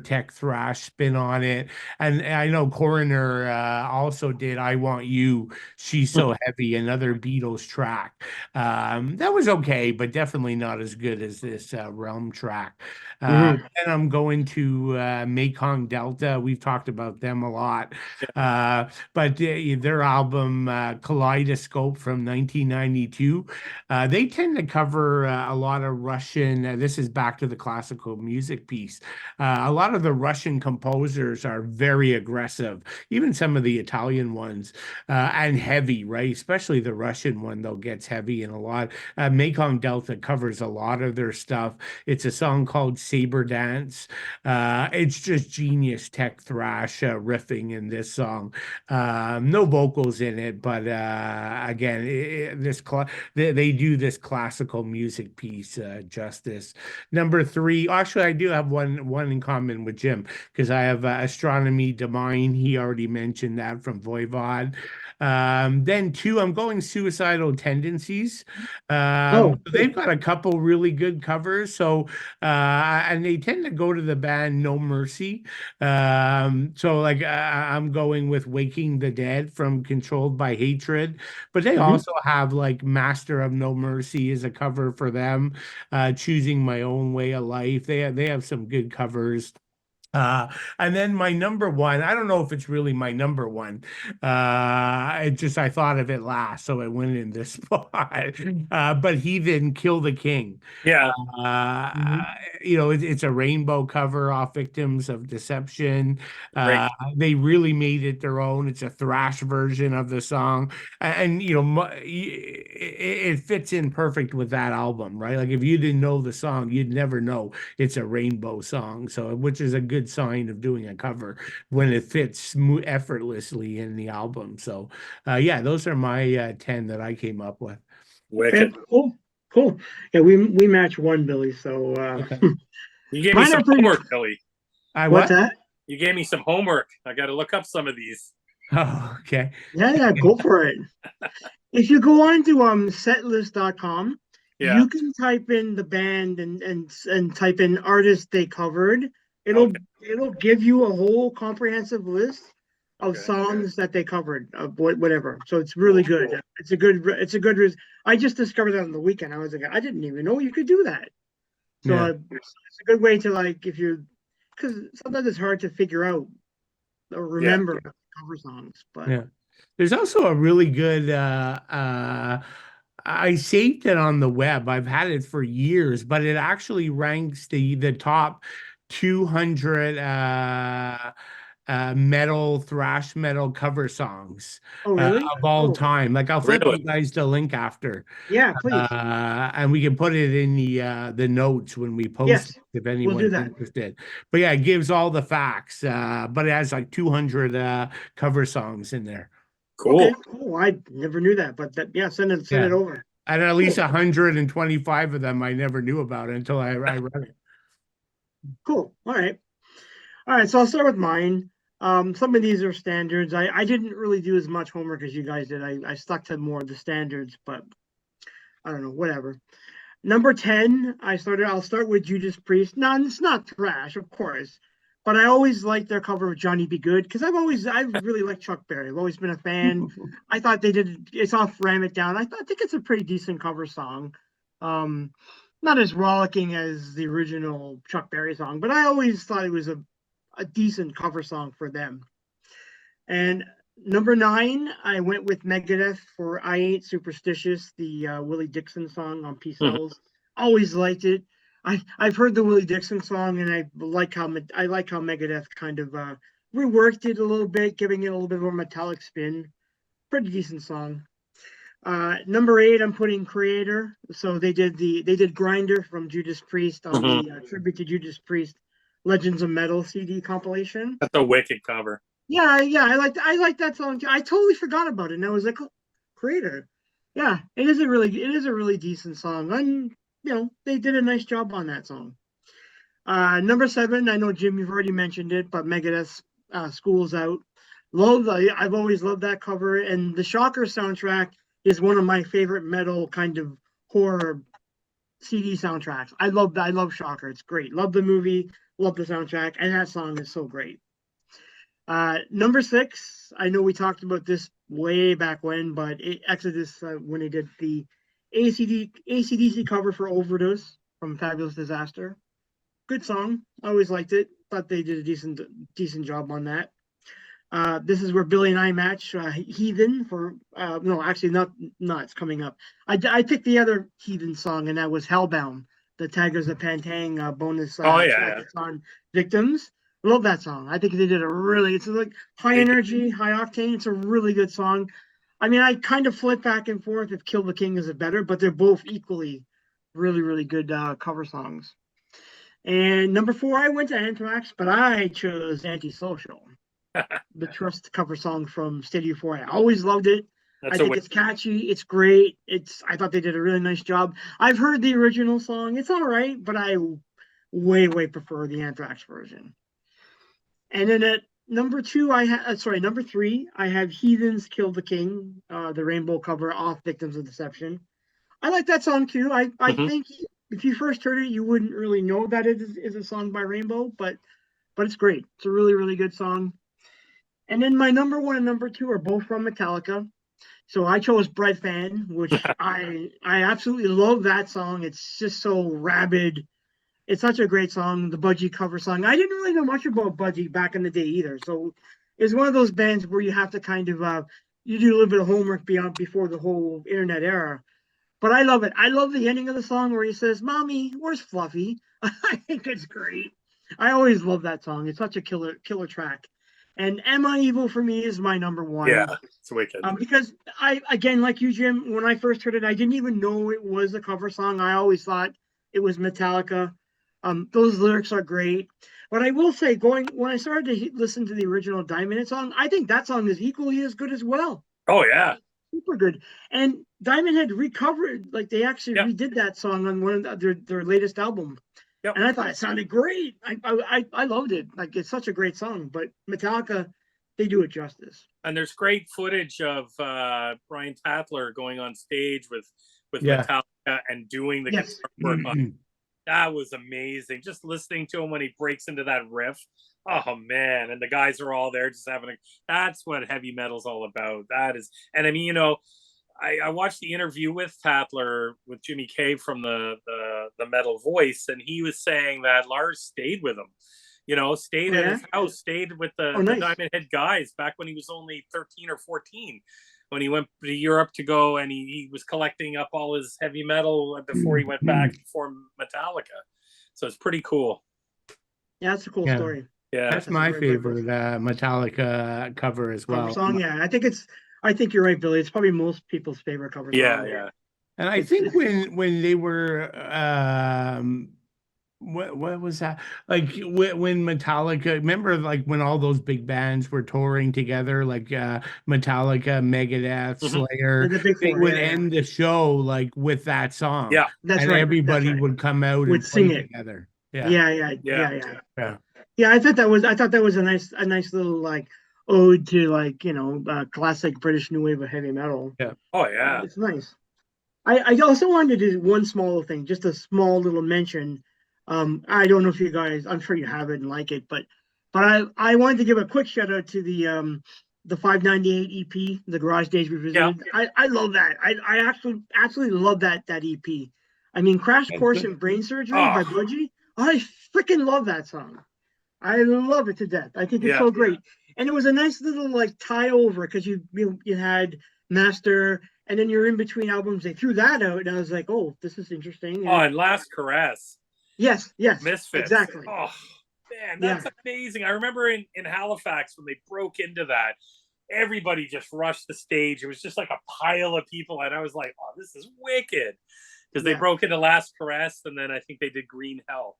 tech thrash spin on it. And I know Coroner also did "I Want You." She's so heavy, another Beatles track. That was okay, but definitely not as good as this Realm track. Mhm. And I'm going to Mekong Delta. We've talked about them a lot. But their album Kaleidoscope from 1992, they tend to cover a lot of Russian. This is back to the classical music piece. A lot of the Russian composers are very aggressive, even some of the Italian ones, and heavy, right? Especially the Russian one, though, gets heavy and a lot. Mekong Delta covers a lot of their stuff. It's a song called Saber Dance. It's just genius tech thrash riffing in this song. No vocals in it, but again, they do this classical music piece justice. Number three, actually, I do have one in common with Jim because I have Astronomy Divine. He already mentioned that from Voivod. Then two, I'm going Suicidal Tendencies. Oh, They've got a couple really good covers. So and they tend to go to the band No Mercy. So like I'm going with Waking the Dead from Controlled by Hatred, but they mhm. also have like Master of No Mercy is a cover for them. Choosing My Own Way of Life. They have some good covers. Uh, and then my number one, I don't know if it's really my number one. It just I thought of it last, so it went in this spot. But Heathen Kill the King. Yeah, Uh, Mhm. it's a rainbow cover off Victims of Deception. great. They really made it their own. It's a thrash version of the song, and it fits in perfect with that album, right? Like if you didn't know the song, you'd never know it's a rainbow song. So, which is a good sign of doing a cover when it fits effortlessly in the album. So, yeah, those are my 10 that I came up with. Okay, Wicked. cool, cool. Yeah, we match one, Billy. So Okay. You gave me mine some are pretty. homework, Billy. I What's what? that? You gave me some homework. I got to look up some of these. Oh, okay. Yeah, yeah, go for it. If you go on to setlist.com, Yeah. you can type in the band and type in artists they covered. It'll Okay. it'll give you a whole comprehensive list of Okay. songs that they covered of whatever. So it's really Cool. good. Cool. It's a good. I just discovered that on the weekend. I was like, I didn't even know you could do that. So Yeah. it's a good way to like if you because sometimes it's hard to figure out or Yeah. remember cover songs, but Yeah. There's also a really good I saved it on the web. I've had it for years, but it actually ranks the top 200 thrash metal cover songs oh really? of all Oh time. Like I'll flip Really? you guys the link after, yeah, please. and we can put it in the notes when we post Yes, it if we'll do anyone's that. interested. But yeah, it gives all the facts, but it has like 200 cover songs in there. Okay, Cool. cool. I never knew that, but that yeah, send it Yeah. over. And at least Cool, 125 of them I never knew about until I read it. cool. All right. So I'll start with mine. Some of these are standards. I didn't really do as much homework as you guys did. I stuck to more of the standards, but I don't know, whatever. Number 10, I'll start with Judas Priest. No, it's not thrash, of course, but I always liked their cover of Johnny Be Good because I've really liked Chuck Berry. I've always been a fan. I thought they did it's off Ram It Down. I think it's a pretty decent cover song. Not as rollicking as the original Chuck Berry song, but I always thought it was a decent cover song for them. And number 9, I went with Megadeth for I Ain't Superstitious, the Willie Dixon song on Peace Sells. Always liked it. I've heard the Willie Dixon song, and I like how Megadeth kind of reworked it a little bit, giving it a little bit more metallic spin. Pretty decent song. Number 8, I'm putting Creator. So they did Grinder from Judas Priest on the tribute to Judas Priest Legends of Metal CD compilation. That's a wicked cover. Yeah, I like that song too. I totally forgot about it, and I was like, oh, Creator. Yeah, it is a really decent song, and they did a nice job on that song. Number 7, I know Jim, you've already mentioned it, but Megadeth's School's Out. I've always loved that cover, and the Shocker soundtrack is one of my favorite metal kind of horror CD soundtracks. I love Shocker. It's great. Love the movie, love the soundtrack, and that song is so great. Number 6, I know we talked about this way back when, but Exodus, when they did the AC/DC cover for Overdose from Fabulous Disaster. Good song. I always liked it. Thought they did a decent job on that. This is where Billy and I match Heathen for no, actually not it's coming up. I picked the other Heathen song, and that was Hellbound, the Tigers of Pantang bonus track on Victims. Love that song. I think they did it's like high energy, high octane. It's a really good song. I mean, I kind of flip back and forth if Kill the King is better, but they're both equally really good cover songs. And number 4, I went to Anthrax, but I chose Antisocial. The Trust cover song from State of Euphoria. I always loved it. I think it's catchy. It's great. I thought they did a really nice job. I've heard the original song. It's all right, but I way prefer the Anthrax version. And then at number 3, I have Heathens Kill the King, the Rainbow cover off Victims of Deception. I like that song too. I think if you first heard it, you wouldn't really know that it is a song by Rainbow, but it's great. It's a really good song. And then my number 1 and number 2 are both from Metallica. So I chose Bread Fan, which I absolutely love that song. It's just so rabid. It's such a great song, the Budgie cover song. I didn't really know much about Budgie back in the day either. So it's one of those bands where you have to kind of you do a little bit of homework before the whole internet era. But I love it. I love the ending of the song where he says, "Mommy, where's Fluffy?" I think it's great. I always love that song. It's such a killer track. And Am I Evil for me is my number 1. Yeah, it's wicked. Because again, like you, Jim, when I first heard it, I didn't even know it was a cover song. I always thought it was Metallica. Those lyrics are great. But I will say, when I started to listen to the original Diamond Head song, I think that song is equally as good as well. Oh, yeah. Super good. And Diamond Head recovered, like they actually redid that song on one of their latest album. Yep. And I thought it sounded great. I loved it. Like, it's such a great song. But Metallica, they do it justice. And there's great footage of Brian Tatler going on stage with Metallica and doing the guitar work on. That was amazing. Just listening to him when he breaks into that riff. Oh man. And the guys are all there just that's what heavy metal's all about. That is, and I mean, I watched the interview with Tatler with Jimmy Cave from the Metal Voice, and he was saying that Lars stayed with him. Stayed at his house, stayed with the Diamond Head guys back when he was only 13 or 14. When he went to Europe to go, and he was collecting up all his heavy metal before he went back to form Metallica. So it's pretty cool. Yeah, that's a cool story. Yeah, that's my favorite Metallica cover as well. Cover song, yeah. I think you're right, Billy. It's probably most people's favorite cover song. Yeah. And I think when they were what was that? Like when Metallica, remember like when all those big bands were touring together, like Metallica, Megadeth, Slayer, they would end the show like with that song. Yeah, that's right. Everybody would come out and sing it together. Yeah. I thought that was a nice little like ode to classic British new wave of heavy metal. Yeah. Oh yeah. It's nice. I also wanted to do one small thing, just a small little mention. I don't know if you guys, I'm sure you have it and like it, but But I wanted to give a quick shout out to the 598 EP, the Garage Days Revisited. I love that. I actually absolutely love that EP. I mean, Crash Course in Brain Surgery by Budgie. I freaking love that song. I love it to death. I think it's so great. And it was a nice little like tie over because you had Master, and then you're in between albums. They threw that out, and I was like, oh, this is interesting. And Last Caress. Yes, Misfits. Exactly. Oh man, that's amazing. I remember in Halifax when they broke into that, everybody just rushed the stage. It was just like a pile of people, and I was like, oh, this is wicked. Because they broke into Last Caress, and then I think they did Green Hell.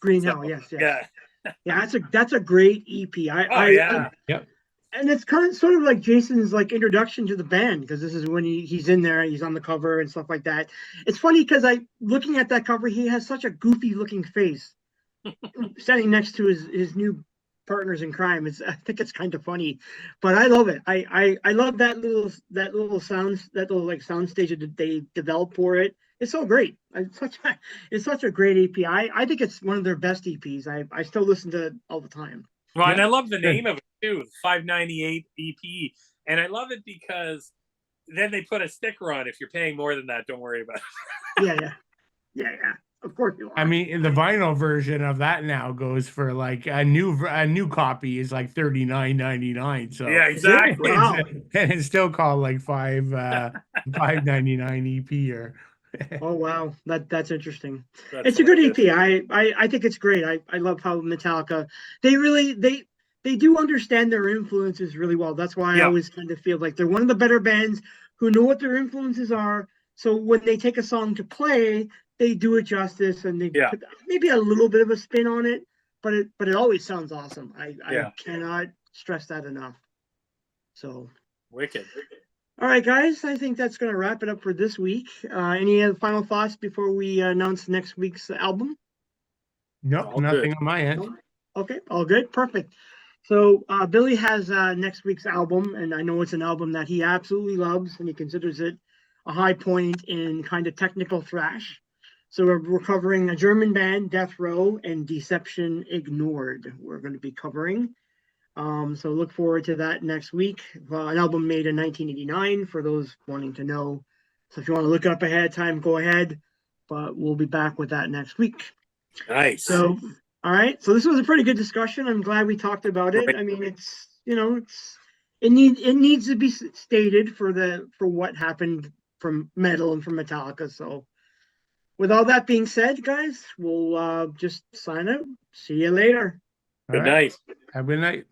Yes. Yeah. Yeah, that's a great EP. Yep. And it's kind of sort of like Jason's like introduction to the band, because this is when he's in there, he's on the cover and stuff like that. It's funny because looking at that cover, he has such a goofy looking face standing next to his new partners in crime. I think it's kind of funny, but I love it. I love that little like sound stage that they developed for it. It's so great. It's such a great EP. I think it's one of their best EPs. I still listen to it all the time. Well, and I love the name of it too, 598 EP. And I love it because then they put a sticker on. If you're paying more than that, don't worry about it. Yeah. Of course you are. I mean, the vinyl version of that now goes for like a new copy is like $39.99. So yeah, exactly. Wow. And it's still called like $5.99 EP or. Oh wow, that's interesting. It's a good EP. I think it's great. I love how Metallica they do understand their influences really well. That's why I always kind of feel like they're one of the better bands who know what their influences are. So when they take a song to play, they do it justice, and they put maybe a little bit of a spin on it, but it always sounds awesome. I cannot stress that enough. So wicked. All right, guys, I think that's going to wrap it up for this week. Any other final thoughts before we announce next week's album? No, nothing on my end. Okay, all good. Perfect. So Billy has next week's album, and I know it's an album that he absolutely loves, and he considers it a high point in kind of technical thrash. So we're covering a German band, Death Row, and Deception Ignored. We're going to be covering. So look forward to that next week. An album made in 1989 for those wanting to know. So if you want to look it up ahead of time, go ahead. But we'll be back with that next week. Nice. So, all right. So this was a pretty good discussion. I'm glad we talked about it. I mean, it needs to be stated for what happened from metal and from Metallica. So with all that being said, guys, we'll just sign out. See you later. Good night. Have a good night.